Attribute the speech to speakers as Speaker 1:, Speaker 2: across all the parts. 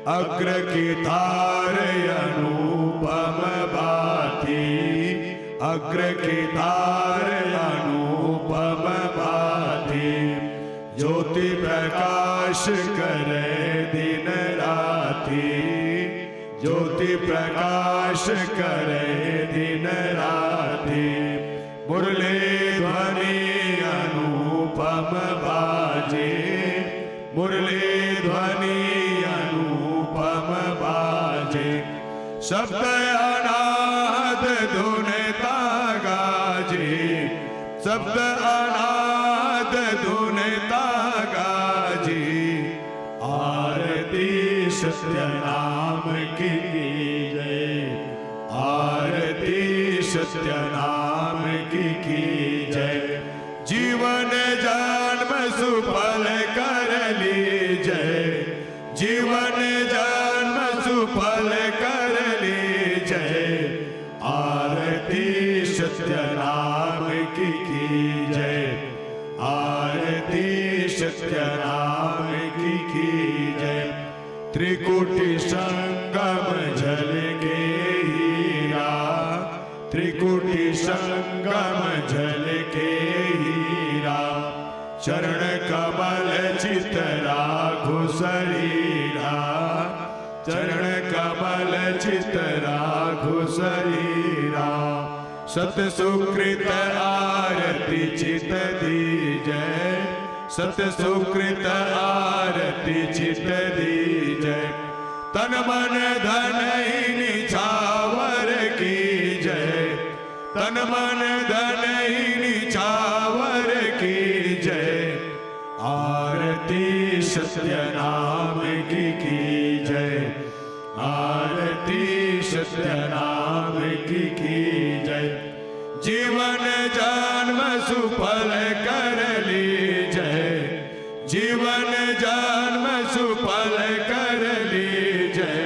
Speaker 1: अग्र की धार अनुपम भाति, अग्र की धार अनुपम भाति, ज्योति प्रकाश करे दिन राति, ज्योति प्रकाश करे दिन राति, मुरली ध्वनि अनुपम बाजे, मुरली ध्वनि अनुपम बाजे, शब्द अनाद धुनता गाजे, शब्द अनाद धुनता गाजे, आरती सत्य नाम की जय, आरती सत्य नाम की जय, जीवन जन्म सुफल कर लीजय, जीवन जन्म सुफल कर लीजय, आरती सत्य नाम की जय, आरती सत्य नाम की जय, त्रिकुटी संगम जल के हीरा, त्रिकुटी संगम जल के हीरा, चरण कमल चितरा घुसरीरा, चरण कमल चितरा घुसरीरा, सत सुकृत आरती चित दीजय, सत सुकृत आरती चित दीजय, तन मन धन ही निछावर की जय, तन मन धन ही निछावर की जय, आरती सत्य नाम की जय, आरती सत्य नाम की जय, जीवन जन्म सुफल कर लीजय, जीवन जन्म सुफल कर लीजय,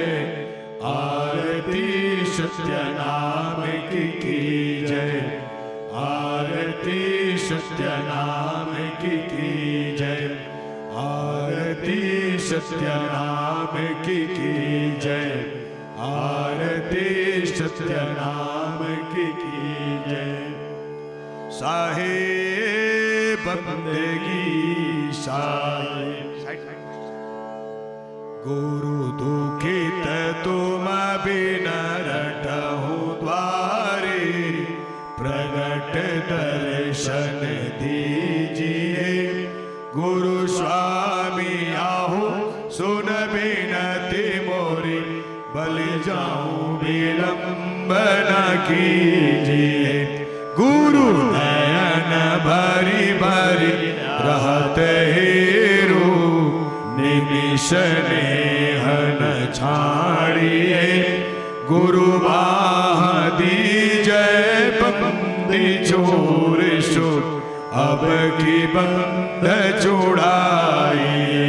Speaker 1: आरती सत्य नाम की जय, आरती सत्य नाम की जय, आरती सत्य नाम की जय, आरती सत्य नाम की जय। साहेब बंदगी साहेब, गुरु दुखित तुम बिन रटहु द्वारे, प्रगट दर्शन दीजिए, गुरु स्वामी आहो सुन बिनती मोरी, बलि जाऊं विलंब न कीजिए, गुरु नयन भरी भरी रहत हेरो, निमिष नेह न छाड़िए, गुरु बाह दीजय बंदी छोर शोर, अब की बंद छुड़ाइए,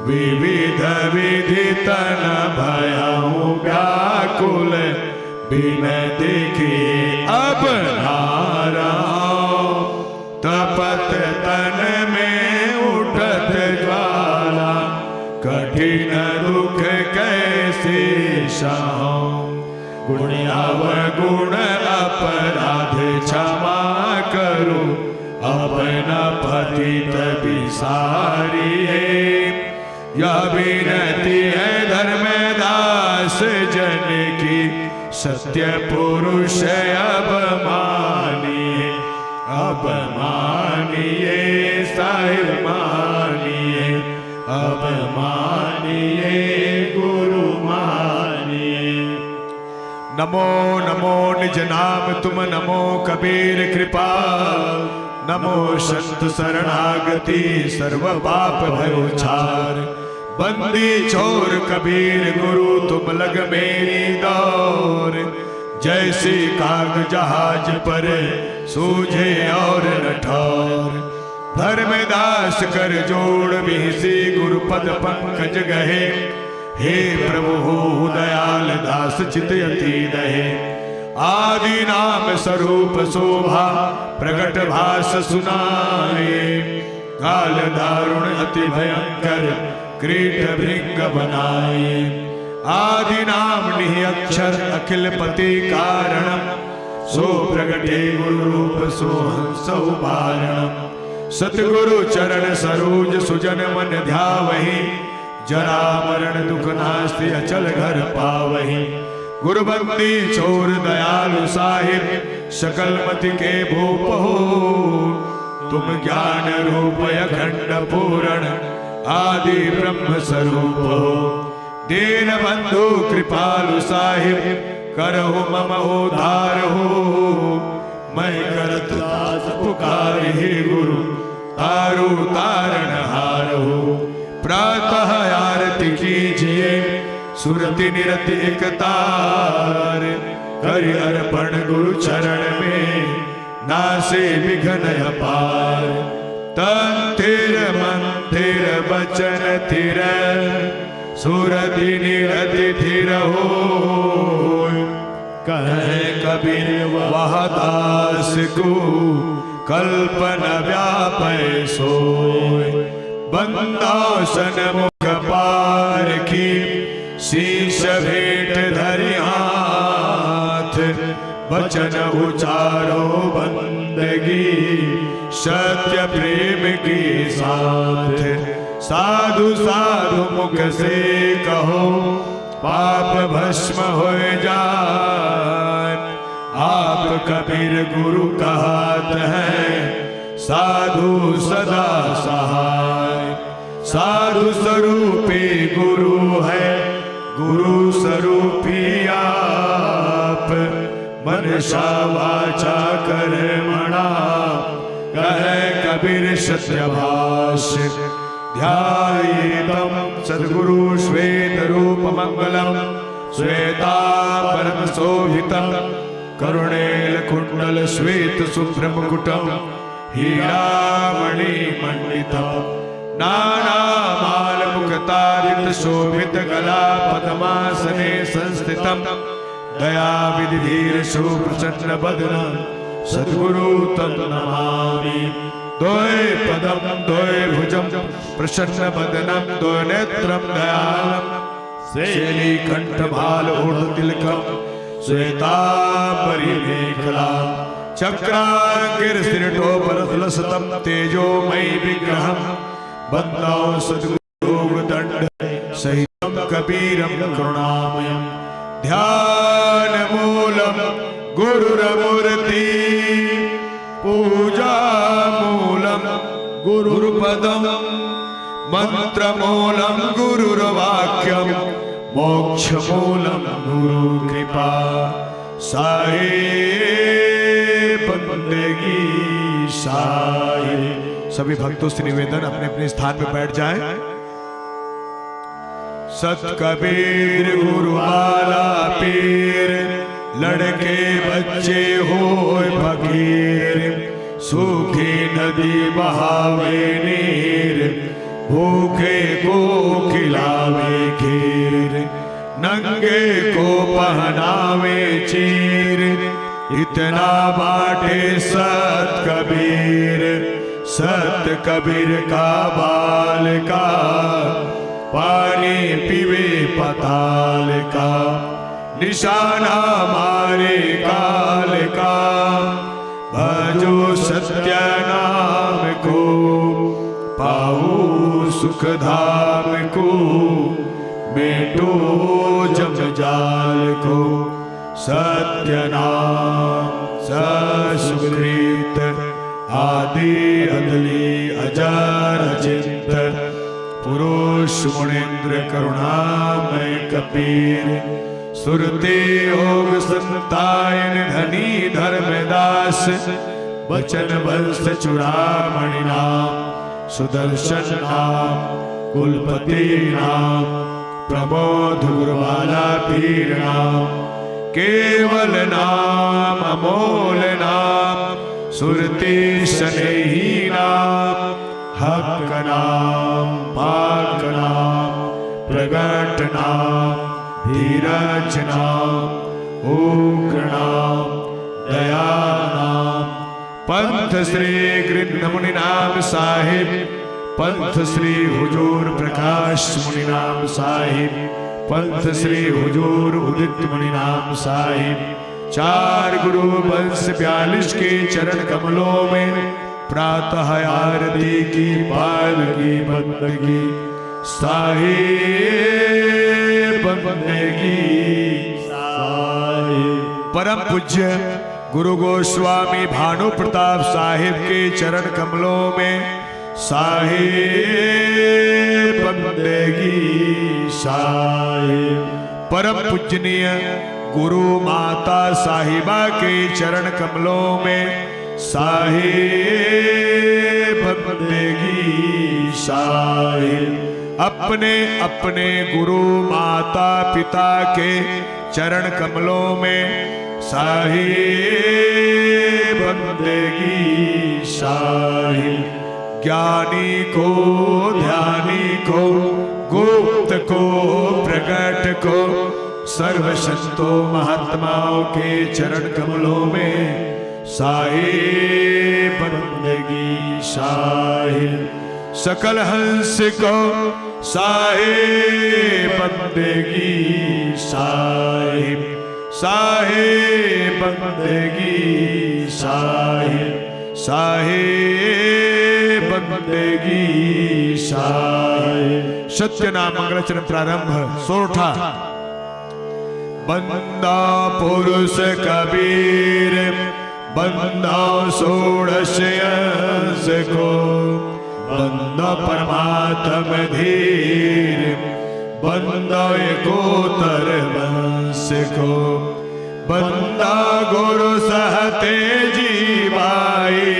Speaker 1: विविध विधि तन भयउ व्याकुल, बिन देखे अब नारा, तपत तन में उठत ज्वाला, कठिन दुख कैसे सहाऊं, गुण अवगुण अपराध क्षमा करो, अपना पतित बिसारिए, यह विनती है धर्मदास जन की, सत्य पुरुष अब मानिए, अब मानिए साहिब मानिए, अब मानिए गुरु मानिए। नमो नमो निज नाम तुम, नमो कबीर कृपा, नमो संत शरणागति सर्व पाप भयो छार, बंदी छोर कबीर गुरु तुम लग मेरी दौर, जैसे काग जहाज पर सूझे और न ठौर, धर्मदास कर जोड़ बिहसी गुरुपद पंकज गहे, हे प्रभु हो दयाल दास चित अति दहे, आदि नाम स्वरूप शोभा प्रगट भास सुनाए, काल दारुण अति भयंकर क्रीट भृंग बनाए। आदि नाम निहि अक्षर अखिल पति कारणम, सो प्रगटे गुरु रूप सो हंस उपारणम। सतगुरु चरण सरोज सुजन मन ध्यावहि, जरा मरण दुख नास्ति अचल घर पावहि। गुरुबंदी चोर दयालु साहिब, सकल मति के भूप हो। तुम ज्ञान रूप अखंड पूरण, आदि ब्रह्म स्वरूप हो। दीन बंधु कृपालु साहिब, करहु मम उद्धार हो। मैं करत दास पुकार हे गुरु, तारु तारण हार हो। प्रातः आरती कीजिए, सुरति निरति एक तार। कर अर्पण गुरु चरण में, नासे विघ्न अपार। तन थिर मन थिर बचन थिर, सुरति निरति थिर हो। कहे कबीर वह दास को, कल्पन व्यापय सोय। बंदा सन्मुख पारखी, शीश भेंट धरि हाथ। वचन उचारो बंदगी, सत्य प्रेम के साथ। साधु साधु मुख से कहो, पाप भस्म हो जाए। आप कबीर गुरु कहत है, साधु सदा सहाय। साधु स्वरूपी गुरु है, गुरु स्वरूपी आप। मनसा वाचा कर्मणा, कहे कबीर सत्यभाष्य। ध्यायेतं सद्गुरु श्वेत रूप मंगलम, श्वेतांबरम शोभितं। करुणेल कुंडल श्वेत शुभ्र मुकुटम, हीरामणि मंडितम। नाना माल मुक्तारित शोभित गला, पद्मासने संस्थितम। दया विधि धीर सुप्रसन्न बदन, सद्गुरु तन नमामि। दोय पदम दोय भुजम, प्रसन्न बदनम। दोय नेत्रम दयालम, शैली कंठ भाल ऊढ़ तिलकम। श्वेतांबरी मेखला, चक्रांकिर स्त्रीटोपरतलसतम। तेजोमयी विग्रहम, बंदौ सद्गुरु दंड सहितम। कबीरम करुणामयम, ध्यान मूलम गुरुरमूर्ति। पूजा मूलम गुरुपदम, मंत्र मूलम गुरुर्वाक्यम। मोक्ष मूलम गुरु कृपा, साई बंदगी साई। सभी भक्तों से निवेदन, अपने अपने स्थान में बैठ जाएं। सत कबीर गुरु वाला पीर, लड़के बच्चे होए फकीर। सूखी नदी बहावे नीर, भूखे को खिलावे खीर। नंगे को पहनावे चीर, इतना बाटे सत कबीर। सत कबीर का बाल का, पानी पीवे पताल का। निशाना मारे काल का, भजो सत्य नाम को। पाओ सुख धाम को, बेटो जमजाल को। सत्य नाम सुकृत, आदि अगली अजर चिंत। पुरुष मुनेन्द्र करुणामय कबीर, सुरते योग संतायन धनी धर्मदास। बचन वंश चुड़ामणि नाम, सुदर्शन नाम कुलपति नाम। प्रमोद गुरुवाला पीर नाम, केवल नाम अमोल नाम। सुरते स्नेही नाम, हक नाम पाक नाम। प्रगट नाम धीरज नाम, उग्र नाम दया नाम। पंथ श्री गृह मुनि नाम साहिब, पंथ श्री हुजूर प्रकाश मुनि नाम साहिब, पंथ श्री हुजूर उदित मुनि नाम साहिब। चार गुरु वंश 42 के चरण कमलों में प्रातः आरती की पाल की बंदगी साहिब बंदगी साहिब। परम पूज्य गुरु गोस्वामी भानु प्रताप साहिब के चरण कमलों में साहिब बंदगी साहिब। परम पूजनीय गुरु माता साहिबा के चरण कमलों में साहिब बंदगी साहिब। अपने अपने गुरु माता पिता के चरण कमलों में साहिब बंदगी साहिब। ज्ञानी को ध्यानी को गुप्त को प्रकट को सर्व संतों महात्माओं के चरण कमलों में साहिब बंदगी साहिब। सकल हंस को साहिब बंदगी साहिब साहिब बंदगी साहिब साहिब बंदगी साहिब। सत्य नाम मंगलाचरण प्रारंभ सोरठा। बंदा पुरुष कबीर बंदा षोडश अंश को, बंदा परमात्म धीर बंदा एकोतर वंश को। बंदा गुरु सहते जीवाई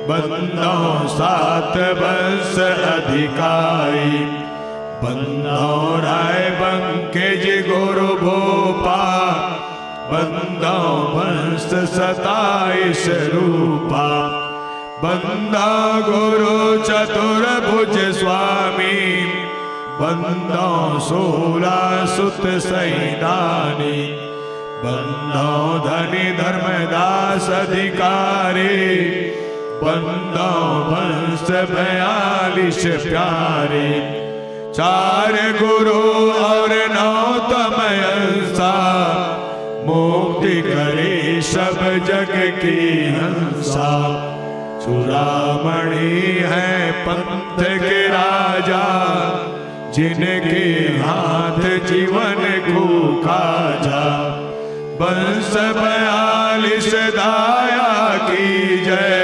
Speaker 1: बंदा 7 वंश अधिकारी। बंदा राय बंकेज गुरु भोपा बंदा वंश 27 रूपा। बंदा गुरु चतुर्भुज स्वामी बंदा 16 सुत सैनानी। बंदा धनी धर्मदास अधिकारी बंदा वंश 42 प्यारे। 4 गुरु और 9 तमयंसा मुक्ति करे सब जग की हंसा। चूड़ामणि है पंथ के राजा जिनके हाथ जीवन को काजा। वंश 42 दाया की जय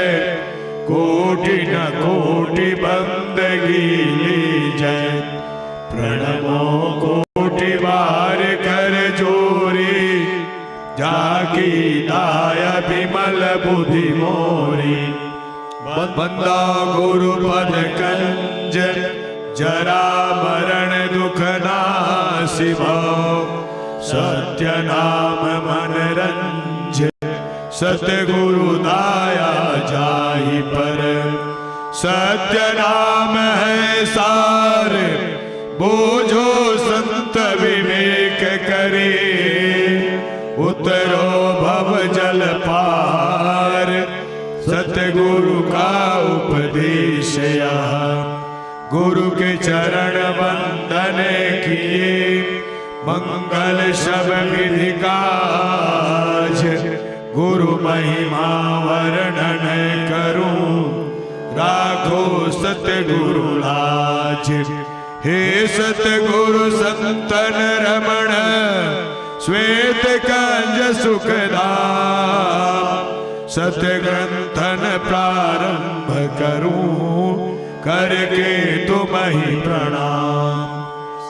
Speaker 1: कोटि न कोटि बंदगी ली जय। प्रणमो कोटि बार कर जोरी जाकी दाया विमल बुद्धि मोरी। बंदा गुरु पद कंज जरा मरण दुख नासि भाव। सत्य नाम मन रंज सतगुरु दाया जाहि पर। सत्य नाम है सार बोझो संत विवेक करे। उतरो भव जल पार सतगुरु का उपदेश यहाँ। गुरु के चरण वंदन किए मंगल सब विधि काज। गुरु महिमा वर्णन करूं राखो सतगुरु लाज। हे सतगुरु संतन रमण श्वेत कंज सुखदाम। सतग्रंथन प्रारंभ करूं करके तुम ही प्रणाम।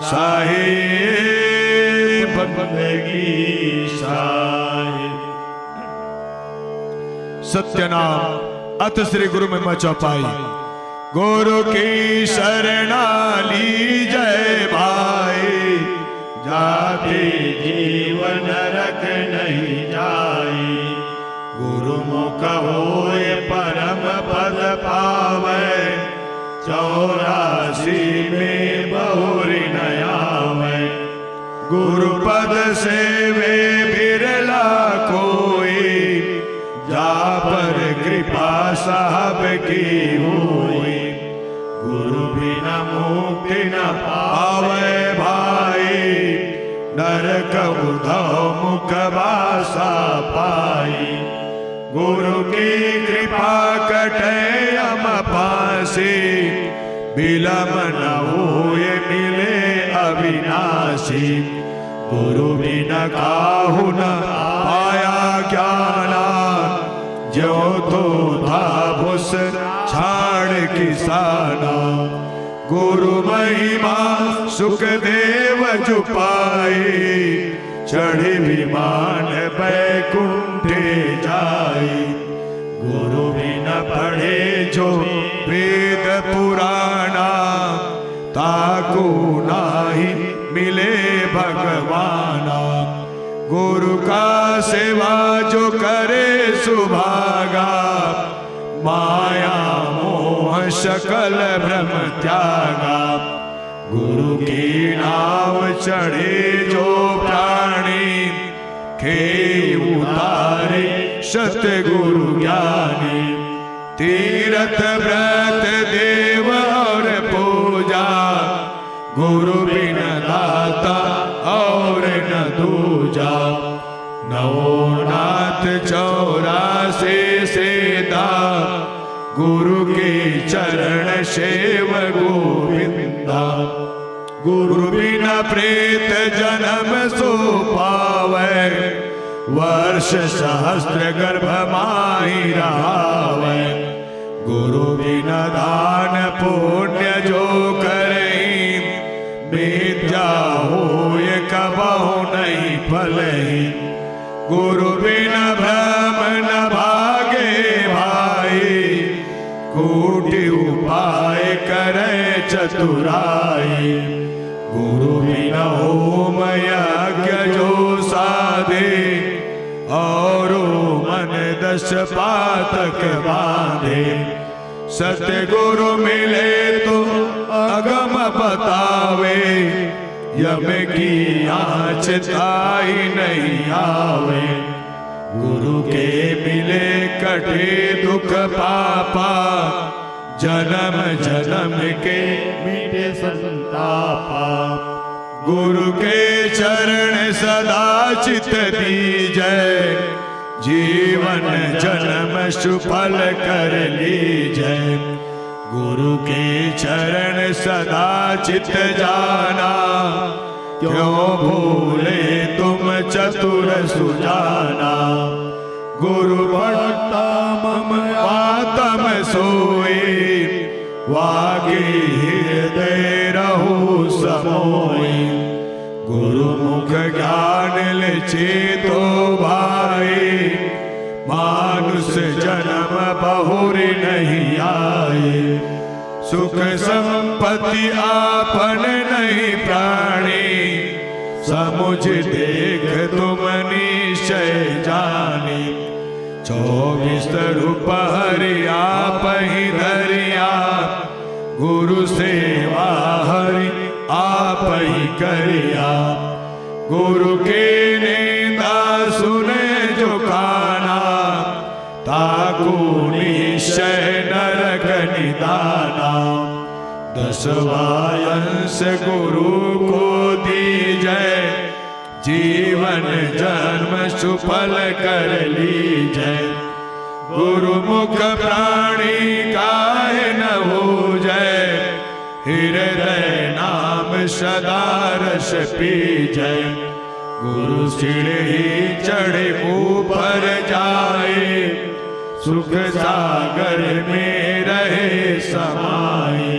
Speaker 1: साहिब बंदगी साहिब। सत्यनाम अत श्री गुरु महिमा चौपाई। गुरु की शरणा ली जय भाई जाते जीवन रख नहीं जाई। गुरु मुख होए परम पद पावे 84 में बहुरी न आवे। गुरु पद से वे बिरला कोई जा पर कृपा साहब की हुई। गुरु बिना मुक्ति न पावे भाई, नरक उद्धव मुख बासा पाई। गुरु की कृपा कटे यम फांसी, बिलम न होए मिले अविनाशी। गुरु बिना काहू न पाया ज्ञाना, जो तो था भुस छाड़ किसाना। गुरु महिमा सुखदेव जुपाई, चढ़ी विमान बैकुंठे जाई। गुरु बिना पढ़े जो वेद पुराना, ताको नाही मिले भगवाना। गुरु का सेवा जो करे सुभागा, माया मोह सकल भ्रम त्यागा। गुरु की नाव चढ़े जो प्राणी, खे उतारे सतगुरु ज्ञानी। तीर्थ व्रत देव और पूजा, गुरु बिन दाता और न दूजा। नवनाथ 84 सेदा, गुरु के चरण सेव गोविंदा। गुरु बिना प्रेत जन्म सो पावे, वर्ष सहस्त्र गर्भ माही रहावे। गुरु बिना दान पुण्य जो करई, विद्या होय कबहु नहीं फलहि। गुरु बिना भ्रम न भागे भाई, कोटि उपाय करे चतुराई। गुरु बिना होम यज्ञ जो साधे, और मन 10 पातक बांधे। सतगुरु मिले तो अगम बतावे, यम की आँच ताई नहीं आवे। गुरु के मिले कटे दुख पापा, जन्म जन्म के मिटे संतापा। गुरु के चरण सदा चित दीजय, जीवन जन्म सुफल कर लीजय। गुरु के चरण सदा चित जाना, क्यों भूले तुम चतुर सुजाना। गुरु भक्ता मम आत्म सोई, वागे हृदय रहु समोई। गुरु मुख ज्ञान चेतो भाई, मानुष जन्म बहुरी नहीं आए। सुख संपत्ति आपन नहीं प्राणी, समुझ देख तुम निश्चय जानी। 24 रूप हरि आप ही धरिया, गुरु सेवा हरि आप ही करिया। गुरु के निंदा सुने जो काना, ताकू निश्चय नरक निदाना। 10वां अंश गुरु को दीजय, जीवन जन्म सुफल कर लीजय। गुरु मुख प्राणी काहे न हो जय, हृदय नाम सदा रस पीजय। गुरु सीढ़ी चढ़े ऊपर जाए, सुख सागर में रहे समाए।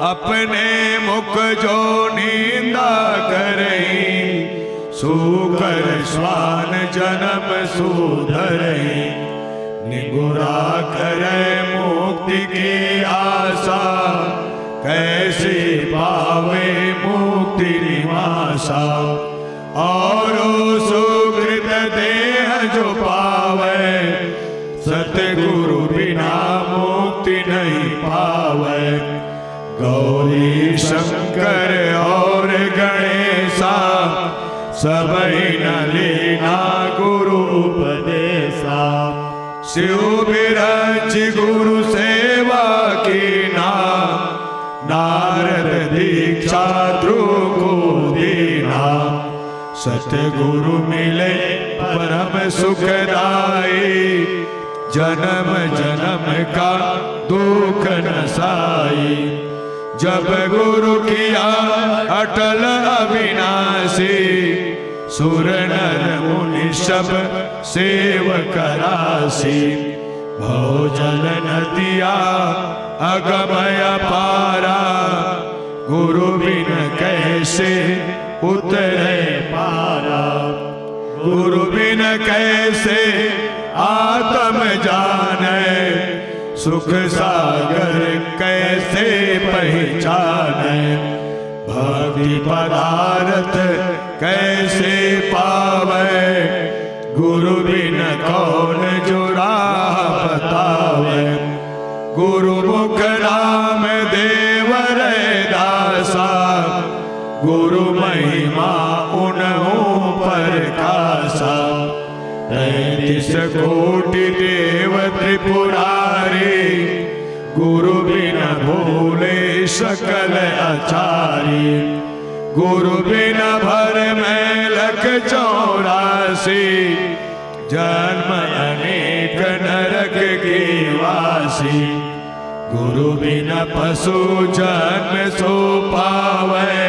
Speaker 1: अपने मुख जो निंदा करई, सुकर स्वान जन्म सुधरई। निगुरा करे मुक्ति की आशा, कैसे पावे मुक्ति निवासा। और सुकृत देह जो पावे, सतगुरु बिना मुक्ति नहीं पावे। गौरी शंकर और गणेशा, सबही न लेना गुरु उपदेशा। शिव बिरच गुरु सेवा की ना, सतगुरु मिले परम सुखदाई, जन्म जन्म का दुख नसाई। जब गुरु किया अटल अविनाशी, सुर नर मुनि सब सेव करासी। भवजल नदिया अगमय पारा, गुरु बिन कैसे उतरे पारा। गुरु बिन कैसे आत्म जाने, सुख सागर कैसे पहचाने। भक्ति पदार्थ कैसे पावे, गुरु बिन कौन जुड़ा बतावे। गुरु मुख नाम देव दासा, गुरु महिमा उन्हों पर खासा। 33 कोटि देव त्रिपुरारी, गुरु बिन भूले सकल आचारी। गुरु बिन भर में 184, जन्म अनेक नरक के वासी। गुरु बिन पशु जन्म सो पावे,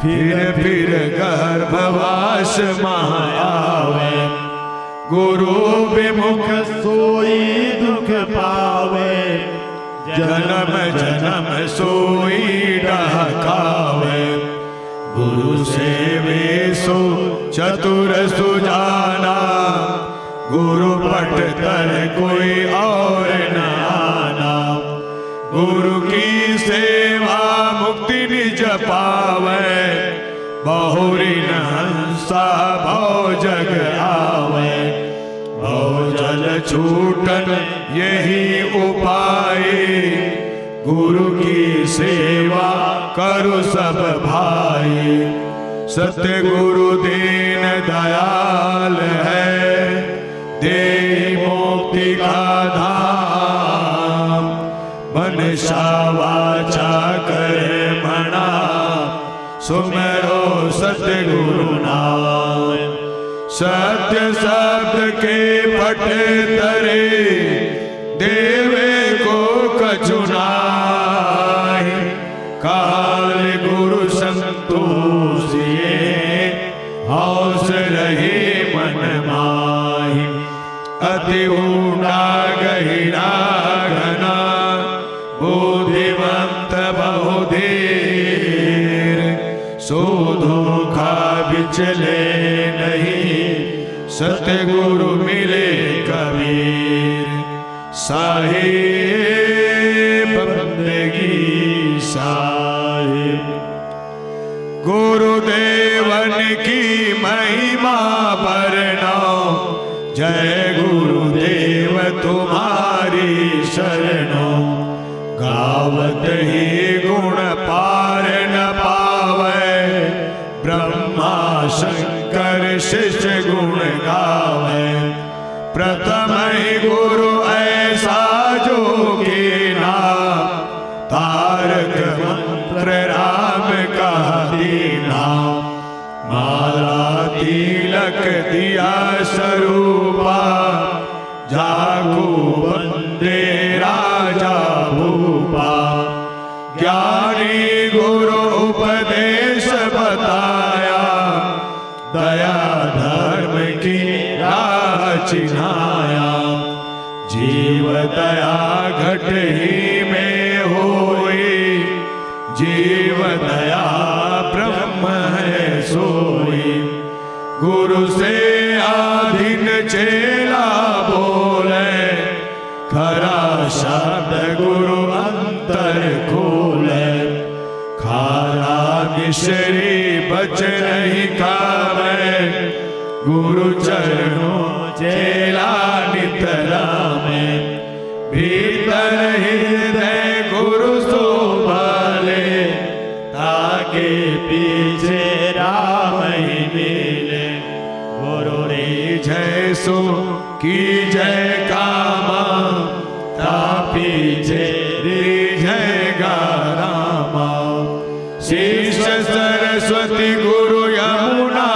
Speaker 1: फिर गर्भवास महाआवे। गुरु विमुख सोई दुख पावे, जन्म जन्म सोई डहकावे। गुरु सेवे सो चतुर सुजाना, गुरु पट तर कोई और न आना। गुरु की सेवा मुक्ति निज पावे, बहुरी न हंसा भव जग आवे। भव जल छूटन यही उपाय, गुरु की सेवा करो सब भाई। सत्य गुरु दीन दयाल है, दे मुक्ति का धाम। मनसा वाचा करे मना, सुमरो सत्य गुरु नाम। सत्य शब्द के पट तरे, देवे को कछु नाहि। काल गुरु संतोषिए, हौस रहे मन माहि। अति ऊंडा गहिरा घना, बुद्धिवंत बहुधीर। सो धोखा बिचले नहीं, सतगुरु मिले कबीर। साहिब बंदगी साहिब, गुरुदेवन की महिमा बरनाओ। जय गुरुदेव तुम्हारी शरणों, गावत ही गुण पार न पावे। ब्रह्मा शंकर शिष्य गुण गावे, प्रथम ही गुरु ऐसा जो कीना। तारक मंत्र राम का दीना, माला तिलक दिया स्वरूपा। जागो वंदे राजा भूपा, ज्ञानी गुरु उपदेश बताया। दया धर्म की राह चिन्हाया, जीव दया घट ही में होई। जीव दया ब्रह्म है सोई, गुरु से आधीन चेला बोले। खरा शब्द गुरु अंतर खोले, खारा मिश्री बच नहीं खावे। गुरु चरणों चेला नितरा में, भीतर हृदय गुरु शोभाले। ताके पीछे राम ही मिले, गुरु रे जय सो की जय कामा। ता पीछे रे जय गा रामा। शीश सरस्वती गुरु यमुना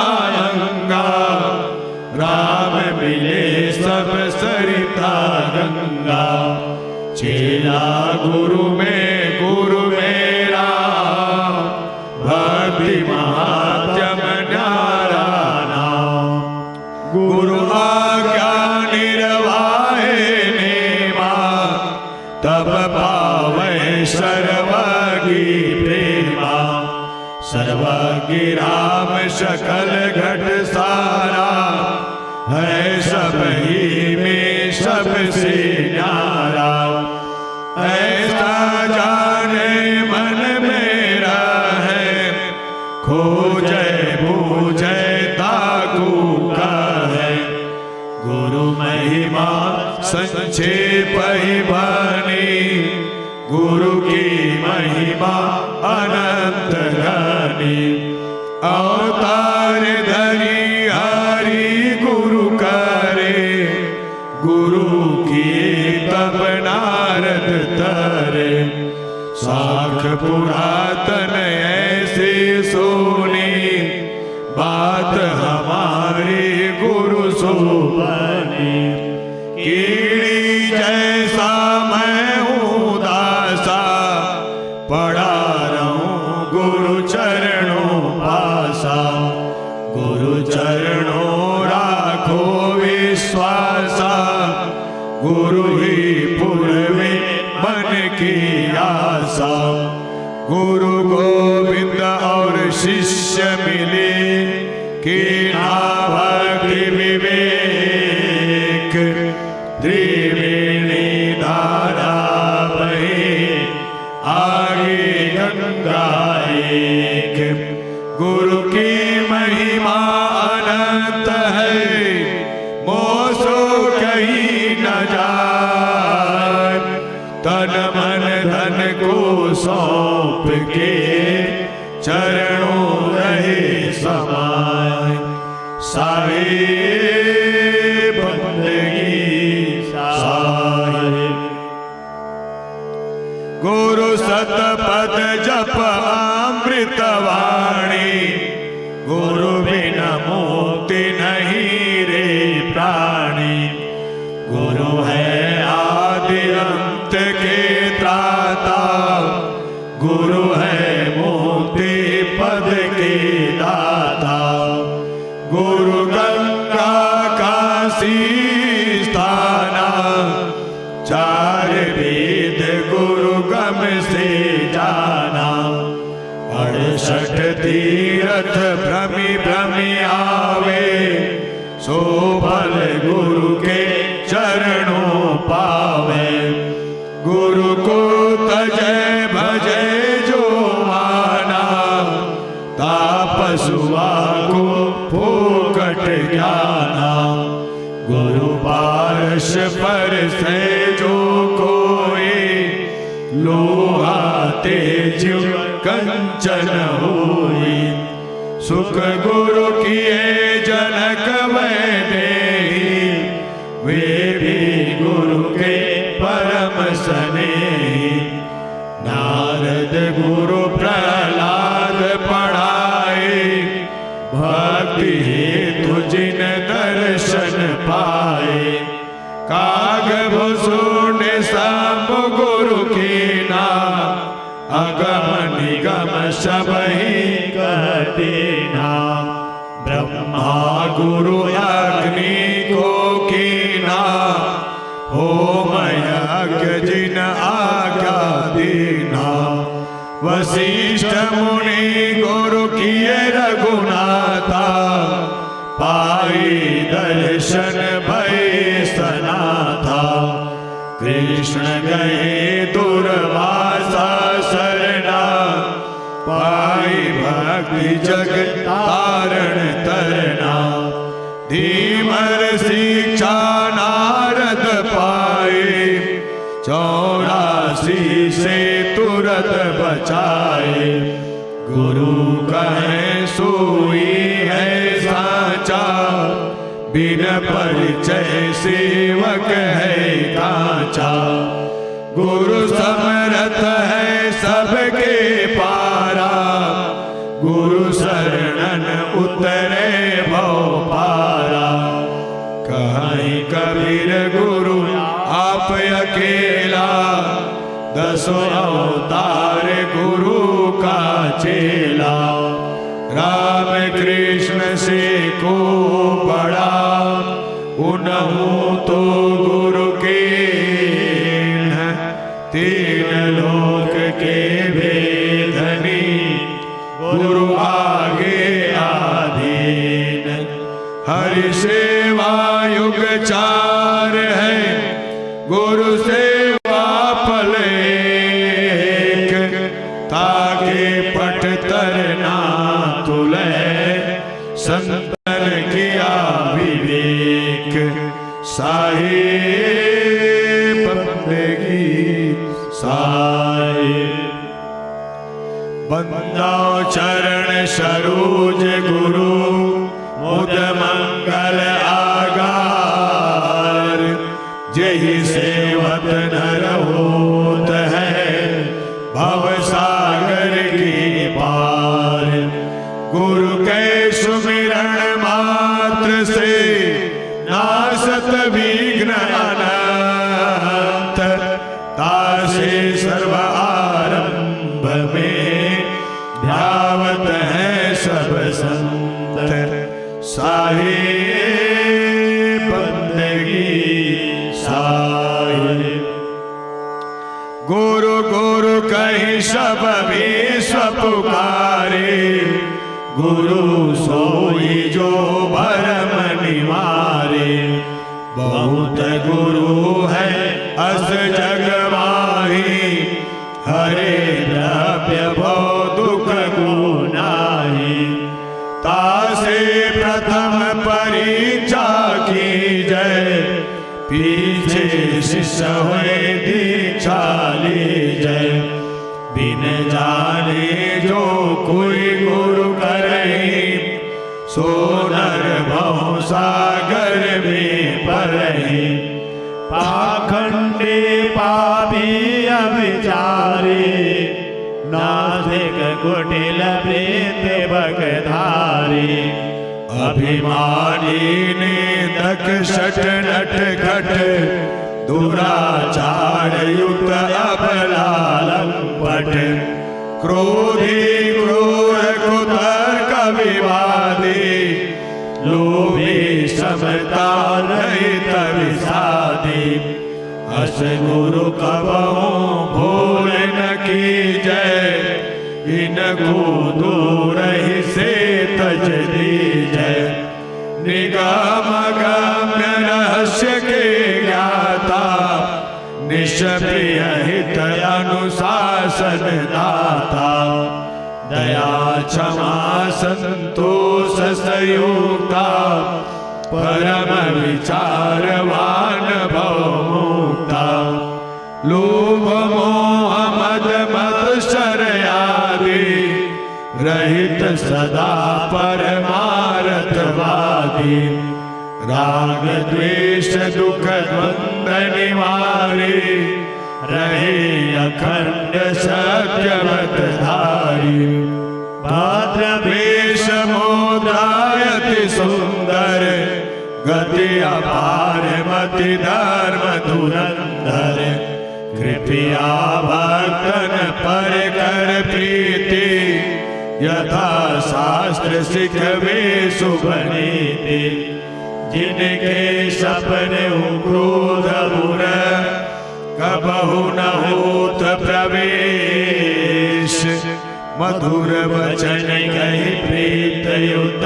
Speaker 1: शकल घट सारा, है सब ही में सबसे न्यारा। ऐसा जाने मन मेरा है, खोजे बूझे ताकू का है। गुरु महिमा संक्षेप ही बनी, गुरु की महिमा अनंत घनी। अवतार धरी हरि गुरु करे, गुरु की तब नारद तरे। साख पुरातन ऐसे सोनी, बात हमारी गुरु सो बनी। कीड़ी जैसा मैं हूँ दासा, पड़ा रहूं गुरु चरणों पासा। गुरु चरणों राखो विश्वासा, गुरु ही पूर्वे मन की आशा। गुरु गोविंद और शिष्य मिले, कि भक्ति विवेक। त्रिवेणी धारा बहे, आगे गंगा एक। गुरु की महिमा अनंत है, मोसो कहीं न जाए। तन मन धन को सौंप के, चरणों रहे समाए। सारे बंदगी साहिब। गुरु सतपथ जप अमृत वाणी, गुरु बिना मुक्ति नहीं रे प्राणी। गुरु है आदि अंत के त्राता, गुरु है मुक्ति पद के दाता। गुरु गंगा काशी स्थाना, चार वेद गुरु गम से जाना। 68 तीरथ भ्रमि भ्रमि आवे, सो फल गुरु के चरणों पावे। गुरु को तजय भजय जो माना, तापसुआ को फोकट ज्ञाना। गुरु पारश पर से जो कोई, लोहा तेज कंचन होई। सुख गुरु किए जनक वैदेही, वे भी गुरु के परम स्नेही। नारद गुरु प्रहलाद पढ़ाए, भक्ति हेतु जिन दर्शन पाए। काग भुसुंड सब गुरु की ना, अगम निगम सब ही कहते ना। ब्रह्मा गुरु अग्नि को कीना, होम यज्ञ जिन आज्ञा दीना। वशिष्ठ मुनि गुरु किए रघुनाथा, पाई दर्शन भय सनाथा। कृष्ण गए दुर्वासा शरणा, पाई भक्ति जग तारण तरना। धीमर शिक्षा नारद पाए, 84 से तुरत बचाए। गुरु कहे सोई है साचा, बिन परिचय सेवक है कांचा। गुरु समरथ है सबके पारा, गुरु शरणन उतरे भव पारा। कहीं कबीर गुरु आप अकेला, 10 अवतार गुरु का चेला। राम कृष्ण से को बड़ा, उन्हों तो गुरु के 3 लोक के भेदनी। गुरु आगे आगे हरि सेवा युग चार है, गुरु सेवा फल एक। ताके पट तरना तुले, संतन किया विवेक। साहिब बंदगी साहिब, बंदा चरण सरोज गुरु, मुद मंगल आगार। जही सेवत नर होत है, भव सागर की पार। गुरु के सुमिरण मात्र से, नासत विघ्न अनंत। तासे सर्व आरंभ में, ध्यावत है सब संत। साहिब बंदगी साहिब, गुरु गुरु कहीं सब विश्व पुकारे। गुरु सोई जो भरम निवारे। बहुत गुरु है अस जग माही, हरे द्रव्य भव दुख गुनाही। तासे प्रथम परीक्षा की जय, पीछे शिष्य हुए दीक्षा ली जय। बिन जाने जो कोई गुरु करही, सो नर भव सागर में परही।
Speaker 2: पाखंडी पापी अविचारी, नासिक कुटिल प्रेत बगधारी।
Speaker 1: अभिमानी निंदक शठ नट खट, दुराचार युक्त अबला लंपट। क्रोधी क्रूर कुतर्क विवादी, लोभी समता रहित विषादी। अस गुरु कबहु भूल न कीजय, इनको दूर ही से तज दीजय। निगम गम्य रहस्य के ज्ञाता, निष्प्रिय हित अनुशासन दाता। दया क्षमा संतोष संयुक्ता, परम विचारवान भवमुक्ता। लोभ मोह मद मत्सर आदि, रहित सदा परमार्थवादी। राग द्वेष दुख द्वंद निवारी, रहे अखंड सत्यवत धारी। भद्र वेश मोदायति सुंदर, गति अपार मति धर्म धुरंधर। कृपया भक्तन पर कर प्रीति, यथा शास्त्र सिखवे शुभ नीति। जिनके सपने क्रोध बुर, कबहु न होत प्रवेश। मधुर वचन कहि प्रीत युत,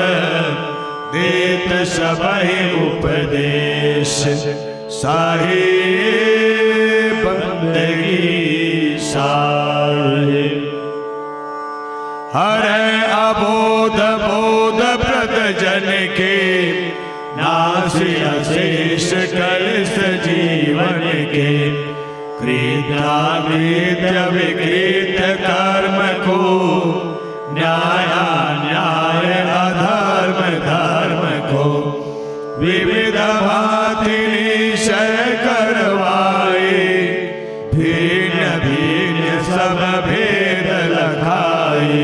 Speaker 1: देत सबहि उपदेश। साहिब बंदगी साहिब, हरे अबोध बोध प्रद जन के। नासि अशेष कलश जीवन के। कृत्याकृत्य विकृत कर्म को, न्याय अधर्म धर्म को। विविध भांति निश्चय करवाए, भिन्न भिन्न सब भेद लखाए।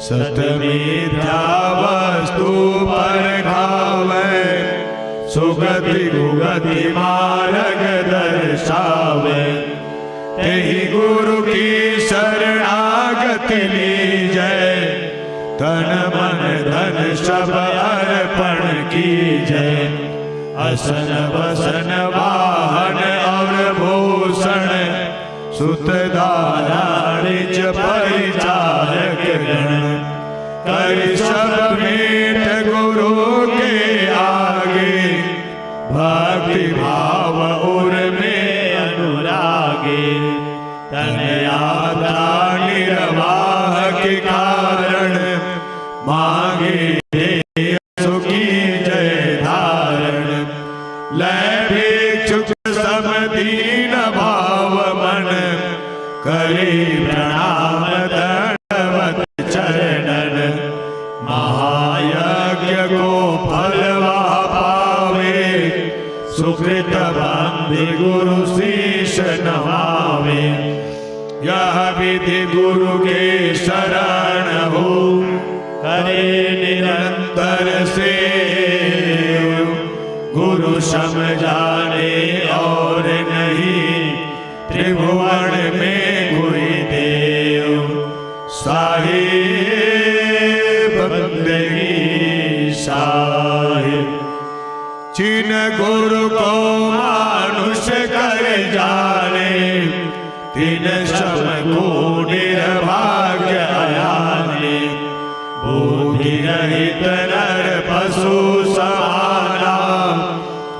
Speaker 1: सत मिथ्या वस्तु पर घावे, सुगति गुगति मार्ग दर्शावे। तेहि गुरु की शरणागति लीजय, तन मन धन सब अर्पण कीजय। असन वसन वाहन और भूषण, सुत दारा निज परिचारक गण। कर सब भेंट गुरु के माता निर्वाह के कारण मांगे सुखी जय धारण लय भिक्षुक समदीन भाव मन करे प्रणाम दंडवत चरणन महायज्ञ को फलवा पावे सुकृत बंधि गुरु शीश नवावे यह विधि गुरु के शरण हो करे निरंतर से गुरु समझाने और नहीं त्रिभुवन में कोई देव साहिब बंदगी साहिब जिन गुरु को मानुष कर जाने तिन सब को निर्भाग्य आने बुद्धि रहित नर पशु समाना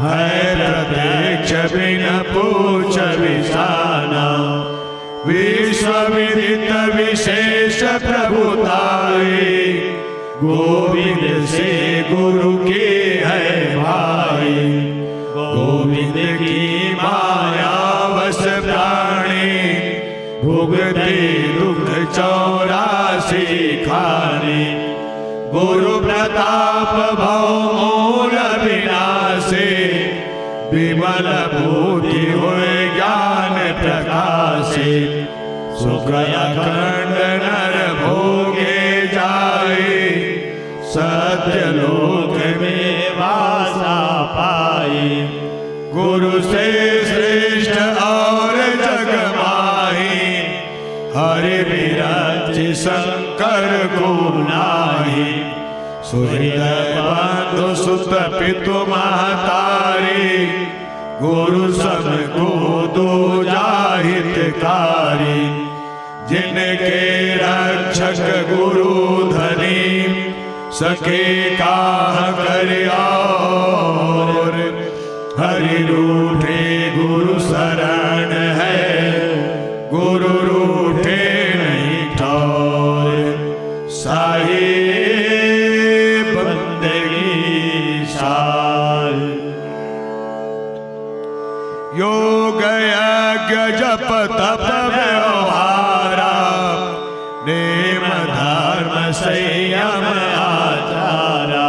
Speaker 1: है प्रत्यक्ष बिन पूछ विसाना विश्व विदित विशेष प्रभुताई गोविंद से गुरु के है भाई गोविंद की माया वश प्राणी भुगते दुख 84 खाने गुरु प्रताप भव मूल विनाशे विमल बुद्धि होए ज्ञान प्रकाशे सुख अखंड नर भोगे जाए सत्य लोक में वासा पाए गुरु से श्रेष्ठ और जग माही हरि विराज शंकर को नाही सुहृद बंधु सुत पितु महतारी गुरु सब को दो जाहितकारी जिनके रक्षक गुरु धनी सके काह कर और हरि रूठे गुरु शरण है गुरु रूठे नहीं ठौर साहिब बंदगी साल योग यज्ञ जप तप व्यवहारा नेम धर्म संयम आचारा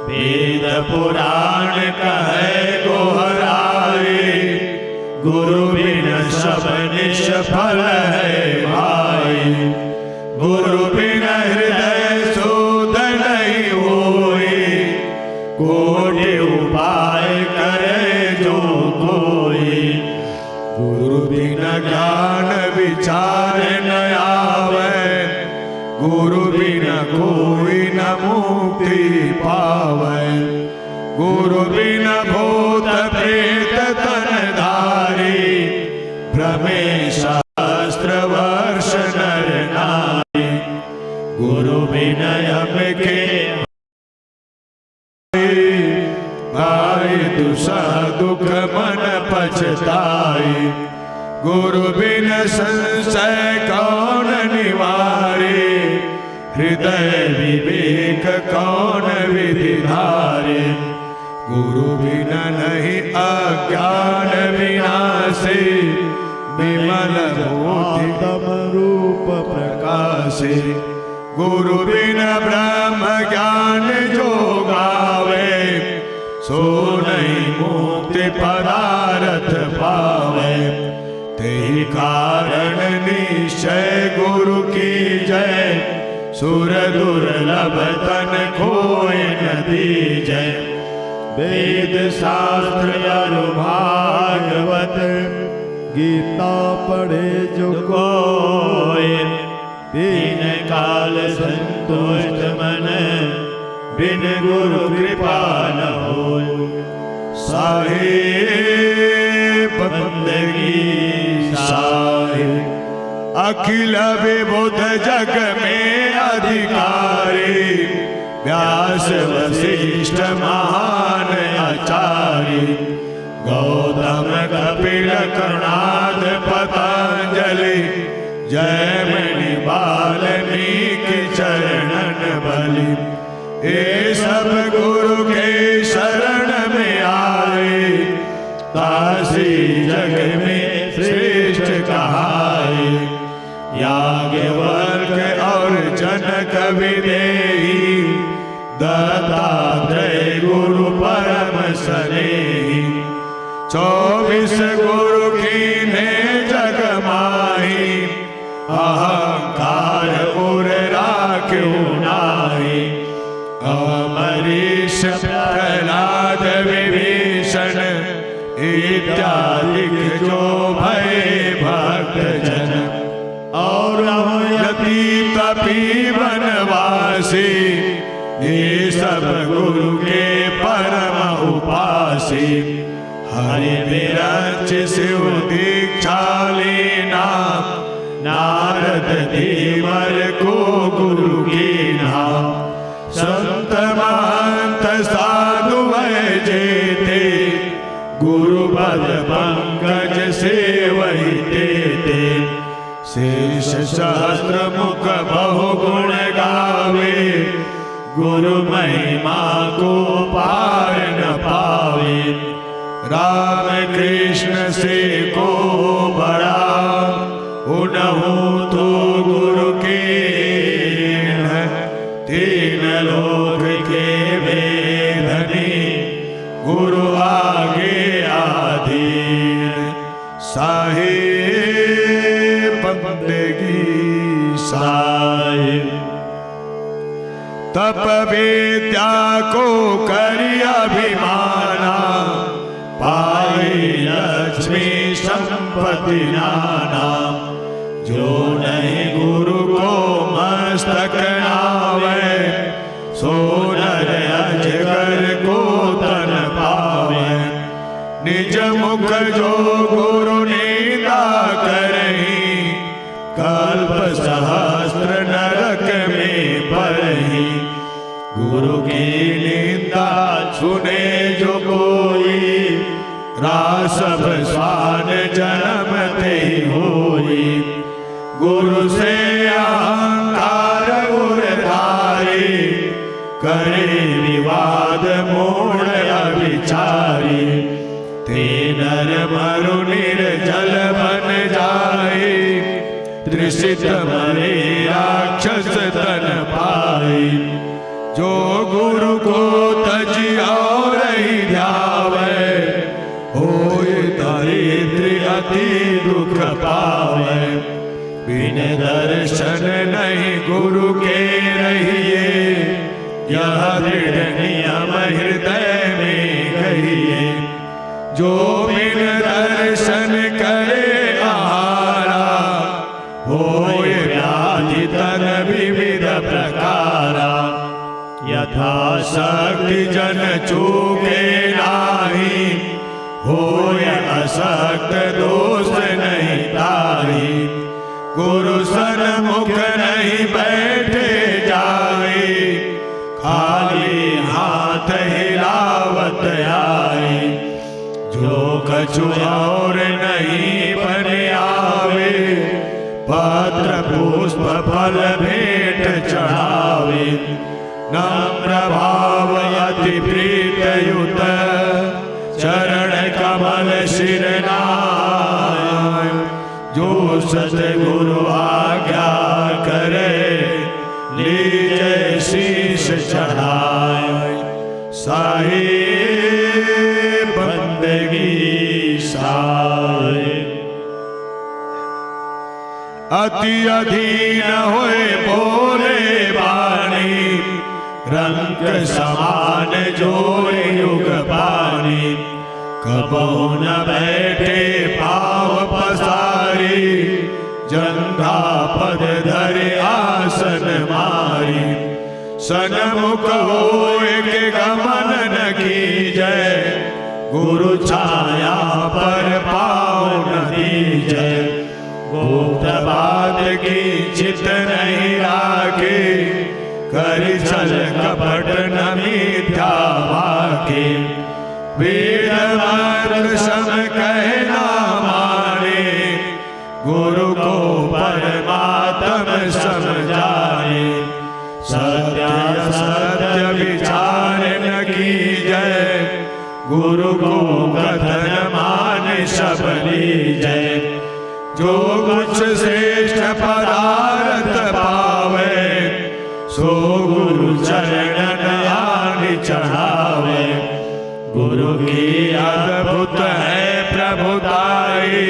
Speaker 1: वेद पुराण कहे गोहराए गुरु बिन सब निष्फल है भाई गुरु बिन हृदय शोध नहीं होए कोटि उपाय करे जो कोई गुरु बिन ज्ञान विचार न आवे गुरु बिन कोई न मुक्ति पावे गुरु बिन भूत प्रेत तन धारी भ्रमे शास्त्र वर्ष नर नारी गुरु बिन यम के भाई दुसह दुख मन पछताई गुरु बिन संशय कौन निवारे हृदय विवेक कौन विधि धारे गुरु बिन नहीं अज्ञान विनाशे विमल मोतितम रूप प्रकाशे गुरु बिन ब्रह्म ज्ञान जो गावे सो नहीं मुक्ति पदारथ पावे तेहि कारण निश्चय गुरु की जय सुर दुर्लभ तन खोए न दीजय वेद शास्त्र अरु भागवत
Speaker 2: गीता पढ़े जो कोय
Speaker 1: तीन काल संतुष्ट मन बिन गुरु कृपा न होय साहिब बंदगी साहिब अखिल विबुध जग में अधिकारी व्यास वशिष्ठ महान आचार्य गौतम कपिल कणाद पतंजलि जय मणि वाल्मीकि चरणन बलि। ये सब गुरु के शरण में आए, तासी जग में श्रेष्ठ कहाए। याज्ञवल्क्य और जनक विदेही, दत्तात्रेय गुरु परम स्नेही। 24 गुरु कीन्हे जग माही, अहंकार उर राख्यो नाहि। अमरीश प्रहलाद विभीषण, इत्यादि जो भय भक्त जन। और यति तपी वनवासी, ये सब गुरु के परम उपासी। हरि विरच शिव दीक्षा लेना, नारद धीवर को गुरु की नाम। संत महंत साधु वै जेते, गुरु पद पंकज सेवहि तेते। शेष सहस्र मुख बहु गुण गावे, गुरु महिमा को पार न पावे। राम कृष्ण से को बड़ा, उनहु तो गुरु के। तीन लोक के वेदनी, गुरु आगे आधीन। साहिब बंदगी साहिब, तप विद्या को करी अभिमाना। पाई लक्ष्मी संपत्ति नाना, जो नहीं गुरु को मस्तक नावे। सो नर अजगर को तन पावे। निज मुख जो गुरु निंदा करही, कल्प सहस्त्र नरक में पड़ही। गुरु की निंदा सुने जो कोई, रासव स्वान जन्म ते होई। गुरु से अहंकार उरधारी, करे विवाद मूढ़ अविचारी। ते नर मरु निर्जल बन जाए, त्रिषित मरे राक्षस तन पाए। जो गुरु को तजी और ही ध्यावे, होय दरिद्र अति दुख पावे। बिन दर्शन नहीं गुरु के रहिए, यह दृढ़ नियम हृदय में कहिए। जो बिन दर्शन करे आहारा, होय व्याधि तन विविध प्रकारा। यथा शक्ति जन चूके नाही, होय असक्त दोष नहीं ताही। गुरु सन्मुख नहीं बैठे जाए, खाली हाथ हिलावत आए। जो कछु और नहीं बने आवे, पत्र पुष्प फल भेंट चढ़ावे। नम्र भाव अति प्रीत युत, चरण कमल शिर नाय। जो सतगुरु आज्ञा करे, लीजे शीश चढ़ाए। साहिब बंदगी साहिब, अति अधीन होए बोले बाणी। रंग समान जोड़े युग पानी, कबहु न बैठे पाव पसारी। जंघा पद धरे आसन मारी, सन्मुख होए के गमन न कीजय। गुरु छाया पर पाँव न दीजय। गुप्त बात की चित नहीं राखे, कर छल कपट न मिथ्या वाके। वेद मंत्र सम कहना माने, गुरु को परम गुरु को कथन मान सब लीजै। जो कुछ श्रेष्ठ पदार्थ पावे, सो गुरु चरणन आनि चढ़ावे। गुरु की अद्भुत है प्रभुताई,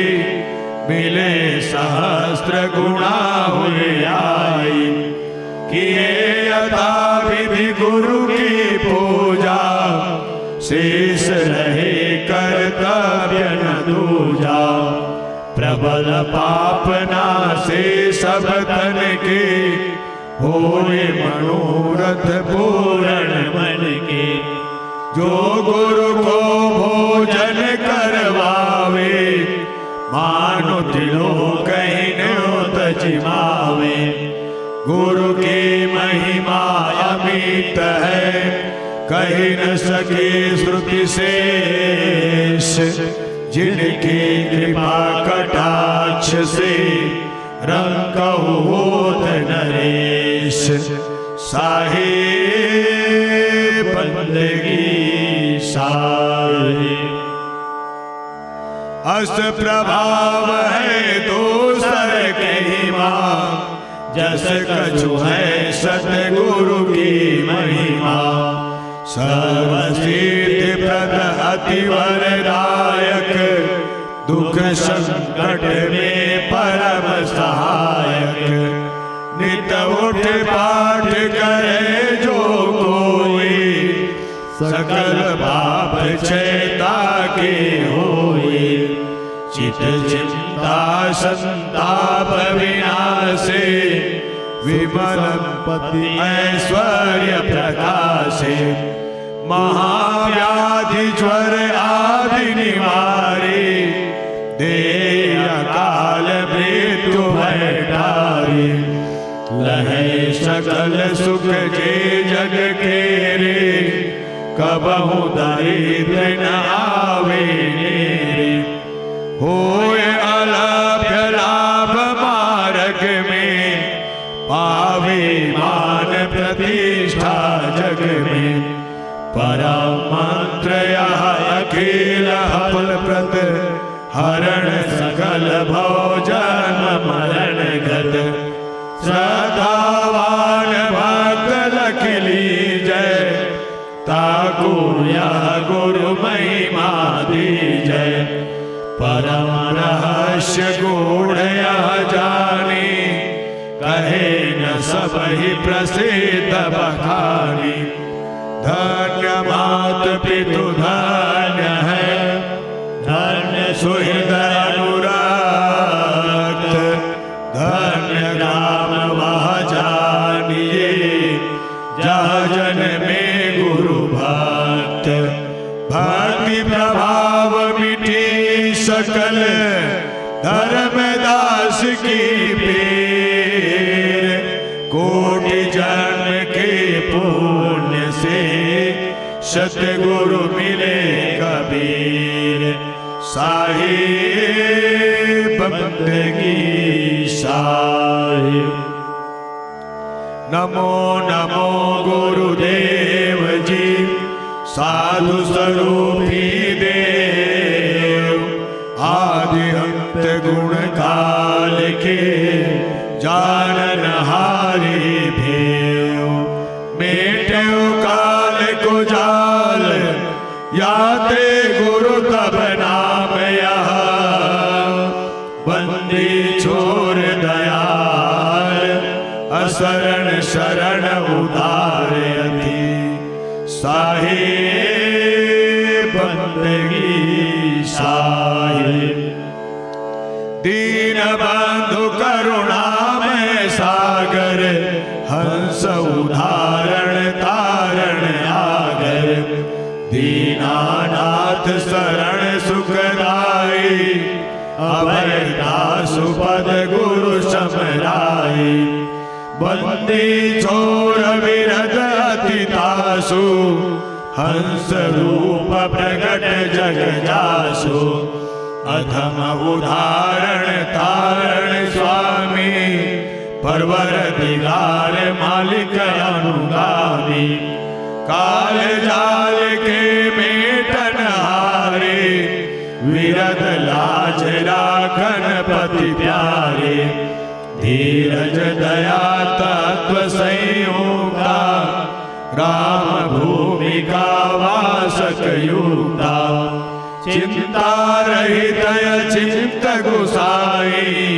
Speaker 1: मिले सहस्त्र गुणा हुए आई। किए यथा विधि गुरु की पूजा, शेष रहे कर्तव्य न दूजा। प्रबल पाप नासे सब तन के, होए मनोरथ पूर्ण मन के। जो गुरु को भोजन करवावे, मानो त्रिलोक जिमावे। गुरु की महिमा अमित है, कही न सके श्रुति शेष। जिनकी कृपा कटाक्ष से, रंकहु होत नरेश। साहिब बंदगी साहिब, अस प्रभाव है दोसर के मां। जस कछु है सतगुरु की महिमा। सर्वसिद्धि प्रद अति वरदायक, दुख संकट में परम सहायक। नित उठ पाठ करे जो कोई, सकल पाप क्षयता के होई। चित चिंता संताप विनाशे, विमल पति ऐश्वर्य प्रकाशे। महाव्याधि ज्वर आदि निवारे, दे अकाल मृत्यु भय टारे। लहे सकल सुख जे जग केरे, कबहु दरिद्र न आवे नेरे। होए अलभ्य लाभ मार्ग में, पावे मान प्रतिष्ठा जग में। परम मंत्र यह अखिल फलप्रद, हरण सकल भोजन मरण गत। श्रद्धावान भक्त लख लीजै, ताकू यह गुरु महिमा दीजै। परम रहस्य गूढ़ यह जानी, कहे न सबहि प्रसिद्ध बखानी। धन्य मात पितु धन्य है, धन्य सुहृद अनुरक्त। धन्य राम वह जानिए, जहाँ जन में गुरु भक्त। भक्ति प्रभाव मिटी सकल, धर्मदास की पीर। कोटि जन्म के पुण्य से, सतगुरु मिले कबीर। साहिब बंदगी साहिब। नमो नमो गुरुदेव जी, साधु स्वरूपी देव। आदि अंत गुण काल के, जानन हारी भेव। मेटे काल को जाल, याते गुरु तब नाम यह। बंदी छोर दयाल, असरण शरण उदार अति। साहिब बंदगी साहिब। दीन बंधु करुणा में सागर, हंस उदाहरण तारण आगर। दीनानाथ शरण सुखदाई, अभय दासु पद गुरु समराई। बंदी छोर विरद अति तासु, हंस रूप प्रगट जग जासु। अधम उदाहरण तारण स्वामी, परवर दिगार मालिक अनुगामी। काल जाल के मेटन धीरज दया तत्व संयुक्ता राम भूमिका वासक युक्ता चिंता रहित चित्त गुसाई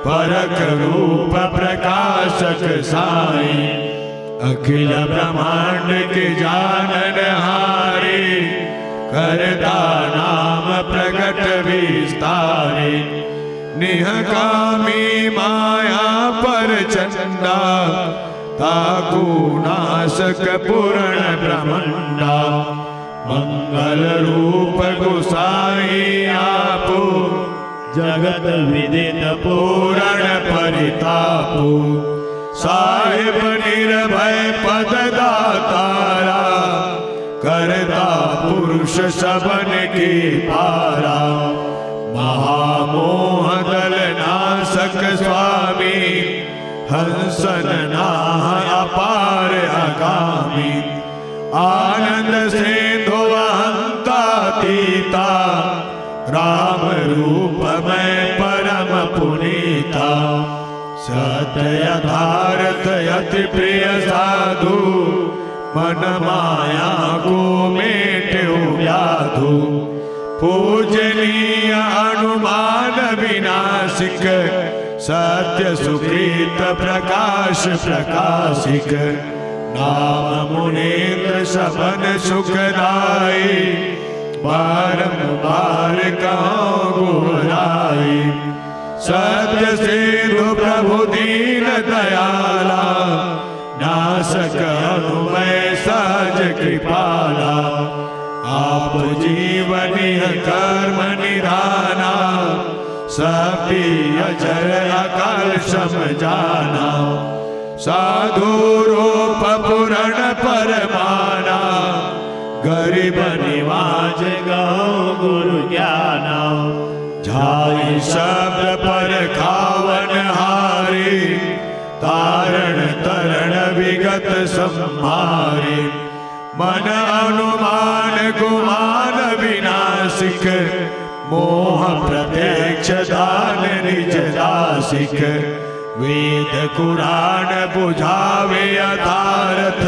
Speaker 1: परख रूप प्रकाशक साई अखिल ब्रह्मांड के जानन हारे करता नाम प्रकट विस्तारे निहकामी माया पर चंदा ताकू नाशक पूर्ण ब्रह्मंडा मंगल रूप गुसाई आपो
Speaker 2: जगत विदित
Speaker 1: पूर्ण परितापो साहिब निर्भय पद दातारा करता पुरुष सबन की पारा महामोह दल नाशक स्वामी हंसन नाह अपार अगामी आनंद सिंधु हंता तीता राम रूप में परम पुनीता सत्य यथार्थ अति प्रिय साधु मन माया को मेट्यो व्याधु पूजनीय हनुमान विनाशिक सत्य सुकृत प्रकाश प्रकाशिक नाम मुनीन्द्र सबन सुखदाई बारंबार कहो गुहराई सत्य सिंधु प्रभु दीन दयाला नासक अनुमय सहज कृपाला आप जीवनी कर्म निधाना सबकी अजर अकाल समझाना साधु रूप पुरण परमाना गरीब निवाज गौ गुरु ज्ञाना झाई शब्द पर खावन हारे तारण तरण विगत संहारे मन अनुमान गुमान विनाशिक मोह प्रत्यक्ष दान निज दासिक वेद कुरान बुझावे यथार्थ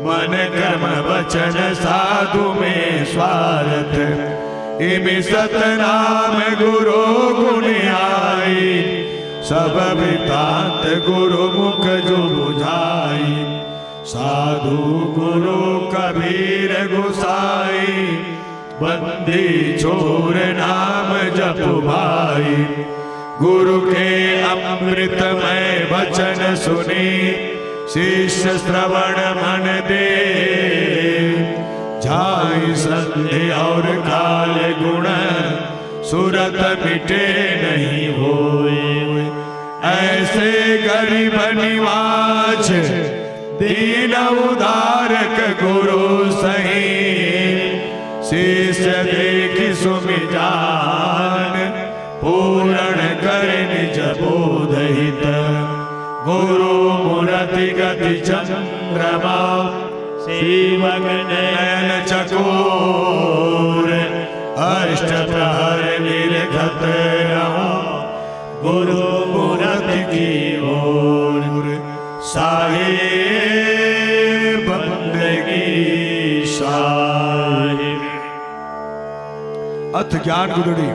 Speaker 1: मन कर्म वचन साधु में स्वार्थ इमि सतनाम गुरु गुण आई सब वृतांत गुरु मुख जो बुझाई साधु गुरु कबीर गुसाई बंदी छोर नाम जप भाई गुरु के अमृतमय वचन सुनी शिष्य श्रवण मन दे झाई संधि और काल गुण सुरत मिटे नहीं होए ऐसे गरीब निवाज दीन उदारक गुरु सही शिष्य देखि सुमिजान पूर्ण कर निज बोधहित गुरु मूर्ति गति चंद्रमा शिवग नयन चकोर अष्ट प्रहर निर्घत रहो गुरु मूर्ति की ओर साहिब बंदगी साहिब अथ ज्ञान गुदड़ी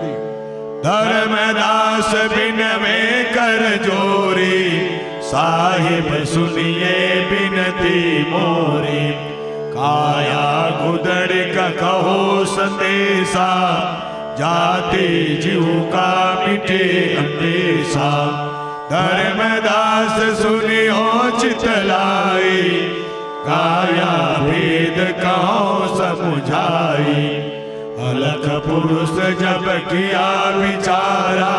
Speaker 1: धर्मदास बिनवे कर जोरी साहिब सुनिए बिनती मोरी काया गुदड़ का कहो संदेशा जाति जीव का मिटे अंदेशा धर्मदास सुनियो चितलाई काया भेद कहो समुझाई अलख पुरुष जब किया विचारा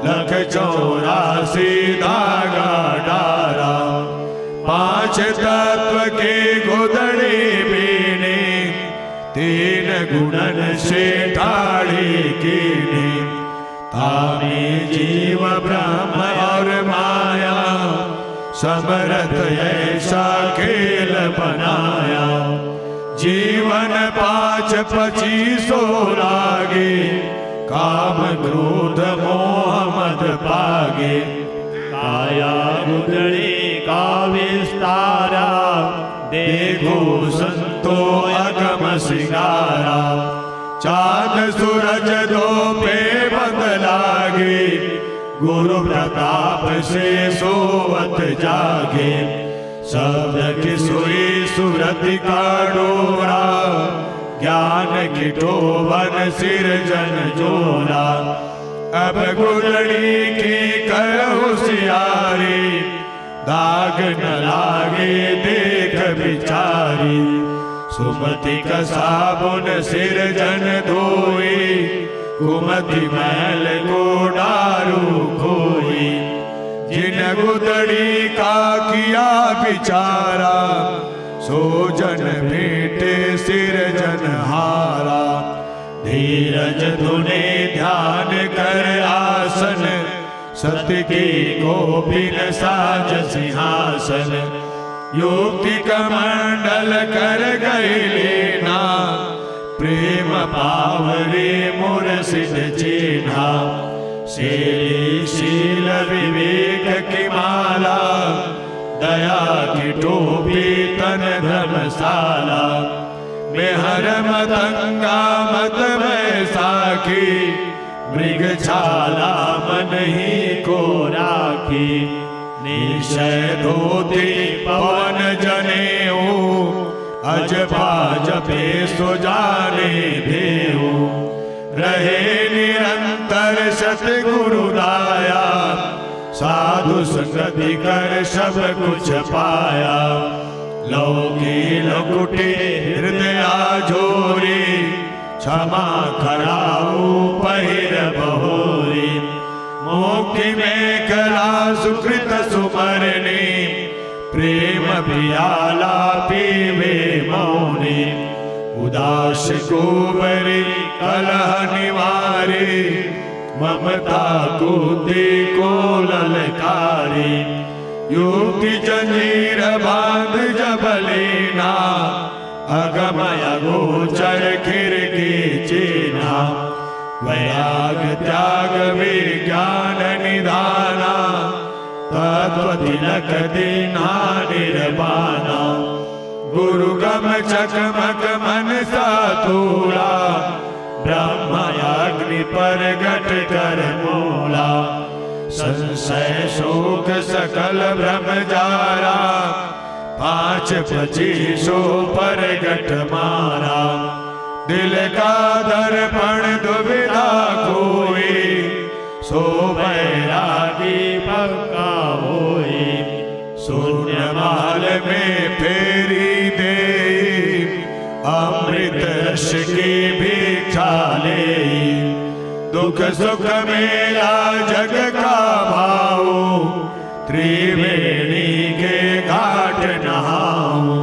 Speaker 1: लख 84 धागा डारा पांच तत्व के गुदड़े बेने तीन गुणन से ठाड़ी कीने तामे जीव ब्रह्म और माया समरथ ऐसा खेल बनाया जीवन 5-25 लागे काम क्रोध मोह मद पागे
Speaker 2: काया गुदड़ी का विस्तारा, देखो संतो अगम सिंगारा।
Speaker 1: चाँद सूरज दो पे बंद लागे, गुरु प्रताप से सोवत जागे। शब्द की सुई सुरति का डोरा, ज्ञान की टोभन सिरजन जोरा। अब गुदड़ी की कर होशियारी, दाग न लागे देख बिचारी। सुमति का साबुन सिरजन धोई, कुमति महल को डारू खोई। जिन गुदड़ी का किया बिचारा, सो जन भेटे सिरजन हारा। धीरज धुने ध्यान कर आसन, सत्य की गोपिन साज सिंहासन। युक्ति कमंडल कर गए लेना, प्रेम पावरे मोर सिद्ध चिन्हा। शील विवेक की माला, दया की टोपी तन धर्मशाला। मेहर मतंगा मत बैसाखी, मृगछाला मन ही को राखी। निश्चय धोती पवन जनेऊ, अजपा जपे सो जाने देऊ। रहे निरंतर सतगुरु दाया, साधु संगति कर सब कुछ पाया। लौकी लकुटे हृदय झोरी, क्षमा कराऊ पहिर बहोरी। मुक्ति में करा सुकृत सुमरनी, प्रेम पियाला पीवे मौनी। उदास कुबरी कलह निवारी, ममता कुति को ललकारी। युक्ति जंजीर बांध जब लेना, अगमय गोचर खिड़की चीना। वैराग त्याग विज्ञान निधाना, तत्व तिलक दीना निर्वाणा। गुरु गम चकमक मन सा तोड़ा, ब्रह्म अग्नि पर घट कर मोला। संशय शोक सकल भ्रम जारा, 5-25 पर घट मारा। दिल का दर्पण दुविधा कोई, सो बैरागी पक्का होई। शून्य माल में फेरी दे, अमृत रस की भिक्षा ले। दुख सुख मेरा जग का भाव, त्रिवेणी के घाट नहाऊं।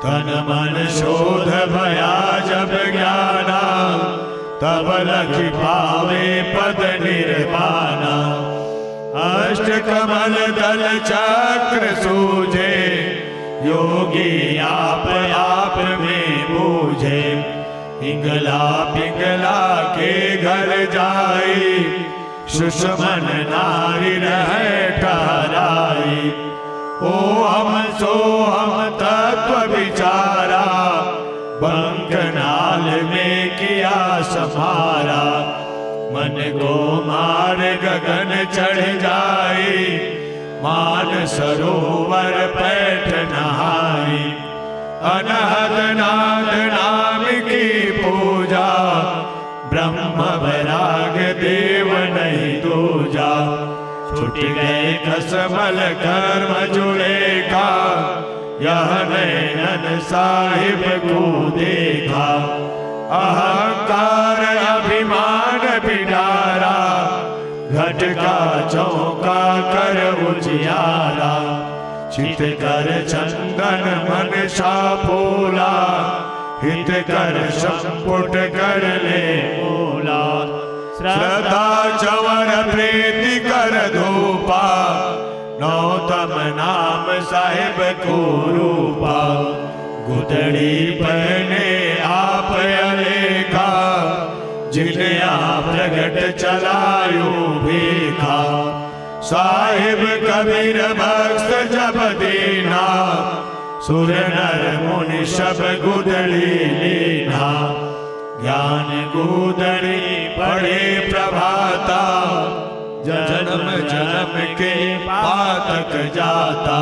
Speaker 1: तन मन शोध भया जब ज्ञाना, तब लखि पावे पद निर्वाणा। अष्ट कमल दल चक्र सूझे, योगी आप आप में बूझे। पिंगला पिंगला के घर जाई, सुषमन नारी रहे ठहराई। ओ हम सो हम तत्व विचारा, बंकनाल में किया समारा। मन को मार गगन चढ़ जाए, मान सरोवर पैठ नहाई। अनहद नाद नाम की पूजा, ब्रह्म वैराग देव नहीं दूजा। छुट गए कसमल कर्म जुड़े का, यह नैनन साहिब को देखा। अहंकार अभिमान बिडारा, घट का चौका कर उजियारा। चित कर चंदन मन सा फूला, हित कर संपुट कर ले बोला। श्रद्धा चवर प्रीति कर धूपा, नौतम नाम साहिब को रूपा। गुदड़ी पहने आप अलेखा, जिन्हें आप प्रगट चलायो भेखा। साहिब कबीर बख्श जब दीना, सुर नर मुनि सब गुदड़ी लीना। ज्ञान गुदड़ी पढ़े प्रभाता, जन्म जन्म के पातक जाता।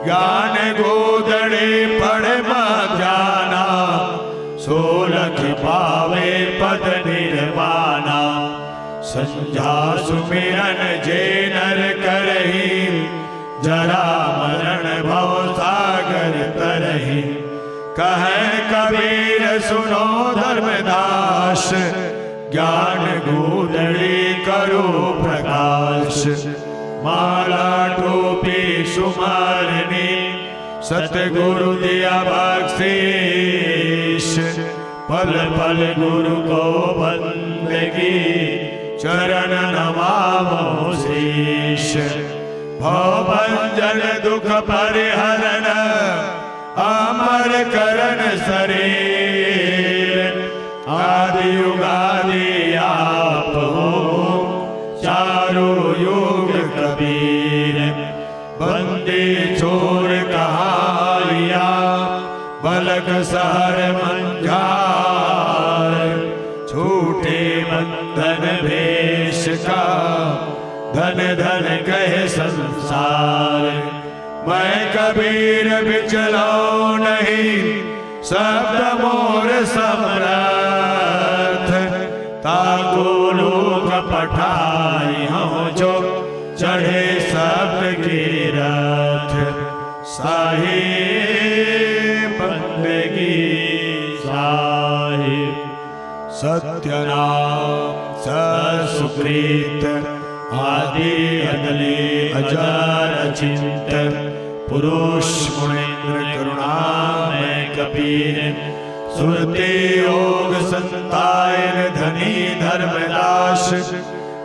Speaker 1: ज्ञान गोदड़े पढ़े जाना, सोलख पावे पद निर्वाणा। संध्या सुमिरन जे नर करही, जरा मरण भव सागर तरही। कहे कबीर सुनो धर्मदास, ज्ञान गोदड़ी करो प्रकाश। माला टोपी सुमारनी, सतगुरु दिया बख्शीश। पल पल गुरु को बंदगी, चरण नमावो शीश। भवभंजन दुख परिहरण, अमर करण शरीर। आदि युगादि आप हो, चारों युग कबीर। बंदी छोड़ कहालिया, बलक सहर मंझार। छूटे बंधन भेष का, धन धन कहे संसार। मैं कबीर बिचलो नहीं, शब्द मोर समर्थ। ताको लोक पठाई हो जो, चढ़े शब्द की रथ। साहिब बंदगी साहिब, सत्यनाम सुकृत। आदि अगले अजार अचिंत, पुरुष मुनीन्द्र करुणामय कबीर। सुरते योग संतायन धनी धर्मदास।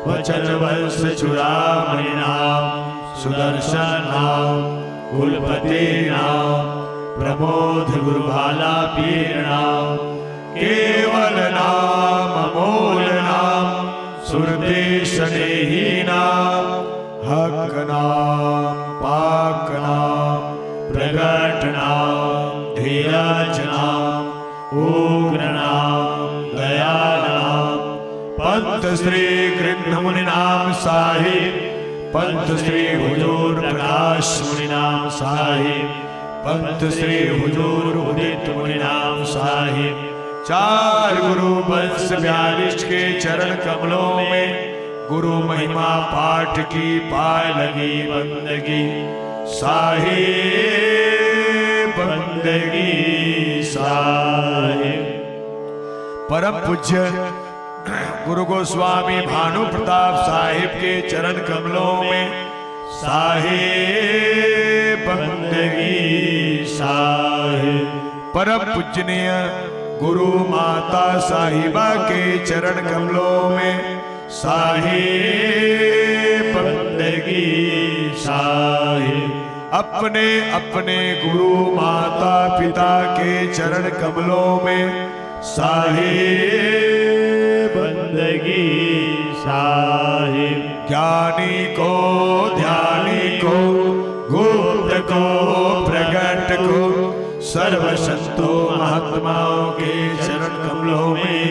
Speaker 1: वचन वंश चुरामणि नाम, सुदर्शन नाम कुलपति नाम। प्रमोद गुरुभाला पीर नाम, केवल नाम अमोल नाम। सुरदेश नेही नाम, हक नाम पाक नाम। प्रगट नाम धीरज नाम, उग्र नाम दयाल नाम। पंथ श्री कृष्ण मुनि नाम साहिब, पंथ श्री हुजूर प्रकाश मुनि नाम साहिब। पंथ श्री हुजूर उदित मुनि नाम साहिब। चार गुरु वंश 42 के चरण कमलों में, गुरु महिमा पाठ की पाए लगी बंदगी। साहिब बंदगी साहिब। परम पूज्य गुरु गोस्वामी भानु प्रताप साहिब के चरण कमलों में, साहिब बंदगी साहिब। परम पूजनीय गुरु माता साहिबा के चरण कमलों में, साहिब बंदगी साहिब। अपने अपने गुरु माता पिता के चरण कमलों में, साहिब बंदगी साहिब। ज्ञानी को ध्यानी को, गुप्त को प्रगट को, सर्व संतों महात्माओं के चरण कमलों में,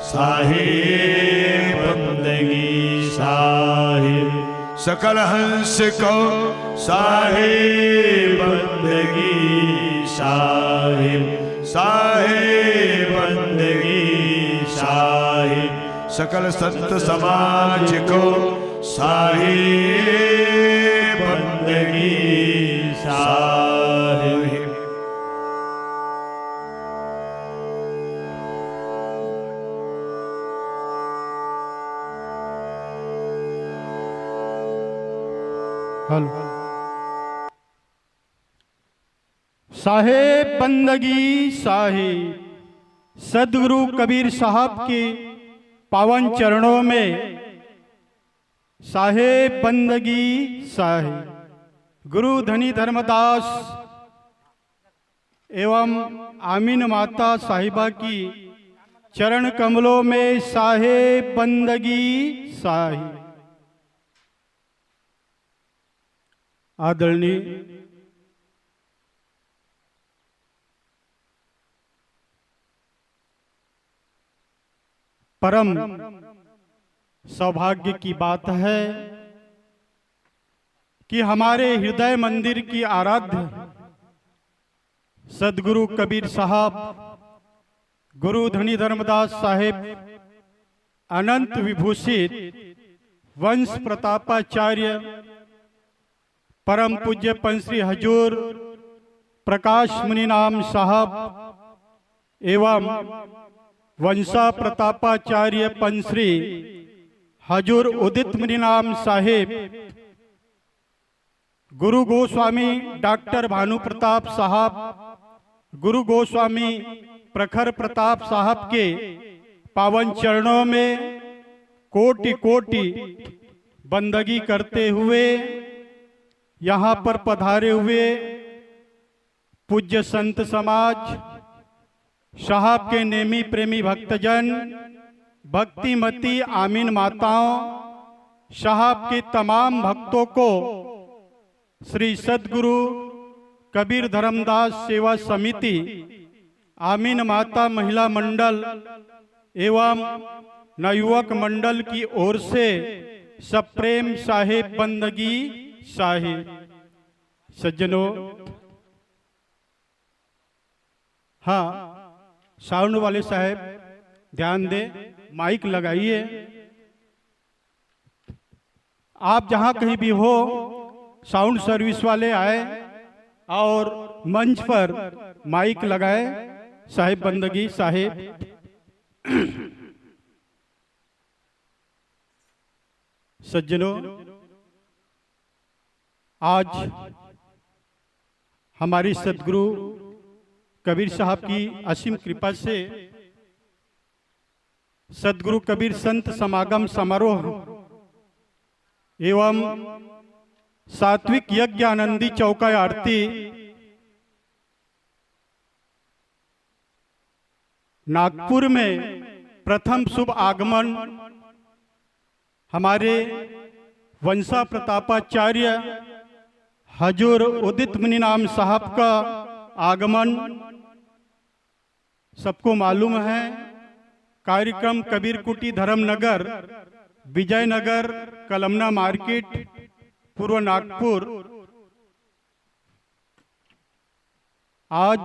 Speaker 1: साहिब बंदगी साहिब। सकल हंस को साहिब बंदगी साहिब। साहिब बंदगी साहिब। सकल संत समाज को साहिब बंदगी साहिब।
Speaker 3: हेलो। साहेब बंदगी साहिब, सदगुरु कबीर साहब के पावन चरणों में साहेब बंदगी साहिब। गुरु धनी धर्मदास एवं आमीन माता साहिबा की चरण कमलों में साहेब बंदगी साहिब। आदरणीय परम सौभाग्य की बात है कि हमारे हृदय मंदिर की आराध्य सदगुरु कबीर साहब, गुरु धनी धर्मदास साहेब, अनंत विभूषित वंश प्रतापाचार्य परम पूज्य पंश्री हजूर प्रकाश मुनि नाम साहब एवं वंशा प्रतापाचार्य पंश्री हजूर उदित मुनि नाम साहेब, गुरु गोस्वामी डॉक्टर भानु प्रताप साहब, गुरु गोस्वामी प्रखर प्रताप साहब के पावन चरणों में कोटि कोटि बंदगी करते हुए यहाँ पर पधारे हुए पूज्य संत समाज, साहब के नेमी प्रेमी भक्तजन, भक्तिमती आमीन माताओं, साहब के तमाम भक्तों को श्री सदगुरु कबीर धर्मदास सेवा समिति आमीन माता महिला मंडल एवं नवयुवक मंडल की ओर से सप्रेम साहेब बंदगी साहेब। सज्जनों, हाँ, साउंड वाले साहेब ध्यान दे, माइक लगाइए। आप जहां कहीं भी हो, साउंड सर्विस वाले आए और मंच पर माइक लगाए। साहेब बंदगी साहेब। सज्जनों, आज हमारी सदगुरु कबीर साहब की असीम कृपा से सदगुरु कबीर संत समागम समारोह एवं सात्विक यज्ञ आनंदी चौका आरती नागपुर में प्रथम शुभ आगमन हमारे वंशा प्रतापाचार्य हजूर उदित मुनि नाम साहब का आगमन सबको मालूम है। कार्यक्रम कबीर कुटी धर्मनगर, विजयनगर, कलमना मार्केट, पूर्व नागपुर। आज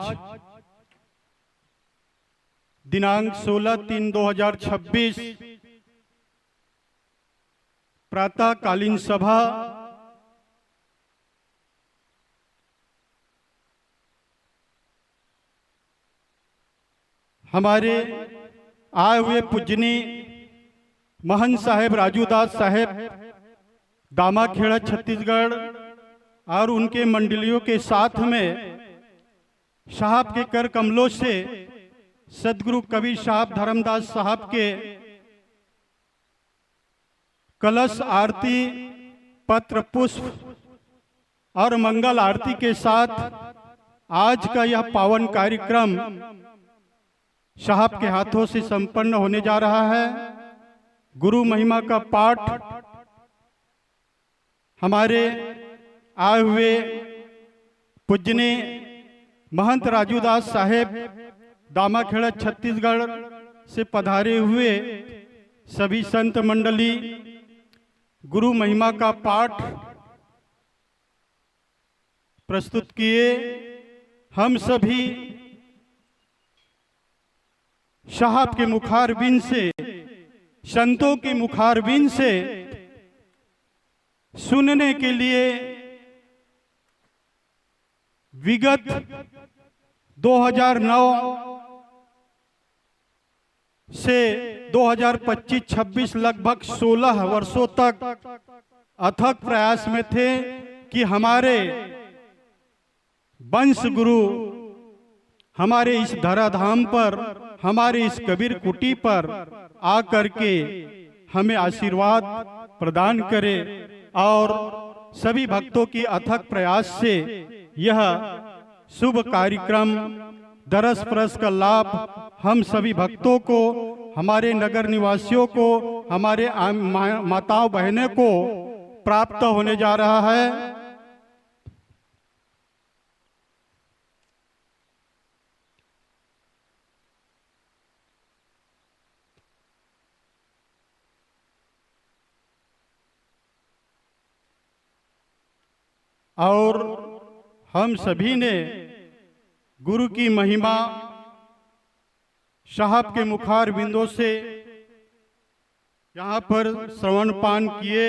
Speaker 3: दिनांक 16/3/2026 प्रातःकालीन सभा हमारे आए हुए पूजनी महंत साहेब राजूदास साहेब दामाखेड़ा छत्तीसगढ़ और उनके मंडलियों के साथ में साहब के कर कमलों से सदगुरु कबीर साहब धर्मदास साहब के कलश आरती, पत्र पुष्प और मंगल आरती के साथ आज का यह पावन कार्यक्रम साहब के हाथों से संपन्न होने जा रहा है। गुरु महिमा का पाठ हमारे आए हुए पूजने महंत राजूदास साहेब दामाखेड़ा छत्तीसगढ़ से पधारे हुए सभी संत मंडली गुरु महिमा का पाठ प्रस्तुत किए। हम सभी साहब के मुखारबिंद से, संतों के मुखारबिंद से सुनने के लिए विगत 2009 से 2025-26 लगभग 16 वर्षों तक अथक प्रयास में थे कि हमारे वंश गुरु हमारे इस धराधाम पर, हमारे इस कबीर कुटी पर आकर के हमें आशीर्वाद प्रदान करे और सभी भक्तों की अथक प्रयास से यह शुभ कार्यक्रम दरस परस का लाभ हम सभी भक्तों को, हमारे नगर निवासियों को, हमारे माताओं बहनों को प्राप्त होने जा रहा है। और हम सभी ने गुरु की महिमा साहब के मुखार बिंदों से यहाँ पर श्रवण पान किए।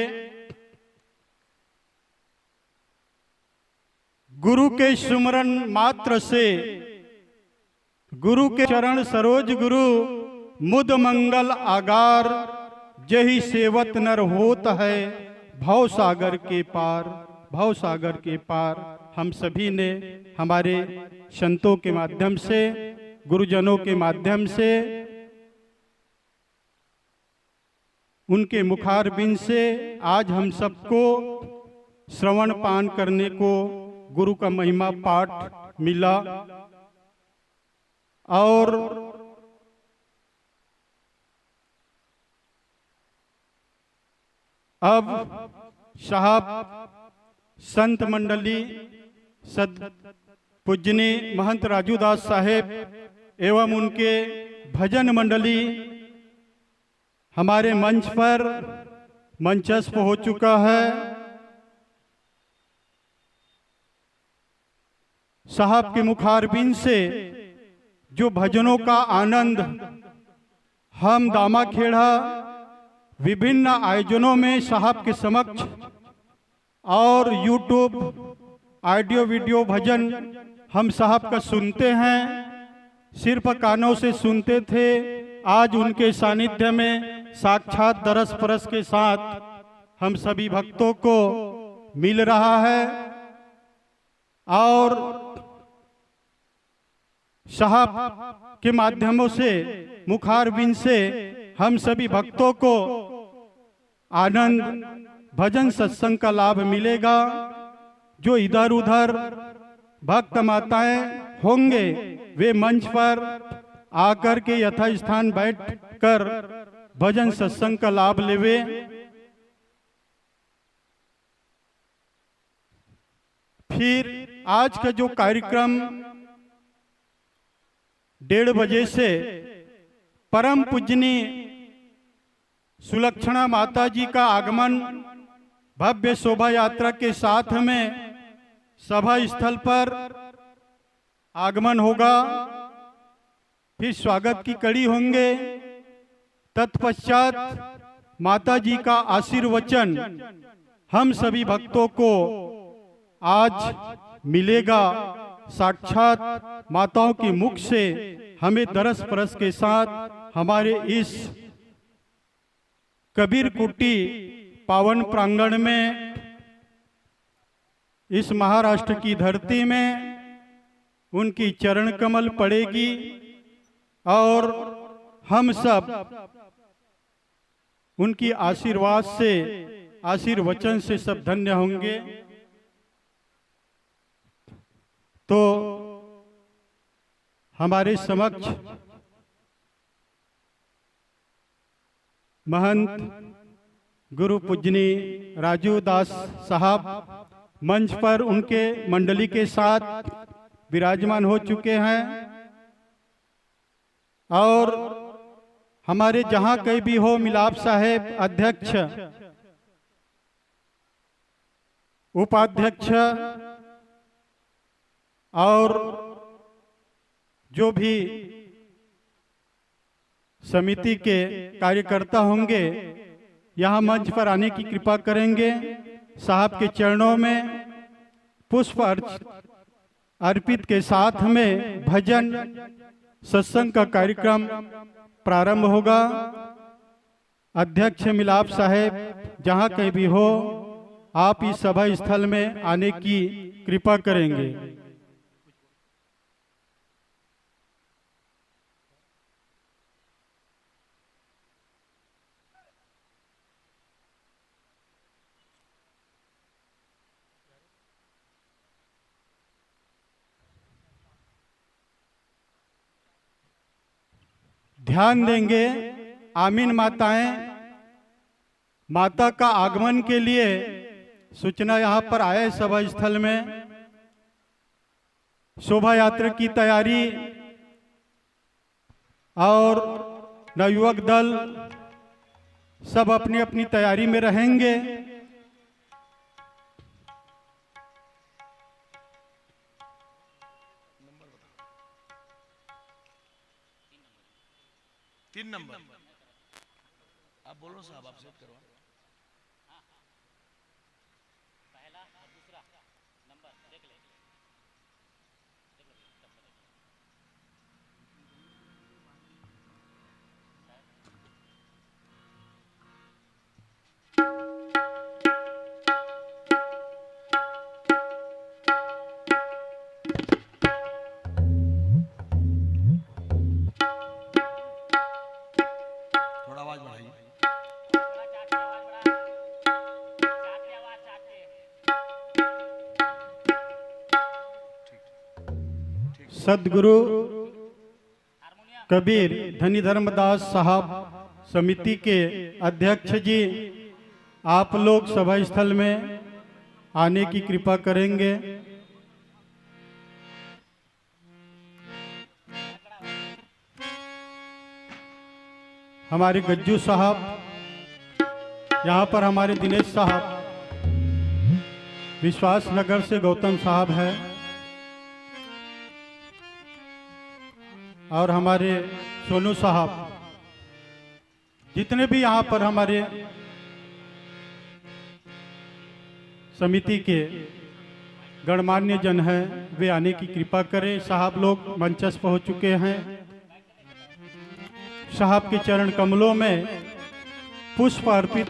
Speaker 3: गुरु के सुमरन मात्र से, गुरु के चरण सरोज गुरु मुद मंगल आगार, जही सेवत नर होत है भव सागर के पार, भव सागर के पार। हम सभी ने हमारे संतों के माध्यम से, गुरुजनों के माध्यम से, उनके मुखार बिंद से आज हम सबको श्रवण पान करने को गुरु का महिमा पाठ मिला। और अब साहब संत मंडली सद पूजनीय महंत राजूदास साहेब एवं उनके भजन मंडली हमारे मंच पर मंचस्थ हो चुका है। साहब के मुखारबिंद से जो भजनों का आनंद हम दामाखेड़ा विभिन्न आयोजनों में साहब के समक्ष और यूट्यूब ऑडियो वीडियो भजन हम साहब का सुनते हैं, सिर्फ कानों से सुनते थे। आज उनके सानिध्य में साक्षात दरस परस के साथ हम सभी भक्तों को मिल रहा है और साहब के माध्यमों से, मुखारबिंद से हम सभी भक्तों को आनंद भजन सत्संग का लाभ मिलेगा। जो इधर उधर भक्त माताएं होंगे वे मंच पर आकर के यथास्थान बैठ कर भजन सत्संग का लाभ लेवे। फिर आज का जो कार्यक्रम 1:30 बजे से परम पूजनीय सुलक्षणा माता जी का आगमन भव्य शोभा यात्रा के साथ में सभा स्थल पर आगमन होगा। फिर स्वागत की कड़ी होंगे। तत्पश्चात माता जी का आशीर्वचन हम सभी भक्तों को आज मिलेगा। साक्षात माताओं के मुख से हमें दरस परस के साथ हमारे इस कबीर कुटी पावन प्रांगण में, इस महाराष्ट्र की धरती में उनकी चरण कमल पड़ेगी और हम सब उनकी आशीर्वाद से, आशीर्वचन से सब धन्य होंगे। तो हमारे समक्ष महंत गुरु पूजनीय राजू दास साहब मंच पर उनके मंडली के साथ विराजमान हो चुके हैं और हमारे जहां कहीं भी हो मिलाप साहेब अध्यक्ष, उपाध्यक्ष और जो भी समिति के कार्यकर्ता होंगे यहाँ मंच पर आने की कृपा करेंगे। साहब के चरणों में पुष्प अर्पित के साथ में भजन सत्संग का कार्यक्रम प्रारंभ होगा। अध्यक्ष मिलाप साहेब जहाँ कहीं भी हो आप इस सभा स्थल में आने की कृपा करेंगे। ध्यान देंगे आमीन माताएं, माता का आगमन के लिए सूचना यहाँ पर आए सभा स्थल में। शोभा यात्रा की तैयारी और नवयुवक दल सब अपनी अपनी तैयारी में रहेंगे।
Speaker 1: 3 नंबर आप बोलो साहब, आप सेट करवा। थोड़ा आवाज बढ़ाइए।
Speaker 3: सदगुरु कबीर धनी धर्मदास साहब समिति के अध्यक्ष जी, आप लोग सभा स्थल में आने की कृपा करेंगे। हमारे गज्जू साहब, यहाँ पर हमारे दिनेश साहब, विश्वास नगर से गौतम साहब है, और हमारे सोनू साहब, जितने भी यहाँ पर हमारे समिति के गणमान्य जन हैं वे आने की कृपा करें। साहब लोग मंचस्थ पहुंच चुके हैं। साहब के चरण कमलों में पुष्प अर्पित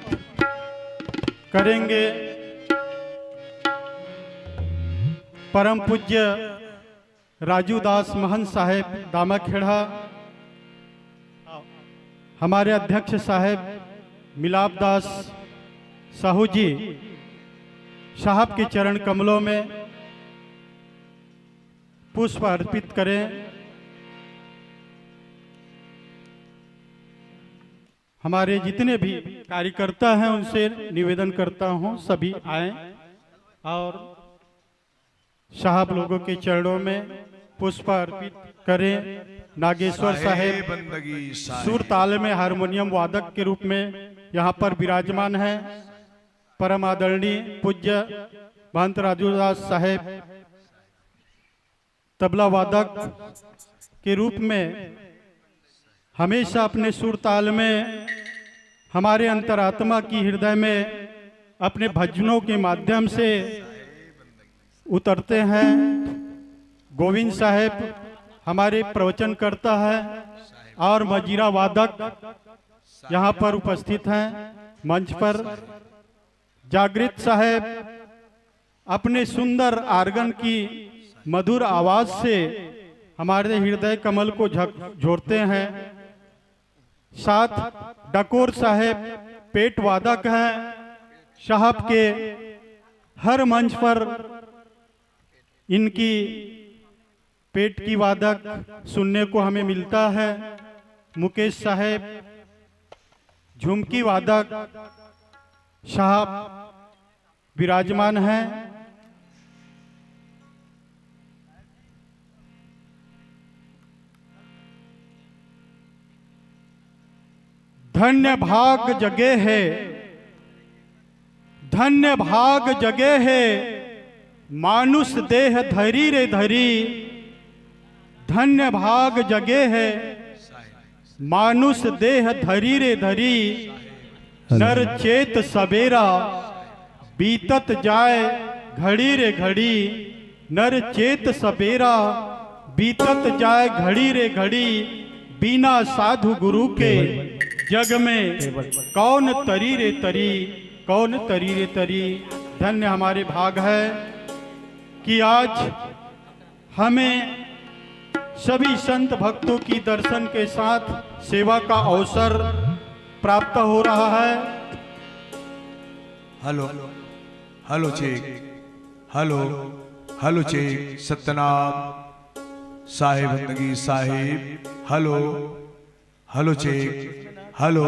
Speaker 3: करेंगे। परम पूज्य राजू दास महंत साहेब दामाखेड़ा, हमारे अध्यक्ष साहेब मिलाप दास साहू जी, साहब के चरण कमलों में पुष्प अर्पित करें। हमारे जितने भी कार्यकर्ता हैं उनसे निवेदन करता हूं सभी आए और साहब लोगों के चरणों में पुष्प अर्पित करें। नागेश्वर साहेब
Speaker 1: बंदगी
Speaker 3: सुर ताल में हारमोनियम वादक के रूप में यहाँ पर विराजमान है। परम आदरणीय पूज्य महंत राजूदास साहेब तबला वादक के रूप में हमेशा अपने सुर ताल में हमारे अंतरात्मा की हृदय में अपने भजनों के माध्यम से उतरते हैं। गोविंद साहेब हमारे प्रवचन करता है और मजीरा वादक यहाँ पर उपस्थित हैं मंच पर। जागृत साहेब अपने सुंदर आर्गन की मधुर आवाज से हमारे हृदय कमल को झोरते हैं। साथ डकोर साहेब पेट वादक हैं। साहब के हर मंच पर इनकी पेट की वादक सुनने को हमें मिलता है। मुकेश साहेब झुमकी वादक साहब विराजमान हैं। धन्य भाग जगे है, धन्य भाग जगे है, मानुष देह धरी रे धरी। धन्य भाग जगे है, मानुष देह धरी रे धरी। नर चेत सवेरा बीतत जाए घड़ी रे घड़ी। नर चेत सवेरा बीतत जाए घड़ी रे घड़ी। बिना साधु गुरु के जग में कौन तरी रे तरी, कौन तरी रे तरी। धन्य हमारे भाग है कि आज हमें सभी संत भक्तों की दर्शन के साथ सेवा का अवसर प्राप्त हो रहा है।
Speaker 1: Hello hello check, hello hello check. सत्यनाम साहेब बंदगी साहिब, हेलो हेलो चेक, हेलो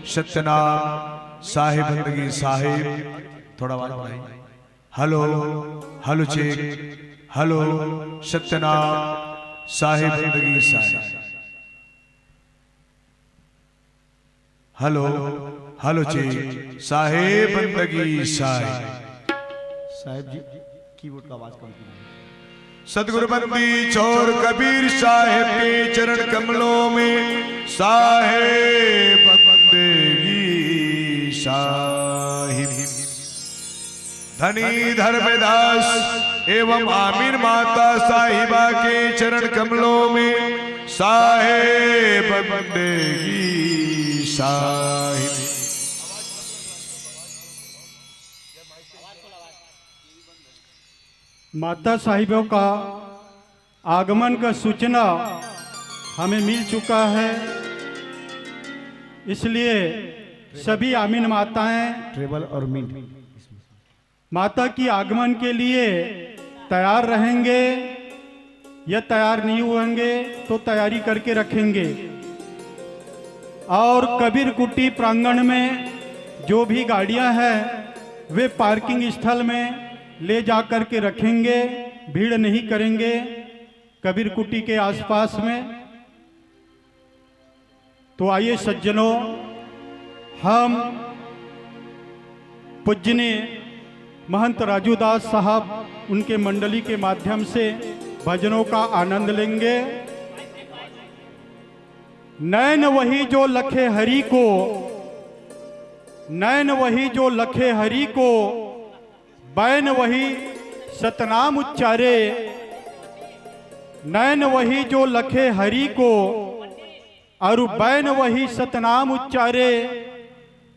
Speaker 1: सत्यनाम साहेब बंदगी साहिब। थोड़ा आवाज बढ़ाइए। हेलो हेलो चेक, हेलो सत्यनाम साहेब बंदगी साहिब। हेलो हेलो चेक साहेब बंदगी साहिब।
Speaker 4: साहब जी कीबोर्ड का आवाज कम कीजिए।
Speaker 1: सदगुरु बंदी छोर कबीर साहेब के चरण कमलों में साहेब बंदेगी साहिब। धनी धर्मदास एवं आमिर माता साहिबा के चरण कमलों में साहेब बंदेगी साहिब।
Speaker 3: माता साहिबों का आगमन का सूचना हमें मिल चुका है, इसलिए सभी आमीन माताएं
Speaker 4: ट्रेवल और मिंट
Speaker 3: माता की आगमन के लिए तैयार रहेंगे या तैयार नहीं होंगे तो तैयारी करके रखेंगे। और कबीर कुटी प्रांगण में जो भी गाड़ियां हैं वे पार्किंग स्थल में ले जा कर के रखेंगे, भीड़ नहीं करेंगे कबीर कुटी के आसपास में। तो आइए सज्जनों, हम पूजनीय महंत राजूदास साहब उनके मंडली के माध्यम से भजनों का आनंद लेंगे। नैन वही जो लखे हरि को, नैन वही जो लखे हरि को, बैन वही सतनाम उच्चारे। नैन वही जो लखे हरि को और बैन वही सतनाम उच्चारे।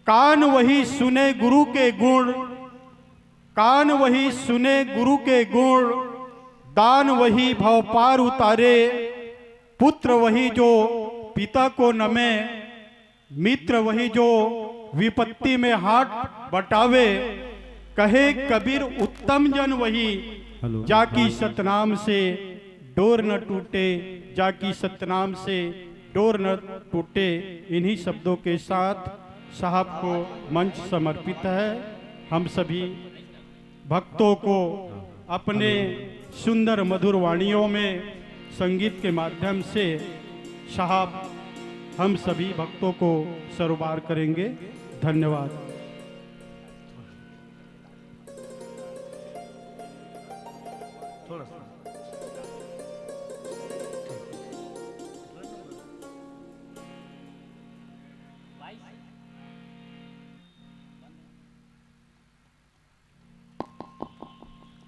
Speaker 3: कान वही सुने गुरु के गुण, कान वही सुने गुरु के गुण। दान वही भव पार उतारे। पुत्र वही जो पिता को नमे, मित्र वही जो विपत्ति में हाथ बटावे। कहे कबीर उत्तम जन वही, जाकी सतनाम से डोर न टूटे, जाकी सतनाम से डोर न टूटे। इन्हीं शब्दों के साथ साहब को मंच समर्पित है। हम सभी भक्तों को अपने सुंदर मधुर वाणियों में संगीत के माध्यम से साहब हम सभी भक्तों को सरोबार करेंगे। धन्यवाद।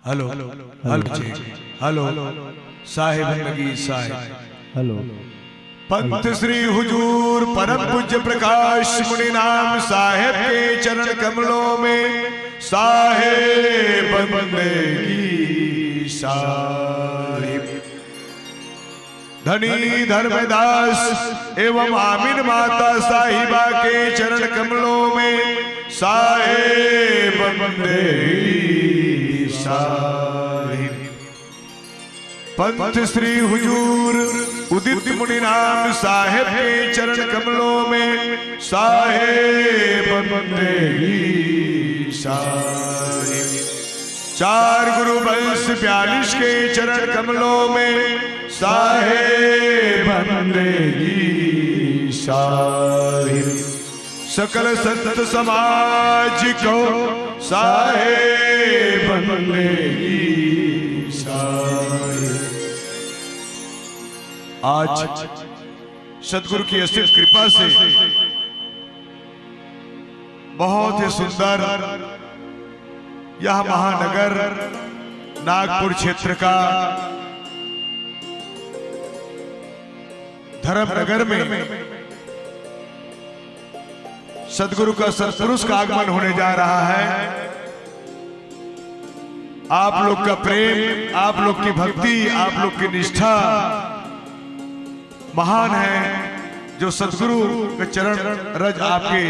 Speaker 1: हेलो हेलो हेलो साहिब नगी साहिब।
Speaker 4: हेलो
Speaker 1: पंथ श्री हुजूर परम पूज्य प्रकाश मुनि नाम साहेब के चरण कमलों में साहेब बंदेगी साहिब। धनी धर्मदास एवं आमिन माता साहिबा के चरण कमलों में साहेब बंदेगी साहिब। पंथ श्री हुजूर उदित मुनि नाम साहेब के चरण कमलों में साहेब बंदेगी साहिब। चार गुरु वंश 42 के चरण कमलों में साहेब बंदेगी साहिब। सकल संत समाज को साहेब बंदेगी साहिब। आज सदगुरु की असीम कृपा से बहुत ही सुंदर यह महानगर नागपुर क्षेत्र का धर्मनगर में सदगुरु का सत्पुरुष का आगमन होने जा रहा है। आप लोग का प्रेम, आप लोग की भक्ति, आप लोग की निष्ठा महान है, जो सदगुरु का चरण रज आपके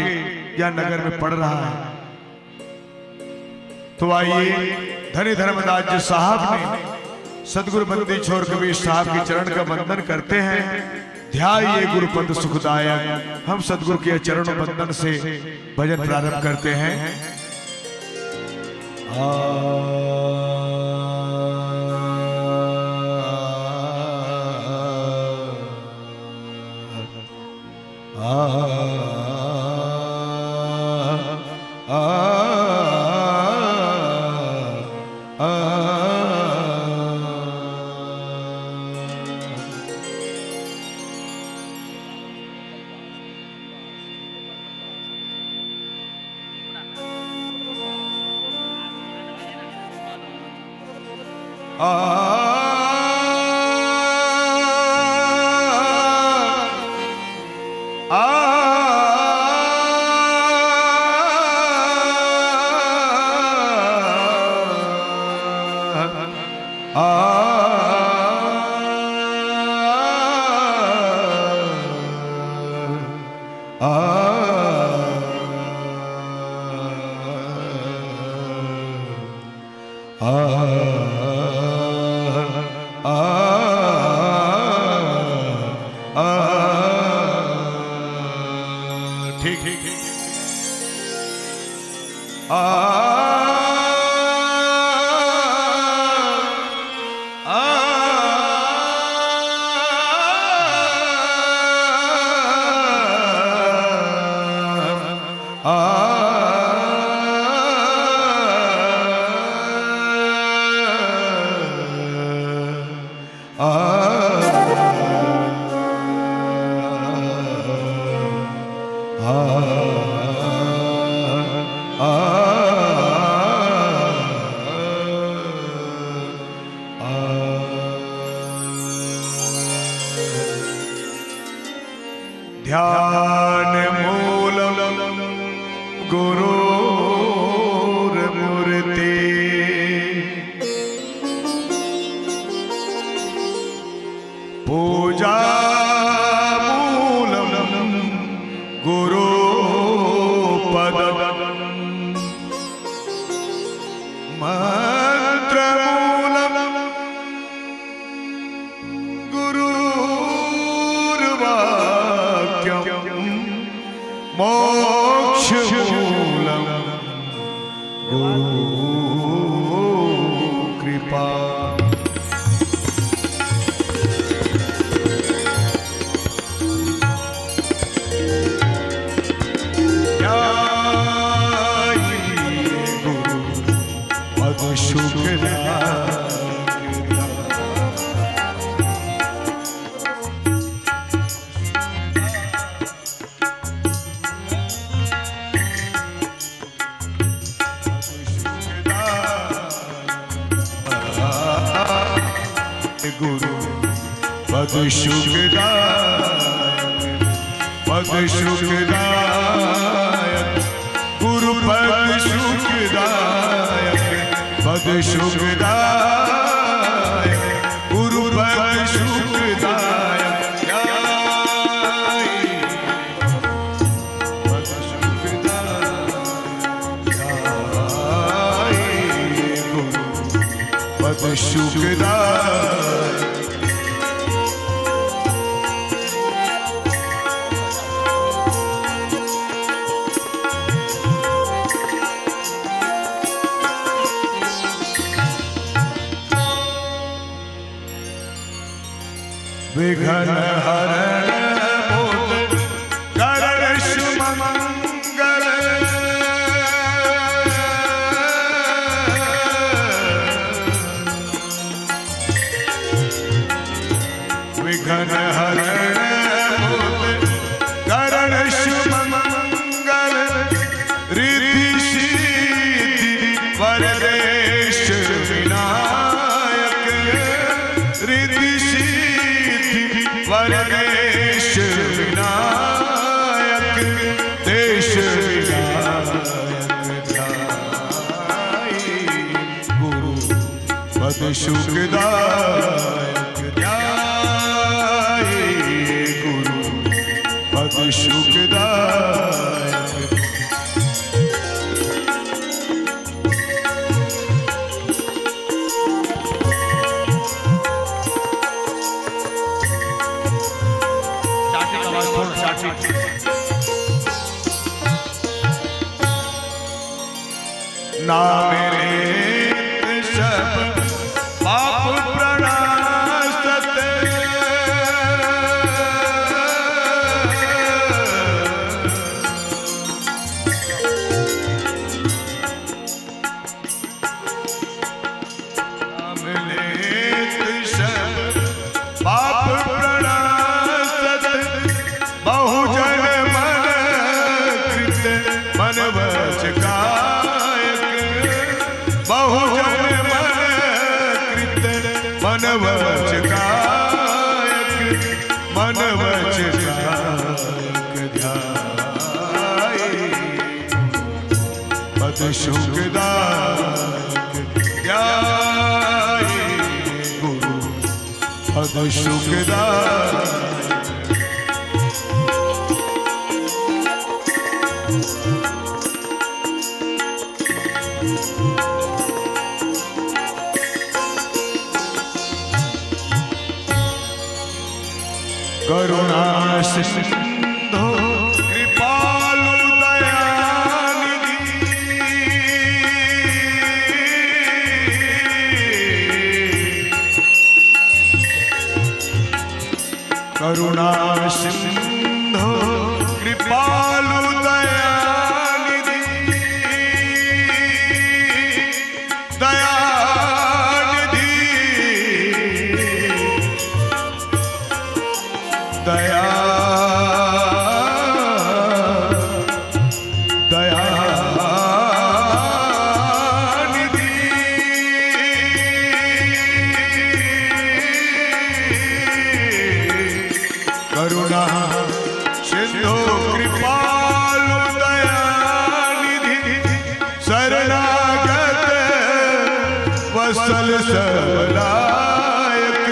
Speaker 1: या नगर में पड़ रहा है। तो आइए धनी धर्मदास जी साहब ने सदगुरु बंदी छोर कबीर साहब के चरण का वंदन करते हैं। ध्याये गुरुपद सुखदायक। हम सदगुरु के चरणों वंदन से भजन प्रारंभ करते हैं। ठीक ठीक ठीक ध्यान मूलम गुरुर्मूर्ति पूजा मूलम गुरुपदम मंत्र मूलम मोक्ष मूलम गुरु कृपा गुरु पद शुक्र गुरु पद शुभदायक पद शुभदायक गुरु पद शुभदायक पद शुभदायक गुरु पद शुभदायक पद शुभदायक गुरु पद शुभदायक विघ्न हरण बोध करण सुमंगल विघ्न हरण बोध करण सुमंगल रिद्धि सिद्धि वरदेश विनायक रिद्धि वरदेश विनायक देश विनायक गुरु पद सुखदायक गुरु पद सुखदायक नाम लेत सब पाप प्रणाशत नाम लेत सब पाप प्रणाशत बहुजन मन कृत मन वच कायक सुखदायक ध्याये गुरु पद सुखदायक। करुणा सिंधु कृपालु दयानिधि करुणा सिंधु कृपालु दयानिधि दयानिधि दया दयानिधि करुणा सिंधु कृपालु दयानिधि शरणागत वत्सल सबलायक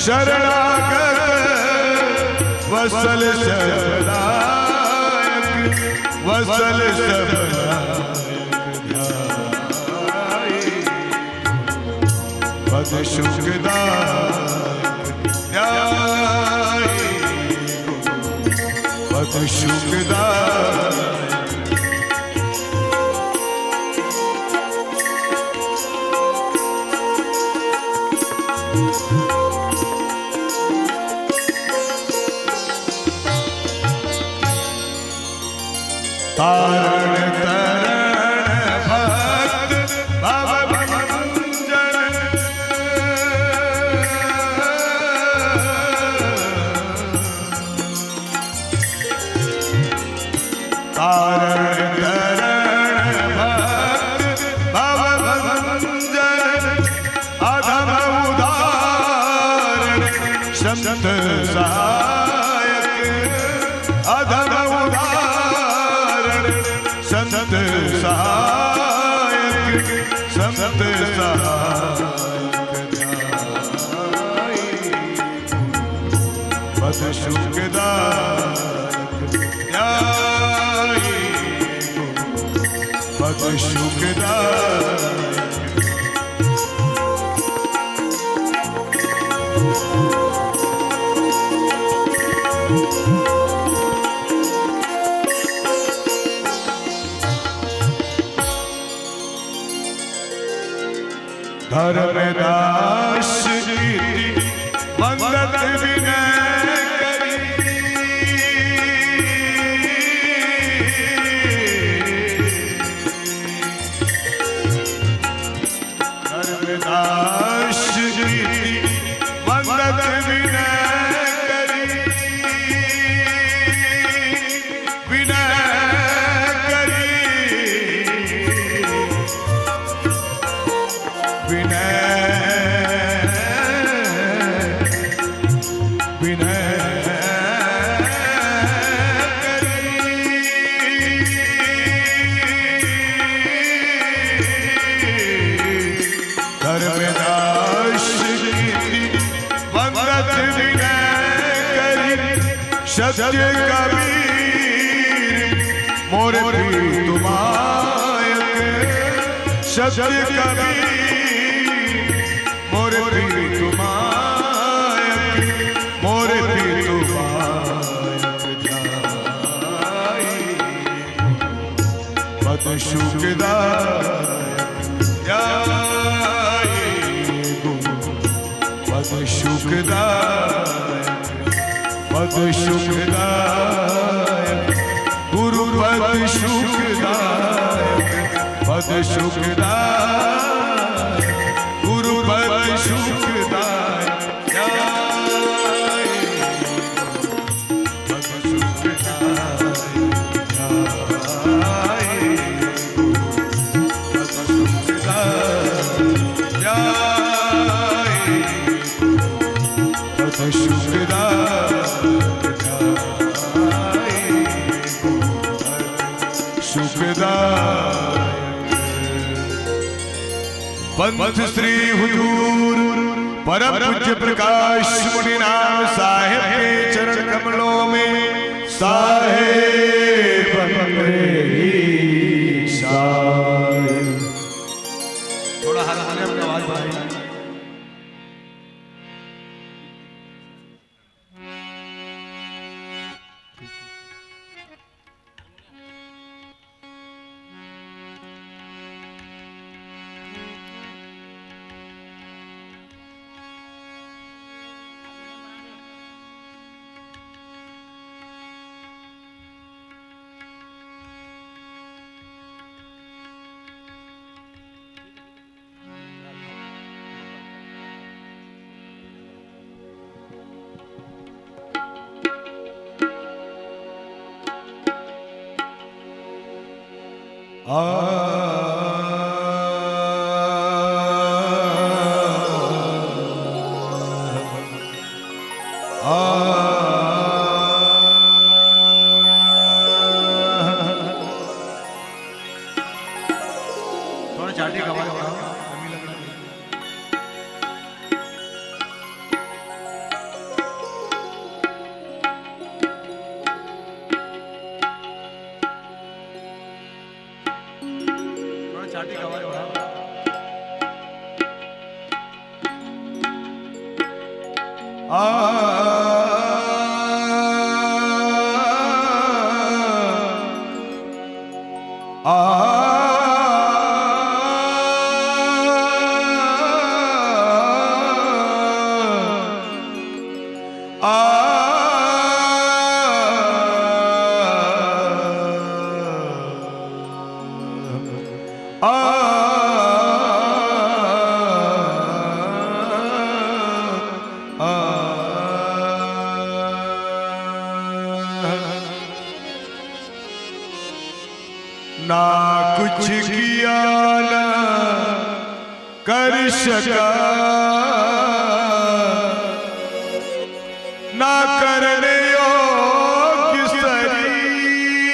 Speaker 1: शरणागत वत्सल सबलायक वत्सल सबलायक पद सुखदायक ध्याये पद सुखदायक। तारण तरण भक्त भव भंजन तारण तरण भक्त भव भंजन अधम उदाहरण संत सहायक अधम संत सहायक संत सहायक पद सुखदायक ध्याये पद सुखदायक। धर्मदास कीर्ति मंगल विनय करी धर्मदास कीर्ति मंगल विनय करी विनय करी विनय धर्मदास कीर्ति वंदत विनय करी सत्य कबीर मोर प्रीत मायक सत्य कबीर मोर प्रीत मायक मोर प्रीत मायक पद सुखदायक पद सुखदायक पद सुखदायक गुरु पद सुखदायक पद सुखदायक गुरु पद सुखदायक पद सुखदायक सुखदायक पंथ श्री हुजूर परम पूज्य प्रकाश मुनि नाम साहेब के चरण कमलों में साहेब थोड़ा हाथ में आवाज बढ़ाइए। थोड़ा चाटे का आवाज बढ़ाओ। चाटे का आवाज बढ़ाओ। ना कुछ किया ना कर सका, ना करने योग्य शरीर,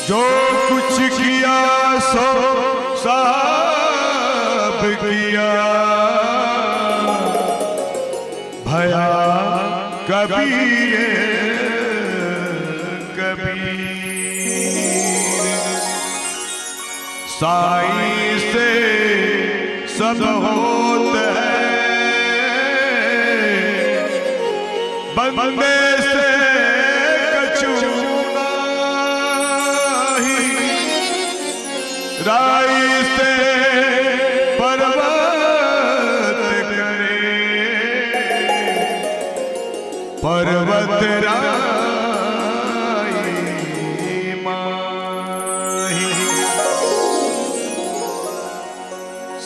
Speaker 1: जो कुछ किया सो सब किया, भया कबीर साईं से सब होते हैं, बंदे से कछु नहीं, राई से पर्वत करे, पर्वत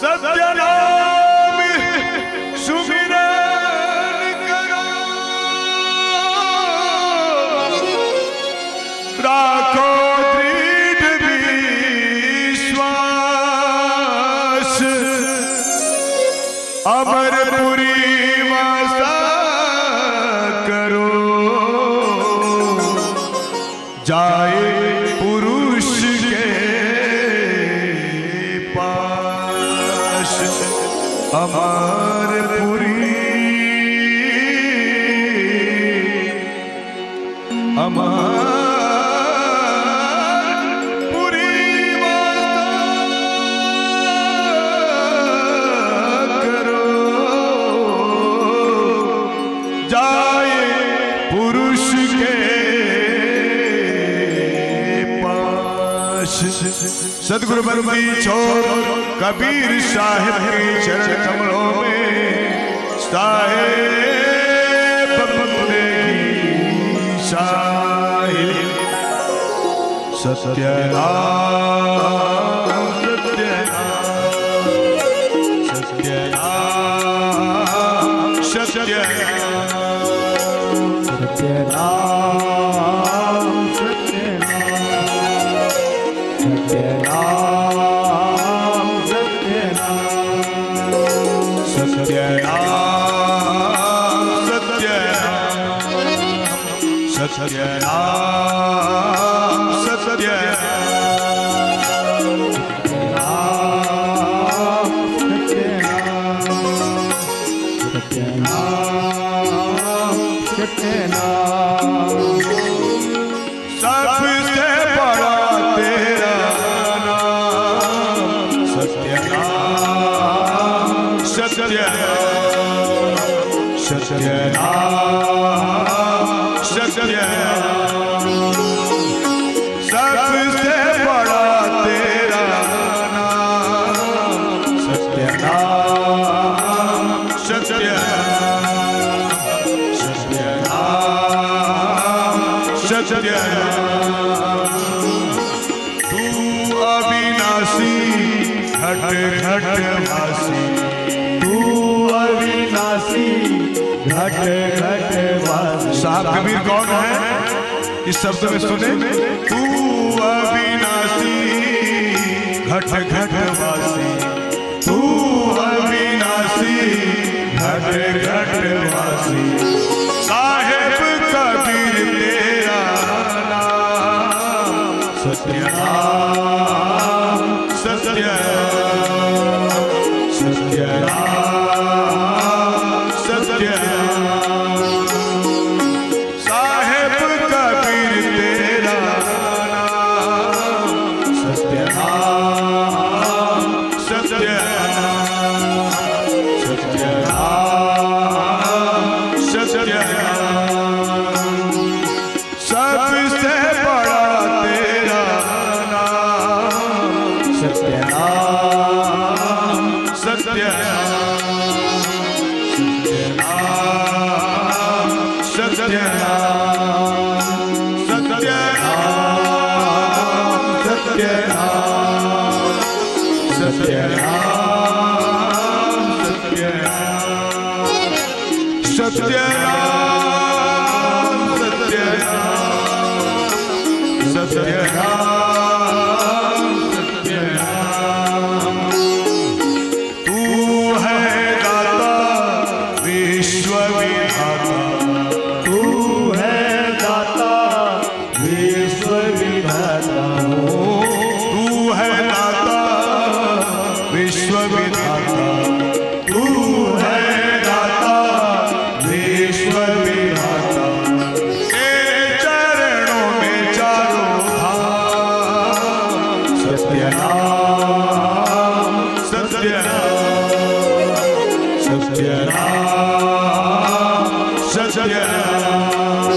Speaker 1: सत्य नाम सुमिरन करो, राखो दृढ़ विश्वास, अमरपुरी वासा करो, जाए पुरुष के अमरपुरी, अमरपुरी वासा करो, जाए पुरुष के पास। सदगुरु बंदी छोड़ कबीर साहिब के चरण कमलों में साहेब बंदे की साहिब। सत्यनाम सत्यनाम सत्यनाम सत्यनाम सत्यनाम सत्यनाम सत्यनाम
Speaker 3: सत्यनाम।
Speaker 1: सबसे बड़ा तेरा नाम सत्यनाम, सत्यनाम, सत्यनाम, सत्यनाम। सबसे बड़ा तेरा नाम सत्यनाम, सत्यनाम, सत्यनाम, सत्यनाम। तू अविनाशी घट घट वासी,
Speaker 2: तू अविनाशी घट घट वासी।
Speaker 1: साहब कबीर कौन है इस शब्द में सुने। तू अविनाशी घट घट वासी, तू अविनाशी घट घट वासी। साहेब कबीर तेरा नाम सत्यनाम, सत्यनाम, सत्यनाम, सत्यनाम। साहेब कबीर तेरा नाम सत्यनाम, सत्यनाम, सत्यनाम, सत्यनाम। सबसे बड़ा तेरा नाम सत्यनाम, सत्यनाम, सत्यनाम, सत्यनाम, सत्यनाम, सत्यनाम, सत्यनाम, सत्यनाम, सत्यनाम, सत्यनाम, सत्यनाम। तू है दाता विश्व विधाता,
Speaker 2: तू है दाता विश्व विधाता।
Speaker 1: तू है दाता विश्व विधाता, तू है दाता विश्व विधाता। तेरे चरणों में चारों धाम सत्यनाम, सत्यनाम, सत्यनाम, सत्यनाम।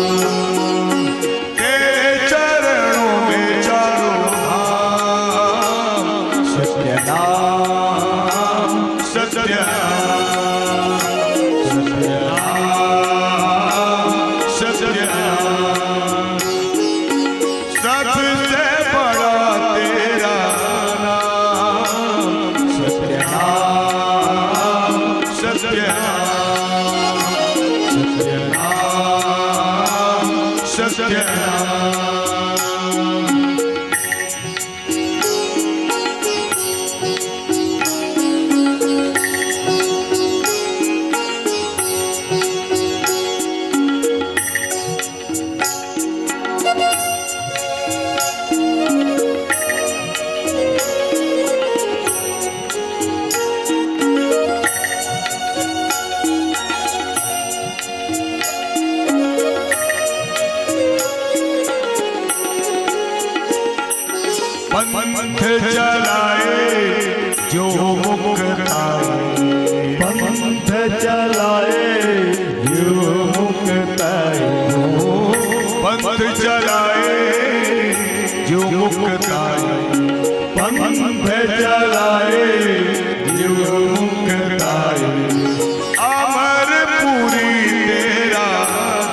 Speaker 1: तेरे चरणों में चारों धाम सत्यनाम, सत्यनाम, सत्यनाम, सत्यनाम। सबसे बड़ा तेरा नाम सत्यनाम, सत्यनाम, सत्यनाम, सत्यनाम। पंथ चलाए जो मुक्ताए,
Speaker 2: पंथ चलाए जो मुक्ताए।
Speaker 1: पंथ चलाए जो मुक्ताए,
Speaker 2: पंथ चलाए जो मुक्ताए।
Speaker 1: अमरपुरी तेरा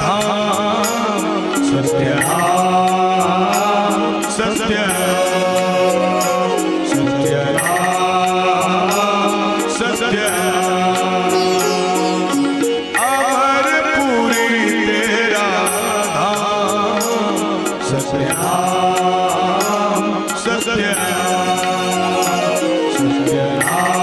Speaker 1: धाम सत्यनाम, सत्यनाम, सत्यनाम, सत्यनाम। अमरपुरी तेरा धाम सत्यनाम, सत्यनाम, सत्यनाम,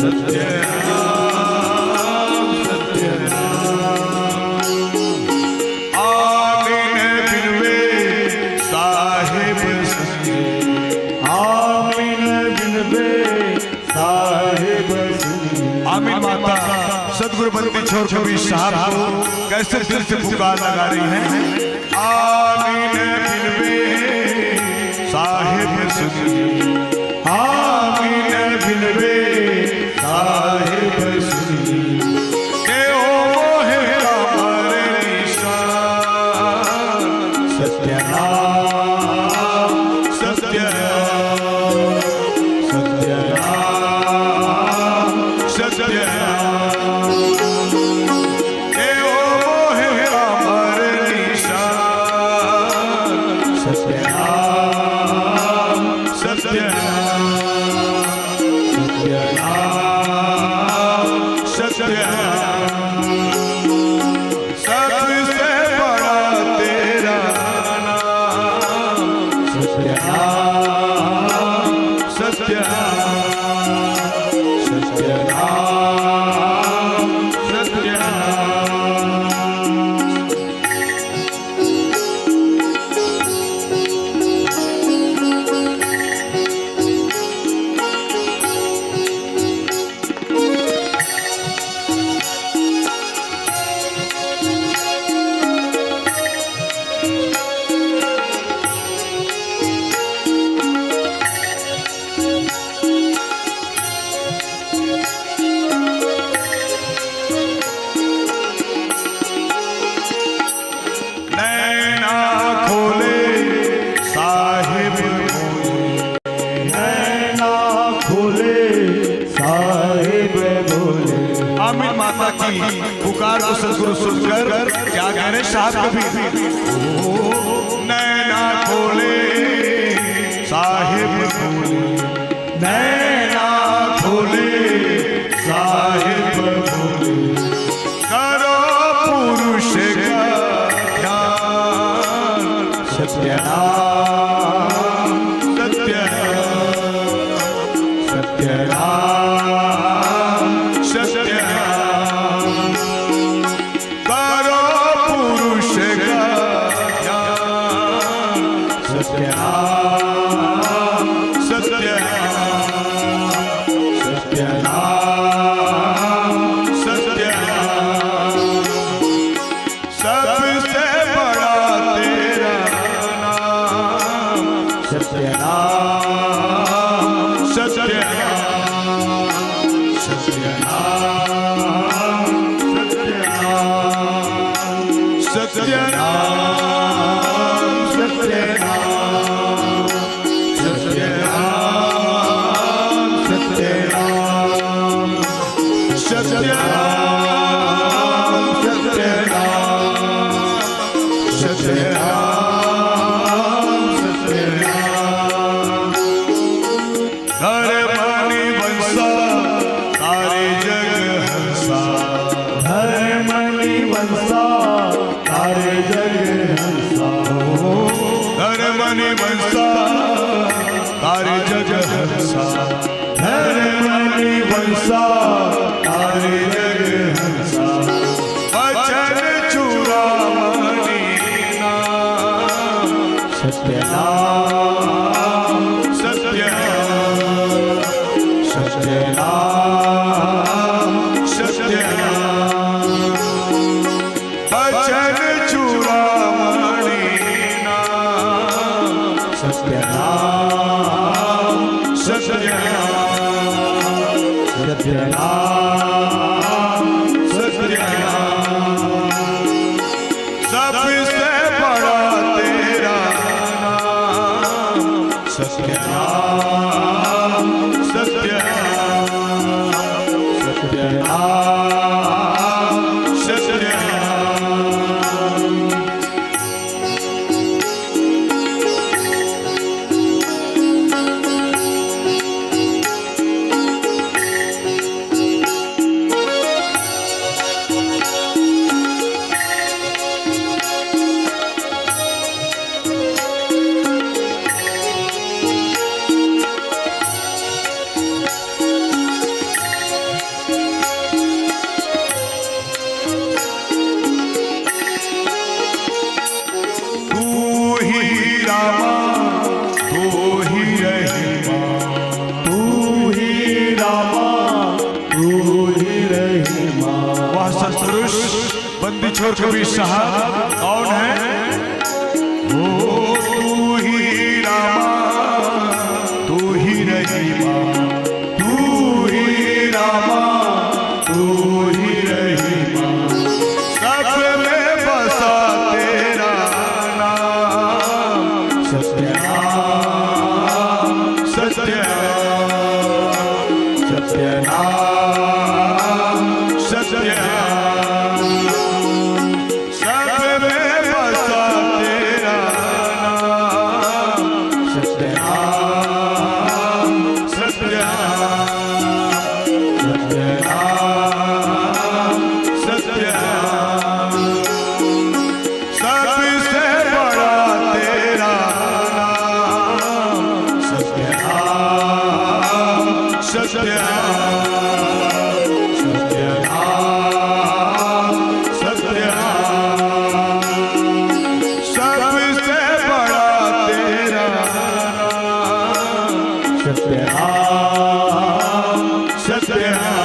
Speaker 1: सत्य नाम सत्य आमीन बिनवे साहिब संगी
Speaker 2: आमीन बिनवे साहिब संगी।
Speaker 1: आमीन माता सदगुरु बंदी छोर कबीर साहब को कैसे दिल से पुकार लगा रही हैं। आमीन बिनवे साहिब संगी आमीन बिनवे साहिब संगी के ओ मोहे हमारे निशान
Speaker 2: सत्य नाम
Speaker 1: सत्य
Speaker 2: सत्य नाम
Speaker 1: सत्य के ओ मोहे हमारे निशान
Speaker 2: सत्य नाम
Speaker 1: सत्य
Speaker 2: सत्य नाम
Speaker 1: सत्य सबसे बड़ा तेरा नाम
Speaker 2: सत्य नाम
Speaker 1: सत्य
Speaker 2: सत्य नाम
Speaker 1: सत्य नैना खोले साहिब
Speaker 2: नैना खोले साहिब बोले।
Speaker 1: आमीन माता की पुकार को सदगुरु सुनकर क्या कह रहे साहब कभी नैना खोले साहिब खोले नैना खोले साहिब खोले करो पुरुष का ध्यान
Speaker 2: सत्य नाम
Speaker 1: सत्य
Speaker 2: सत्य नाम
Speaker 1: सत्य करो पुरुष का ध्यान
Speaker 2: सत्य नाम
Speaker 1: सत्य
Speaker 2: सत्य नाम
Speaker 1: सत्य सबसे बड़ा तेरा नाम
Speaker 2: सत्य नाम
Speaker 1: सत्य
Speaker 2: सत्य नाम
Speaker 1: सत्य
Speaker 2: नाम सत्य नाम सत्य नाम सत्य नाम
Speaker 1: सत्य
Speaker 2: नाम सत्य नाम सत्य नाम सत्य नाम
Speaker 1: घर मणि बंसा सारे जग हंसा
Speaker 2: धर्मणि वंसा सारे जग हंसा
Speaker 1: घर मणि बंसा सारे जग हंसा
Speaker 2: धर्मणि वंसा सारे जग हंसा
Speaker 1: वचन चूड़ामणि नाम
Speaker 2: सत्य नाम
Speaker 1: सत्य
Speaker 2: सत्य नाम
Speaker 1: सत्य वचन चूड़ामणि नाम
Speaker 2: सत्य नाम
Speaker 1: सत्य
Speaker 2: सत्य नाम
Speaker 1: सत्य सबसे बड़ा तेरा नाम
Speaker 2: सत्य नाम
Speaker 1: सत्य
Speaker 2: सत्य नाम
Speaker 1: सत्य किशोर कबीर साहब कौन है? ओ तू ही रामा, तू ही रहीमा, तू ही रामा, तू ही रहीमा, सब में बसा तेरा नाम। सत्यनाम सत्यनाम सत्यनाम सत्यनाम, सब में बसा तेरा नाम। सत्यनाम सत्यनाम सत्यनाम सत्यनाम, सबसे बड़ा तेरा नाम। सत्यनाम सत्यनाम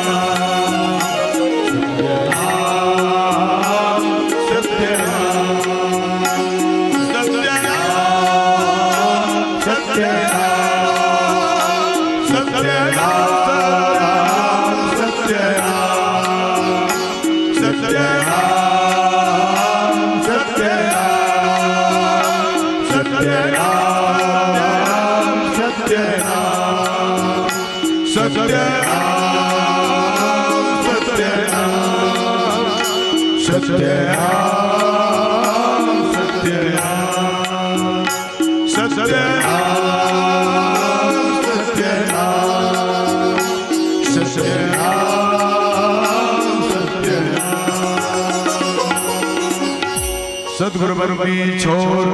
Speaker 1: सतगुरु बंदी छोर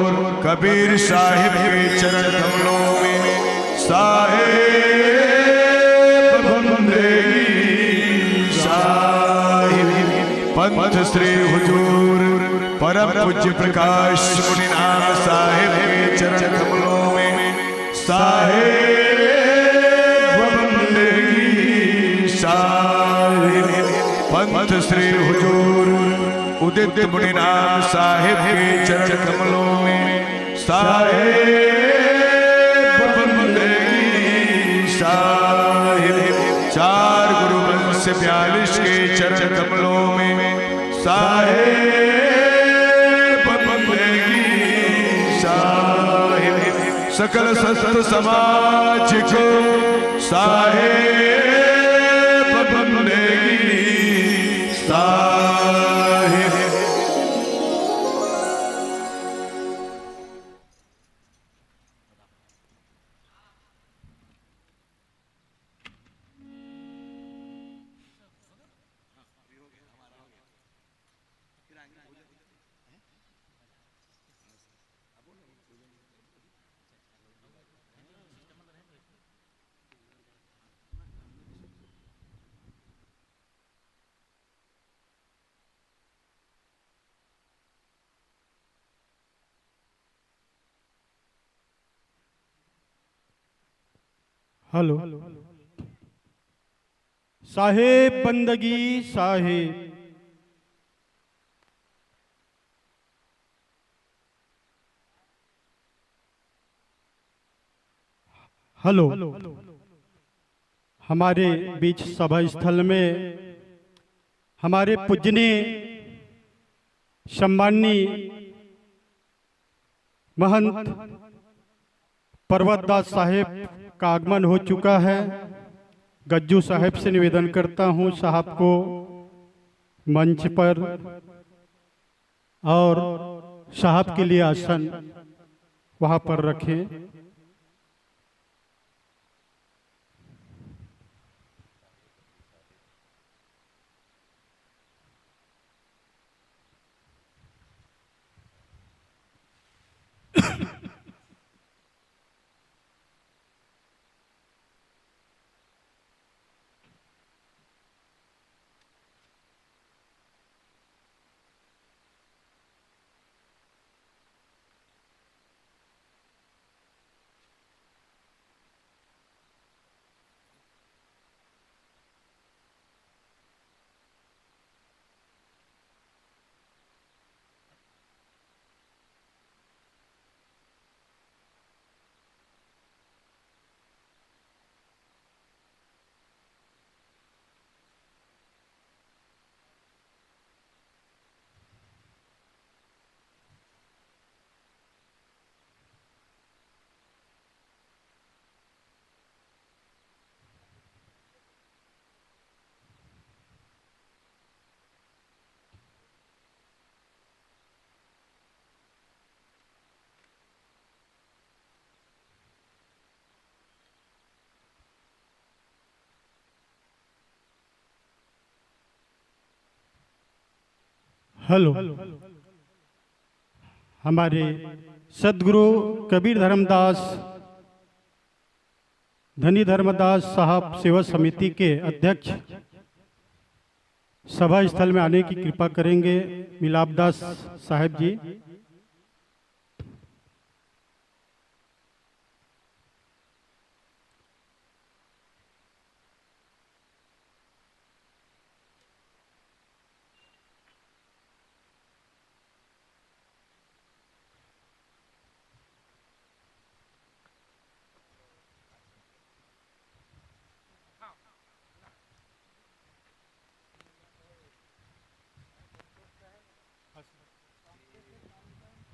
Speaker 1: कबीर साहिब के चरण कमलों में साहिब बंदेगी साहिब। पंथ श्री हुजूर परम पूज्य प्रकाश मुनिनाम साहिब के चरण कमलों में साहिब बंदेगी साहिब। पंथ श्री हुजूर उदित मुनिनाम साहिब के चरण कमलों में साहिब बंदेगी साहिब। चार गुरु वंश 42 के चरण कमलों में साहिब बंदेगी साहिब। सकल संत समाज को साहिब बंदेगी साहिब।
Speaker 3: हेलो साहेब बंदगी साहेब। हेलो हमारे बीच सभा स्थल में हमारे पूजनीय सम्माननीय महंत पर्वतदास साहेब का आगमन हो चुका है। गज्जू साहेब से निवेदन करता हूं साहब को मंच पर और साहब के लिए आसन वहां पर रखें। हेलो। हमारे सदगुरु कबीर धर्मदास धनी धर्मदास साहब सेवा समिति के अध्यक्ष सभा स्थल में आने की कृपा करेंगे मिलापदास साहब जी।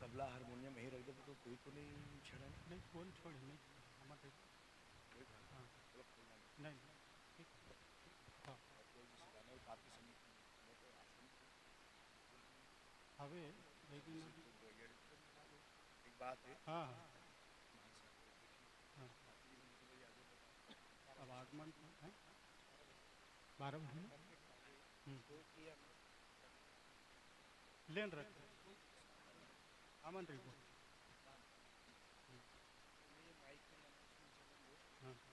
Speaker 1: तबला हारमोनियम यही रख दे तो कोई तो नहीं छेड़ा नहीं
Speaker 3: कौन छोड़ नहीं नहीं हवे लेकिन
Speaker 1: एक बात है।
Speaker 3: हाँ अब आगमन है 12 बजे लेन रख आमन रिपोर्ट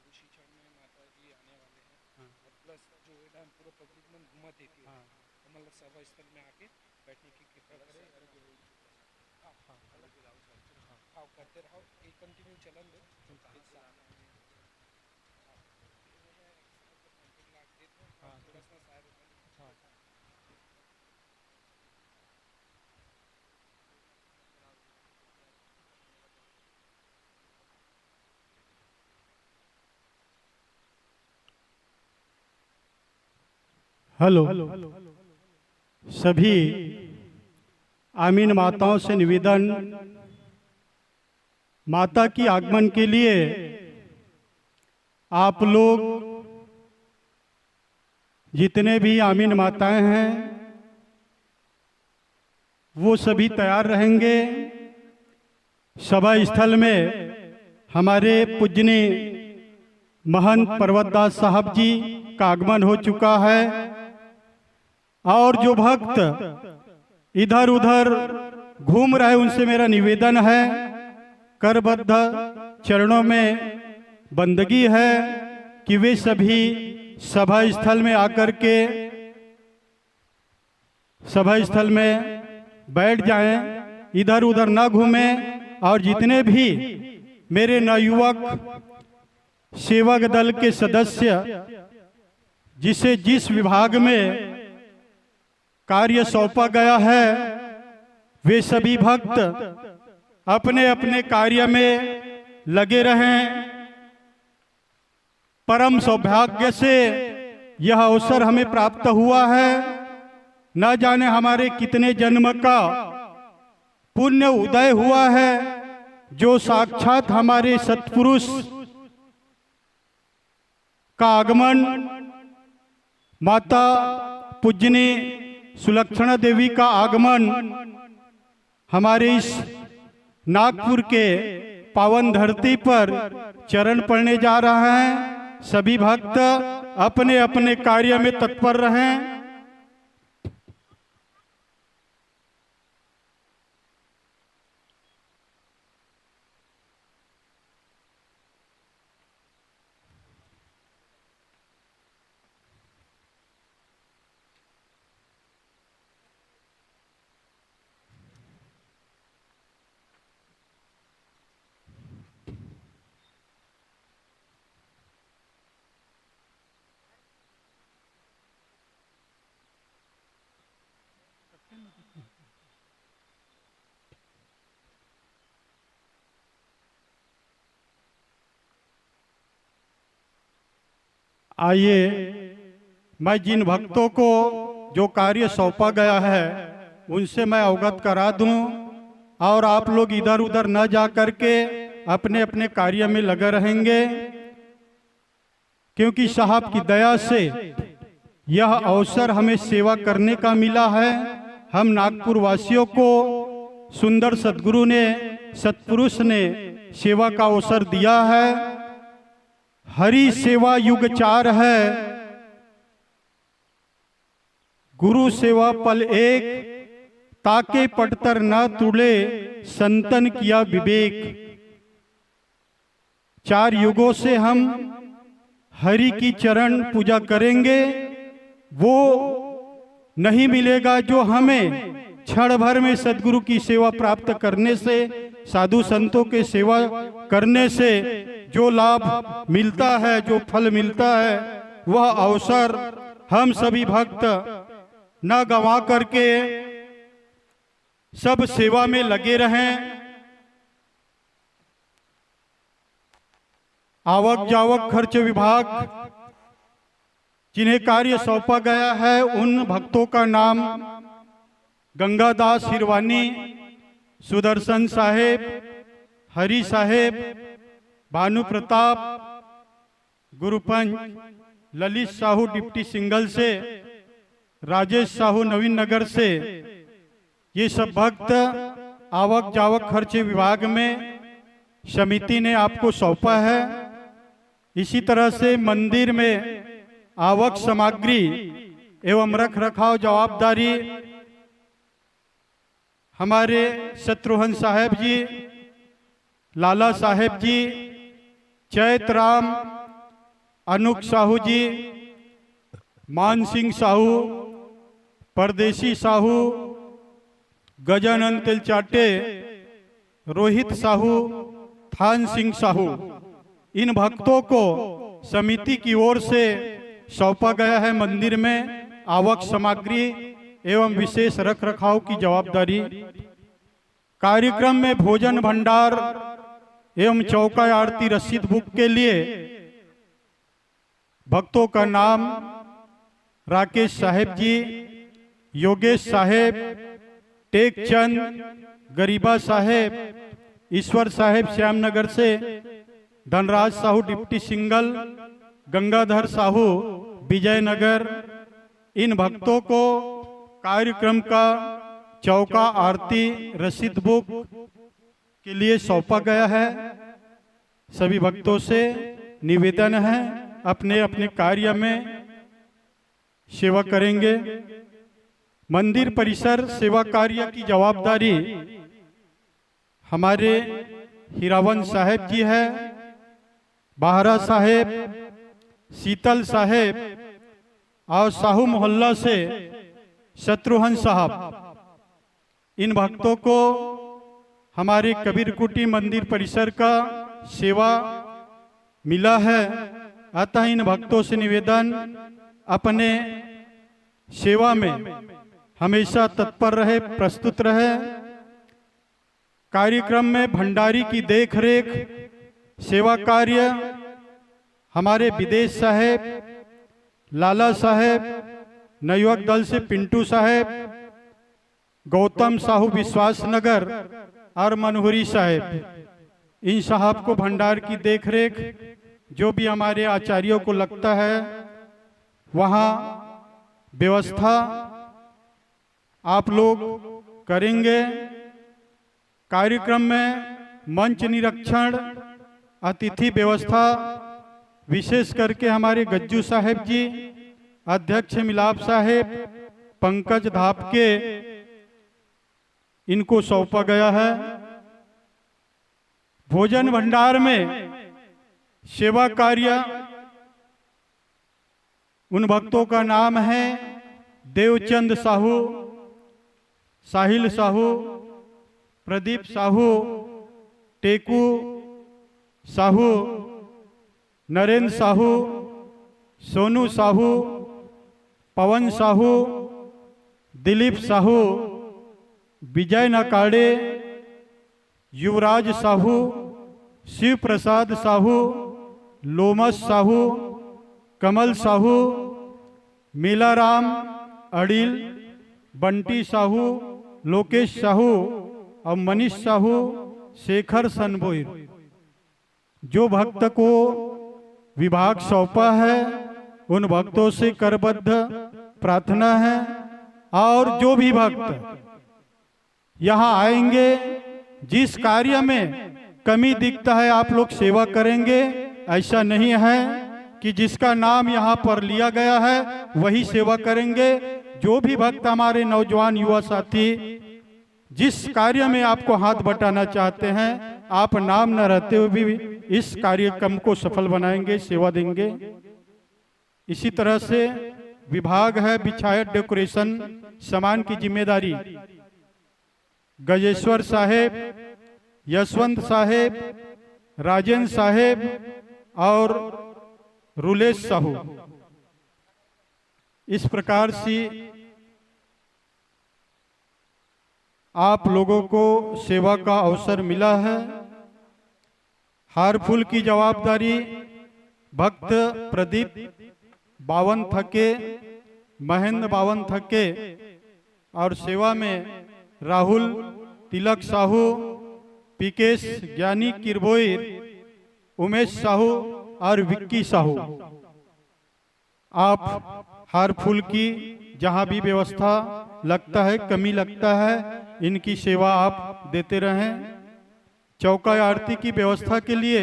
Speaker 1: उसी क्षण में माता जी आने वाले हैं और प्लस जो है ना पूरा पब्लिक में घुमा देती है तो मतलब सभा स्थल में आके बैठने की कृपा करें। हाँ करते रहो एक कंटिन्यू चलन दो थोड़ा सा शायद
Speaker 3: हेलो। सभी आमीन माताओं से निवेदन, माता की आगमन के लिए आप लोग जितने भी आमीन माताएं हैं वो सभी तैयार रहेंगे। सभा स्थल में हमारे पूजनीय महंत पर्वतदास साहब जी का आगमन हो चुका है और जो भक्त इधर उधर घूम रहे उनसे मेरा निवेदन है, करबद्ध चरणों में बंदगी है कि वे सभी सभा स्थल में आकर के सभा स्थल में बैठ जाएं, इधर उधर ना घूमें। और जितने भी मेरे नवयुवक सेवक दल के सदस्य जिसे जिस विभाग में कार्य सौंपा गया है वे सभी भक्त अपने अपने कार्य में लगे रहें। परम सौभाग्य से यह अवसर हमें प्राप्त हुआ है। न जाने हमारे कितने जन्म का पुण्य उदय हुआ है जो साक्षात हमारे सत्पुरुष का आगमन, माता पूजनी सुलक्षणा देवी का आगमन हमारे इस नागपुर के पावन धरती पर चरण पड़ने जा रहा है। सभी भक्त अपने अपने कार्य में तत्पर रहें। आइए मैं जिन भक्तों को जो कार्य सौंपा गया है उनसे मैं अवगत करा दूं और आप लोग इधर उधर न जा करके अपने अपने कार्य में लगे रहेंगे, क्योंकि साहब की दया से यह अवसर हमें सेवा करने का मिला है। हम नागपुर वासियों को सुंदर सद्गुरु ने, सत्पुरुष ने सेवा का अवसर दिया है। हरि सेवा युग 4 है, गुरु सेवा पल 1, ताके पटतर न तुले संतन किया विवेक। 4 युगों से हम हरि की चरण पूजा करेंगे, वो नहीं मिलेगा जो हमें क्षण भर में सदगुरु की सेवा प्राप्त करने से, साधु संतों के सेवा करने से जो लाभ मिलता है, जो फल मिलता है, वह अवसर हम सभी भक्त न गंवा करके सब सेवा में लगे रहें। आवक जावक खर्च विभाग जिन्हें कार्य सौंपा गया है, उन भक्तों का नाम गंगादास हिरवानी, सुदर्शन साहेब, हरि साहेब, भानु प्रताप, गुरुपंच, ललित साहू डिप्टी सिंगल से, राजेश साहू नवीन नगर से, ये सब भक्त आवक जावक खर्च विभाग में समिति ने आपको सौंपा है। इसी तरह से मंदिर में आवक सामग्री एवं रख रखाव जवाबदारी हमारे शत्रुघ्न साहेब जी, लाला साहेब जी, चैतराम, अनुक साहू जी, मान सिंह साहू, परदेसी साहू, गजानन तिलचाटे, रोहित साहू, थान सिंह साहू, इन भक्तों को समिति की ओर से सौंपा गया है मंदिर में आवक सामग्री एवं विशेष रख रखाव की जवाबदारी। कार्यक्रम में भोजन भंडार एवं चौका आरती रसीद बुक के लिए भक्तों का नाम राकेश साहेब जी, योगेश साहेब, टेकचंद, गरीबा साहेब, ईश्वर साहेब श्यामनगर से, धनराज साहू डिप्टी सिंगल, गंगाधर साहू विजयनगर, इन भक्तों को कार्यक्रम का चौका आरती रसीद बुक के लिए सौंपा गया है। सभी भक्तों से निवेदन है अपने अपने कार्य में सेवा करेंगे। मंदिर परिसर सेवा कार्य की जवाबदारी हमारे हीरावंश साहेब जी है, बाहरा साहेब, शीतल साहेब और साहू मोहल्ला से शत्रुघ्न साहब, इन भक्तों को हमारे कबीर कुटी मंदिर परिसर का सेवा मिला है। अतः इन भक्तों से निवेदन अपने सेवा में हमेशा तत्पर रहे, प्रस्तुत रहे। कार्यक्रम में भंडारी की देखरेख सेवा कार्य हमारे विदेश साहेब, लाला साहेब, नवयुवक दल से पिंटू साहेब, गौतम साहू विश्वास नगर और मनोहरी साहेब, इन साहब को भंडार की देखरेख जो भी हमारे आचार्यों को लगता है वहाँ व्यवस्था आप लोग करेंगे। कार्यक्रम में मंच निरीक्षण, अतिथि व्यवस्था विशेष करके हमारे गज्जू साहेब जी, अध्यक्ष मिलाप साहेब, पंकज धापके, इनको सौंपा गया है। भोजन भंडार में सेवा कार्य उन भक्तों का नाम है देवचंद साहू, साहिल साहू, प्रदीप साहू, टेकू साहू, नरेंद्र साहू, सोनू साहू, पवन साहू, दिलीप साहू, विजय नकाड़े, युवराज साहू, शिव प्रसाद साहू, लोमस साहू, कमल साहू, मीलाराम अड़िल, बंटी साहू, लोकेश साहू और मनीष साहू, शेखर सनबोईर। जो भक्त को विभाग सौंपा है उन भक्तों से करबद्ध प्रार्थना है, और जो भी भक्त यहाँ आएंगे, जिस कार्य में कमी दिखता है आप लोग सेवा करेंगे। ऐसा नहीं है कि जिसका नाम यहाँ पर लिया गया है वही सेवा करेंगे। जो भी भक्त हमारे नौजवान युवा साथी जिस कार्य में आपको हाथ बटाना चाहते हैं, आप नाम न रहते हुए भी इस कार्यक्रम को सफल बनाएंगे, सेवा देंगे। इसी तरह से विभाग है बिछायत डेकोरेशन सामान की जिम्मेदारी गजेश्वर साहेब, यशवंत साहेब, राजेंद्र साहेब और रुलेश साहू। इस प्रकार से आप लोगों को सेवा का अवसर मिला है। हार फूल की जवाबदारी भक्त प्रदीप बावन थके, महेंद्र बावन थके और सेवा में राहुल तिलक साहू, पीकेश ज्ञानी किरबोईर, उमेश साहू और विक्की साहू। आप हार फूल की जहां भी व्यवस्था लगता है, कमी लगता है, इनकी सेवा आप देते रहें। चौका आरती की व्यवस्था के लिए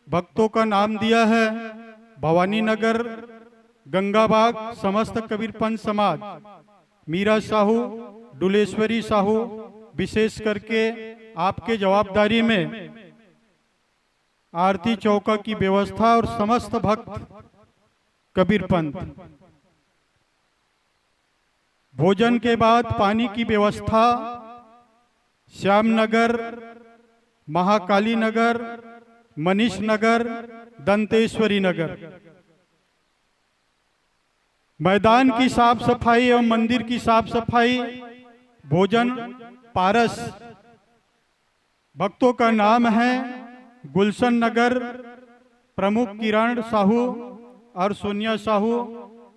Speaker 3: भक्तों का नाम दिया है भवानी नगर, गंगाबाग समस्त कबीरपंथ समाज, मीरा साहू, डुलेश्वरी साहू, विशेष करके आपके जवाबदारी में आरती चौका की व्यवस्था और समस्त भक्त कबीरपंथ। भोजन के बाद पानी की व्यवस्था श्यामनगर, महाकाली नगर, मनीष नगर, दंतेश्वरी नगर। मैदान की साफ सफाई एवं मंदिर की साफ सफाई, भोजन पारस। भक्तों का नाम है गुलशन नगर, प्रमुख किरण साहू और सोनिया साहू।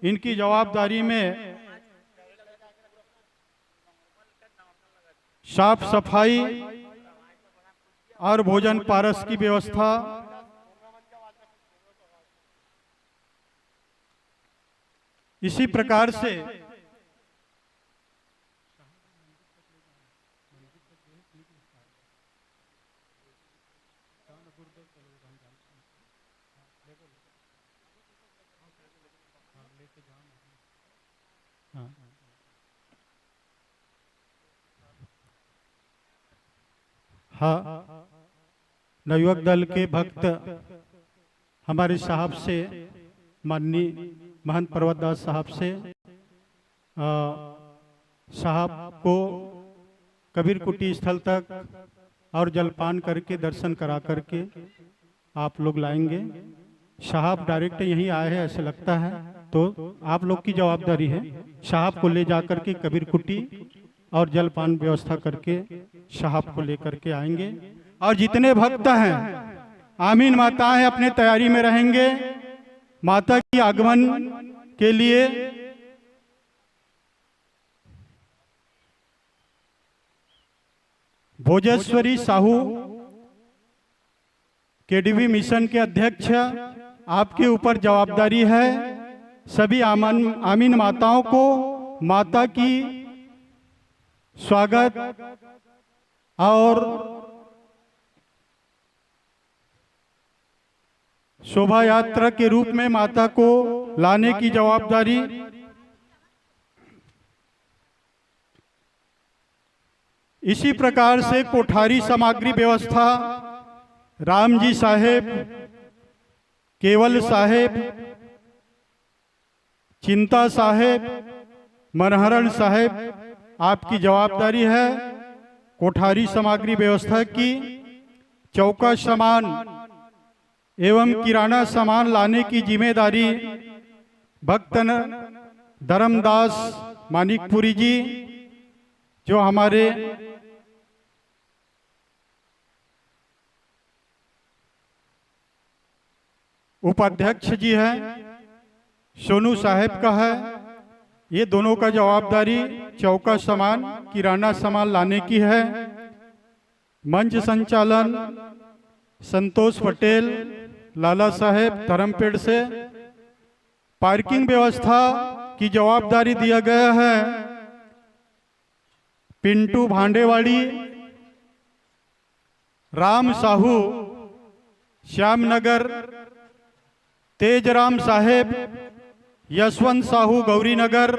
Speaker 3: इनकी जवाबदारी में साफ सफाई और भोजन पारस की व्यवस्था। इसी प्रकार से हाँ, नवयुवक दल के भक्त हमारे साहब से, माननीय महंत पर्वतदास साहब से साहब को कबीर कुटी स्थल तक और जलपान करके दर्शन करा करके आप लोग लाएंगे। साहब डायरेक्ट यहीं आए हैं ऐसे लगता है, तो आप लोग की जवाबदारी है साहब को ले जाकर के कबीर कुटी और जलपान व्यवस्था करके साहब को लेकर के आएंगे। और जितने भक्त हैं, आमीन माताएं अपने तैयारी में रहेंगे माता की आगमन के लिए। भोजेश्वरी साहू केडीवी मिशन के अध्यक्ष, आपके ऊपर जवाबदारी है सभी आमीन माताओं को माता की स्वागत और शोभा यात्रा के रूप में माता को लाने की जवाबदारी। इसी प्रकार से कोठारी सामग्री व्यवस्था रामजी साहेब, केवल साहेब, चिंता साहेब, मनहरण साहेब, आपकी जवाबदारी है कोठारी सामग्री व्यवस्था की। चौका सामान एवं किराना सामान लाने की जिम्मेदारी भक्त धर्मदास मानिकपुरी जी, जो हमारे उपाध्यक्ष जी हैं, सोनू साहेब का है। ये दोनों का जवाबदारी चौका सामान, किराना सामान लाने की है। मंच संचालन संतोष पटेल, लाला साहेब धर्मपेड़ से। पार्किंग व्यवस्था की जवाबदारी दिया गया है पिंटू भांडेवाड़ी, राम साहू श्यामनगर, तेजराम साहेब, यशवंत साहू गौरीनगर,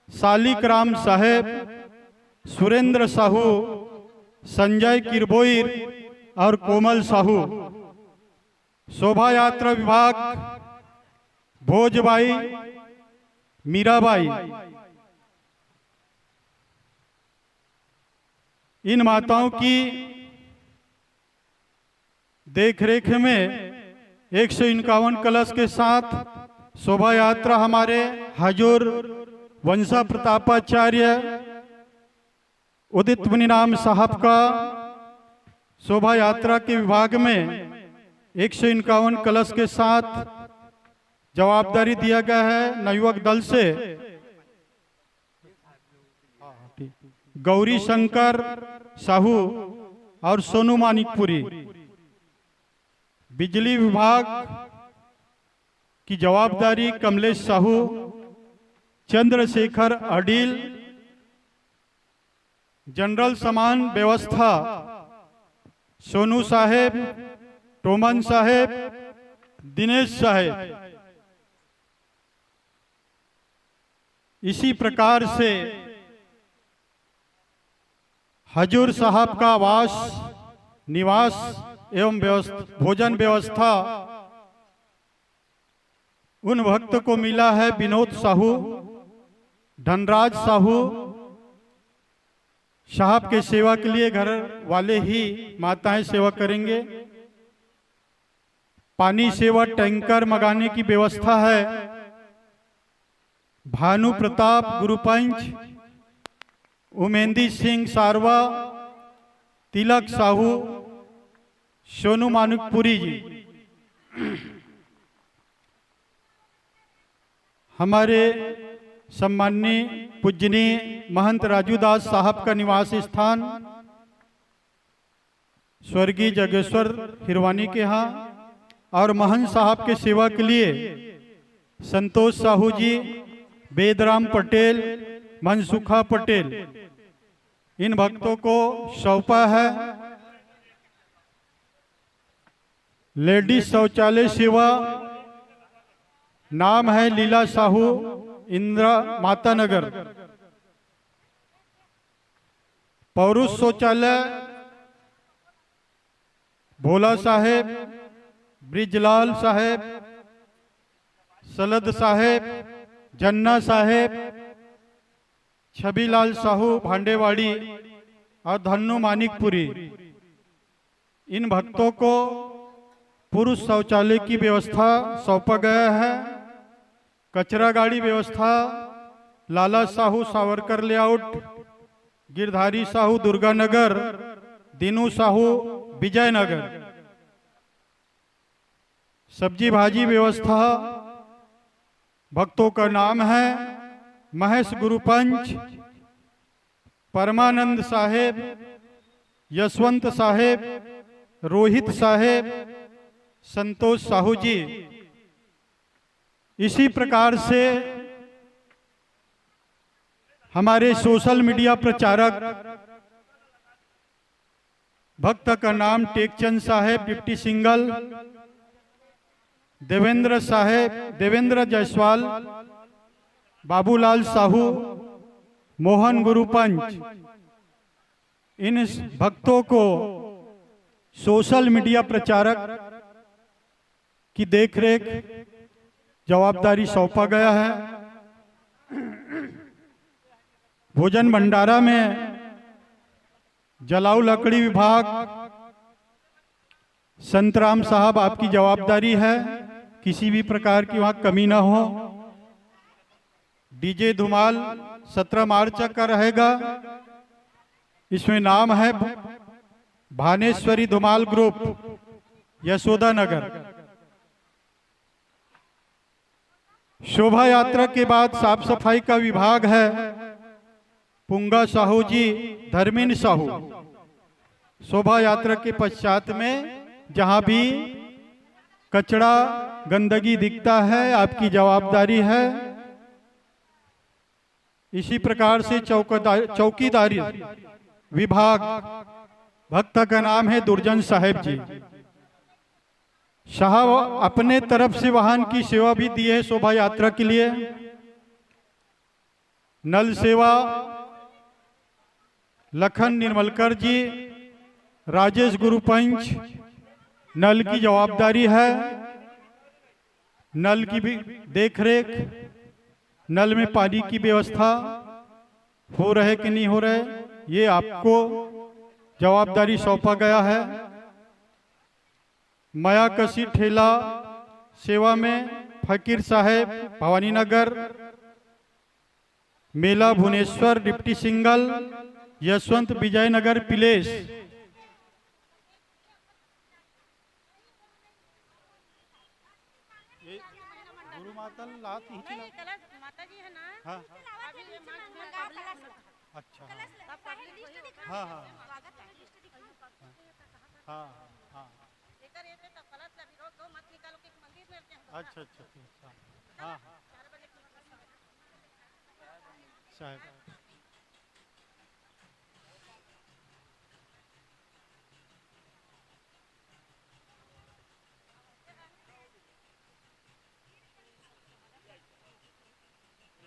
Speaker 3: सालिक राम साहेब सुरेंद्र साहू, संजय किरबोईर और कोमल साहू। शोभा यात्रा विभाग भोजबाई, मीराबाई। इन माताओं की देखरेख में 151 कलश के साथ शोभा यात्रा हमारे हजूर वंशा प्रतापाचार्य उदित मुनिराम साहब का शोभा यात्रा के विभाग में 151 कलश के साथ जवाबदारी दिया गया है। नवयुवक दल से गौरी शंकर साहू और सोनू मानिकपुरी। बिजली विभाग की जवाबदारी कमलेश साहू, चंद्रशेखर अडील। जनरल सामान व्यवस्था सोनू साहेब, टोमन साहेब, दिनेश साहेब। इसी प्रकार से हजूर साहब का आवास, निवास एवं भोजन व्यवस्था उन भक्त को मिला है। विनोद साहू, धनराज साहू साहब के सेवा के लिए घर वाले ही माताएं सेवा करेंगे। पानी सेवा टैंकर मंगाने की व्यवस्था है। भानु प्रताप गुरुपंच, उमेंदी सिंह सारवा, तिलक साहू, सोनू मानिकपुरी जी। हमारे सम्माननीय पूजनीय महंत राजूदास साहब का निवास स्थान स्वर्गीय जगेश्वर हिरवानी के यहाँ, और महंत साहब के सेवा के लिए संतोष साहू जी, वेदराम पटेल, मनसुखा पटेल, इन भक्तों को सौंपा है। लेडीज शौचालय सेवा, नाम है लीला साहू, इंदिरा माता नगर। पौरुष शौचालय भोला साहेब, ब्रिजलाल साहेब, सलद साहेब, जन्ना साहेब, छबीलाल साहू भांडेवाड़ी और धन्नू मानिकपुरी। इन भक्तों को पुरुष शौचालय की व्यवस्था सौंपा गया है। कचरा गाड़ी व्यवस्था लाला साहू सावरकर लेआउट, गिरधारी साहू दुर्गानगर, दीनू साहू विजयनगर। सब्जी भाजी व्यवस्था भक्तों का नाम है महेश गुरुपंच, परमानंद साहेब, यशवंत साहेब, रोहित साहेब, संतोष साहू जी। इसी प्रकार से हमारे सोशल मीडिया प्रचारक भक्त का नाम टेकचंद साहेब, डिप्टी सिंगल, देवेंद्र साहेब, देवेंद्र जायसवाल, बाबूलाल साहू, मोहन गुरुपंच। इन भक्तों को सोशल मीडिया प्रचारक की देखरेख जवाबदारी सौंपा गया है। भोजन भंडारा में जलाऊ लकड़ी विभाग संतराम साहब आपकी जवाबदारी है, किसी भी प्रकार की वहां कमी ना हो। डीजे धुमाल 17 मार्च का रहेगा। इसमें नाम है भानेश्वरी धुमाल ग्रुप, यशोदा नगर। शोभा यात्रा के बाद साफ सफाई का विभाग है। पुंगा साहू जी, धर्मिन साहू। शोभा यात्रा के पश्चात में जहां भी कचरा गंदगी दिखता है आपकी जवाबदारी है। इसी प्रकार से चौकीदारी विभाग भक्त का नाम है दुर्जन साहेब जी। साहब अपने तरफ से वाहन की सेवा भी दी है शोभा यात्रा के लिए। नल सेवा लखन निर्मलकर जी, राजेश गुरुपंच, नल की जवाबदारी है। नल की भी देखरेख, नल में पानी की व्यवस्था हो रहे कि नहीं हो रहे, ये आपको जवाबदारी सौंपा गया है। माया कसी ठेला सेवा में फकीर साहेब भवानी नगर, मेला भुवनेश्वर डिप्टी सिंगल, यशवंत विजयनगर पिलेश। गुरु माता
Speaker 4: माता जी है ना।
Speaker 3: हाँ अच्छा हाँ हाँ हाँ हाँ अच्छा अच्छा अच्छा हाँ साहब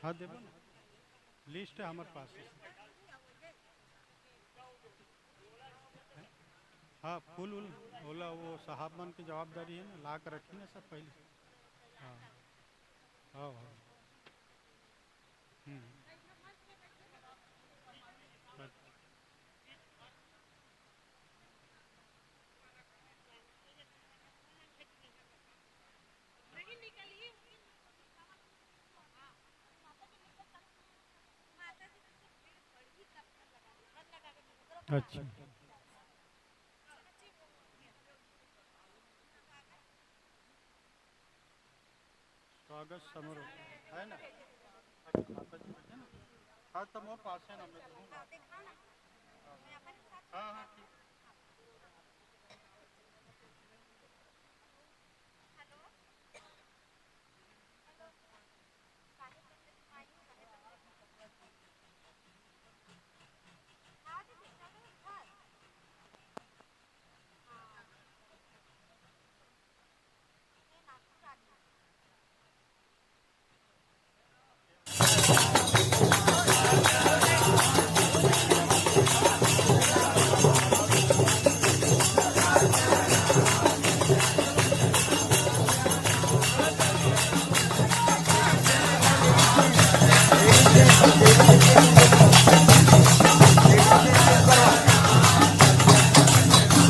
Speaker 3: हाँ देव लिस्ट है हमारे पास। हाँ फूल उल बोला वो साहबमान की जवाबदारी है ना, ला कर रखी ना सब पहले। हाँ हाँ हाँ अच्छा स्वागत समारोह है ना। हाँ तो मोर पास है ना, मैं दूंगा। हाँ हाँ ठीक।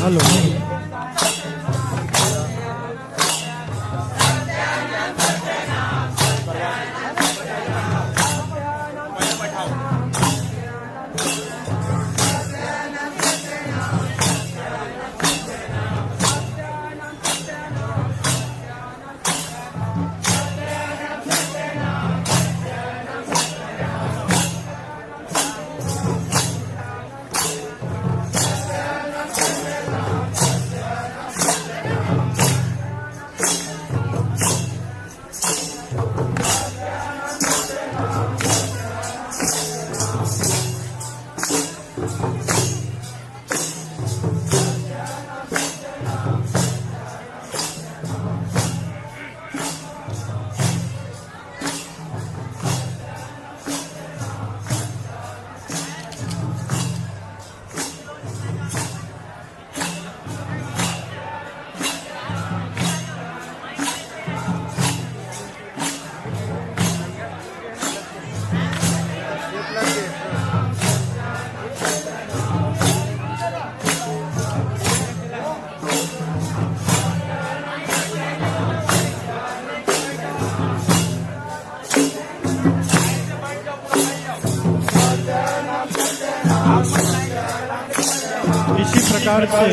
Speaker 3: हेलो इसी प्रकार से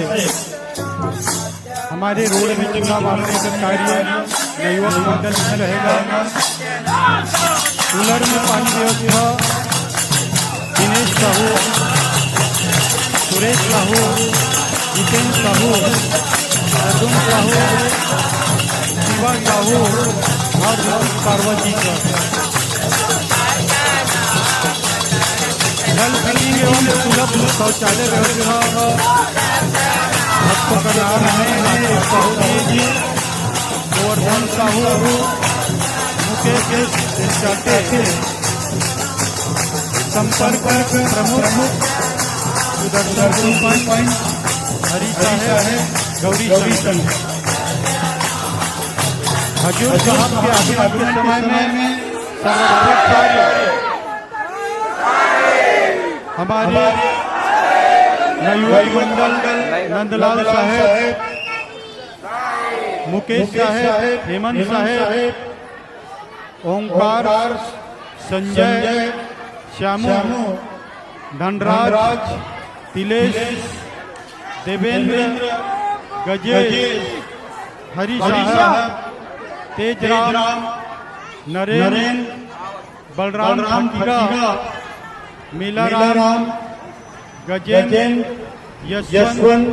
Speaker 3: हमारे रोड में चूना बांधने का कार्य नवयुवक मंडल में रहेगा। कूलर में पानी व्यवस्था दिनेश साहू, सुरेश साहू, जितेंद्र साहू, अर्जुन साहू, शिवा साहू और पार्वती का जल फिलिंग एवं सुलभ शौचालय व्यवस्था भक्तों का नाम है साहू जी, गोवर्धन साहू, मुकेश चाहते संपर्क प्रमुख सुदर्शन रूपन हरि साहेब गौरी शंकर। हजूर साहब के आगमन के समय में सर्वोपरि हमारे नवयुवक मंडल नंदलाल साहेब, मुकेश साहेब, हेमंत साहेब, ओंकार, संजय, श्यामू, धनराज, तिलेश, देवेंद्र, गजेश, हरि साहब, तेजराम, नरेंद्र, बलराम खटीरा, मीलाराम, गजेंद्र, यशवंत,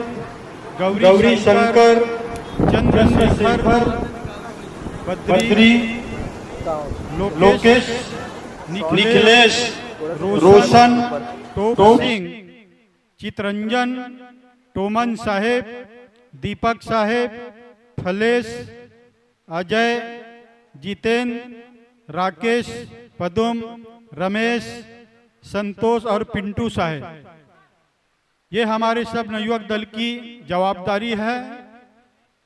Speaker 3: गौरी शंकर, चंद्रशेखर, बद्री, लोकेश, निखिलेश, रोशन, टोप सिंह, चितरंजन, टोमन साहेब, दीपक साहेब, फलेश, अजय, जितेंद्र, राकेश, पदम, रमेश, संतोष और पिंटू साहेब। ये हमारे सब नवयुवक दल की जवाबदारी है।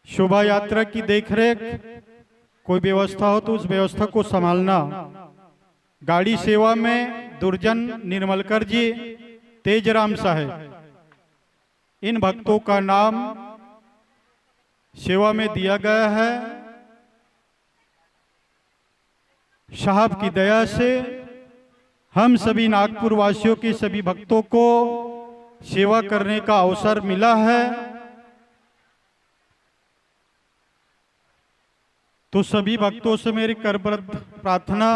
Speaker 3: शोभा यात्रा की देखरेख, कोई व्यवस्था हो तो उस व्यवस्था को संभालना। गाड़ी सेवा में दुर्जन निर्मलकर जी, तेजराम साहेब, इन भक्तों का नाम सेवा में दिया गया है। साहब की दया से हम सभी नागपुर वासियों के सभी भक्तों को सेवा करने का अवसर मिला है। तो सभी भक्तों से मेरी करबद्ध प्रार्थना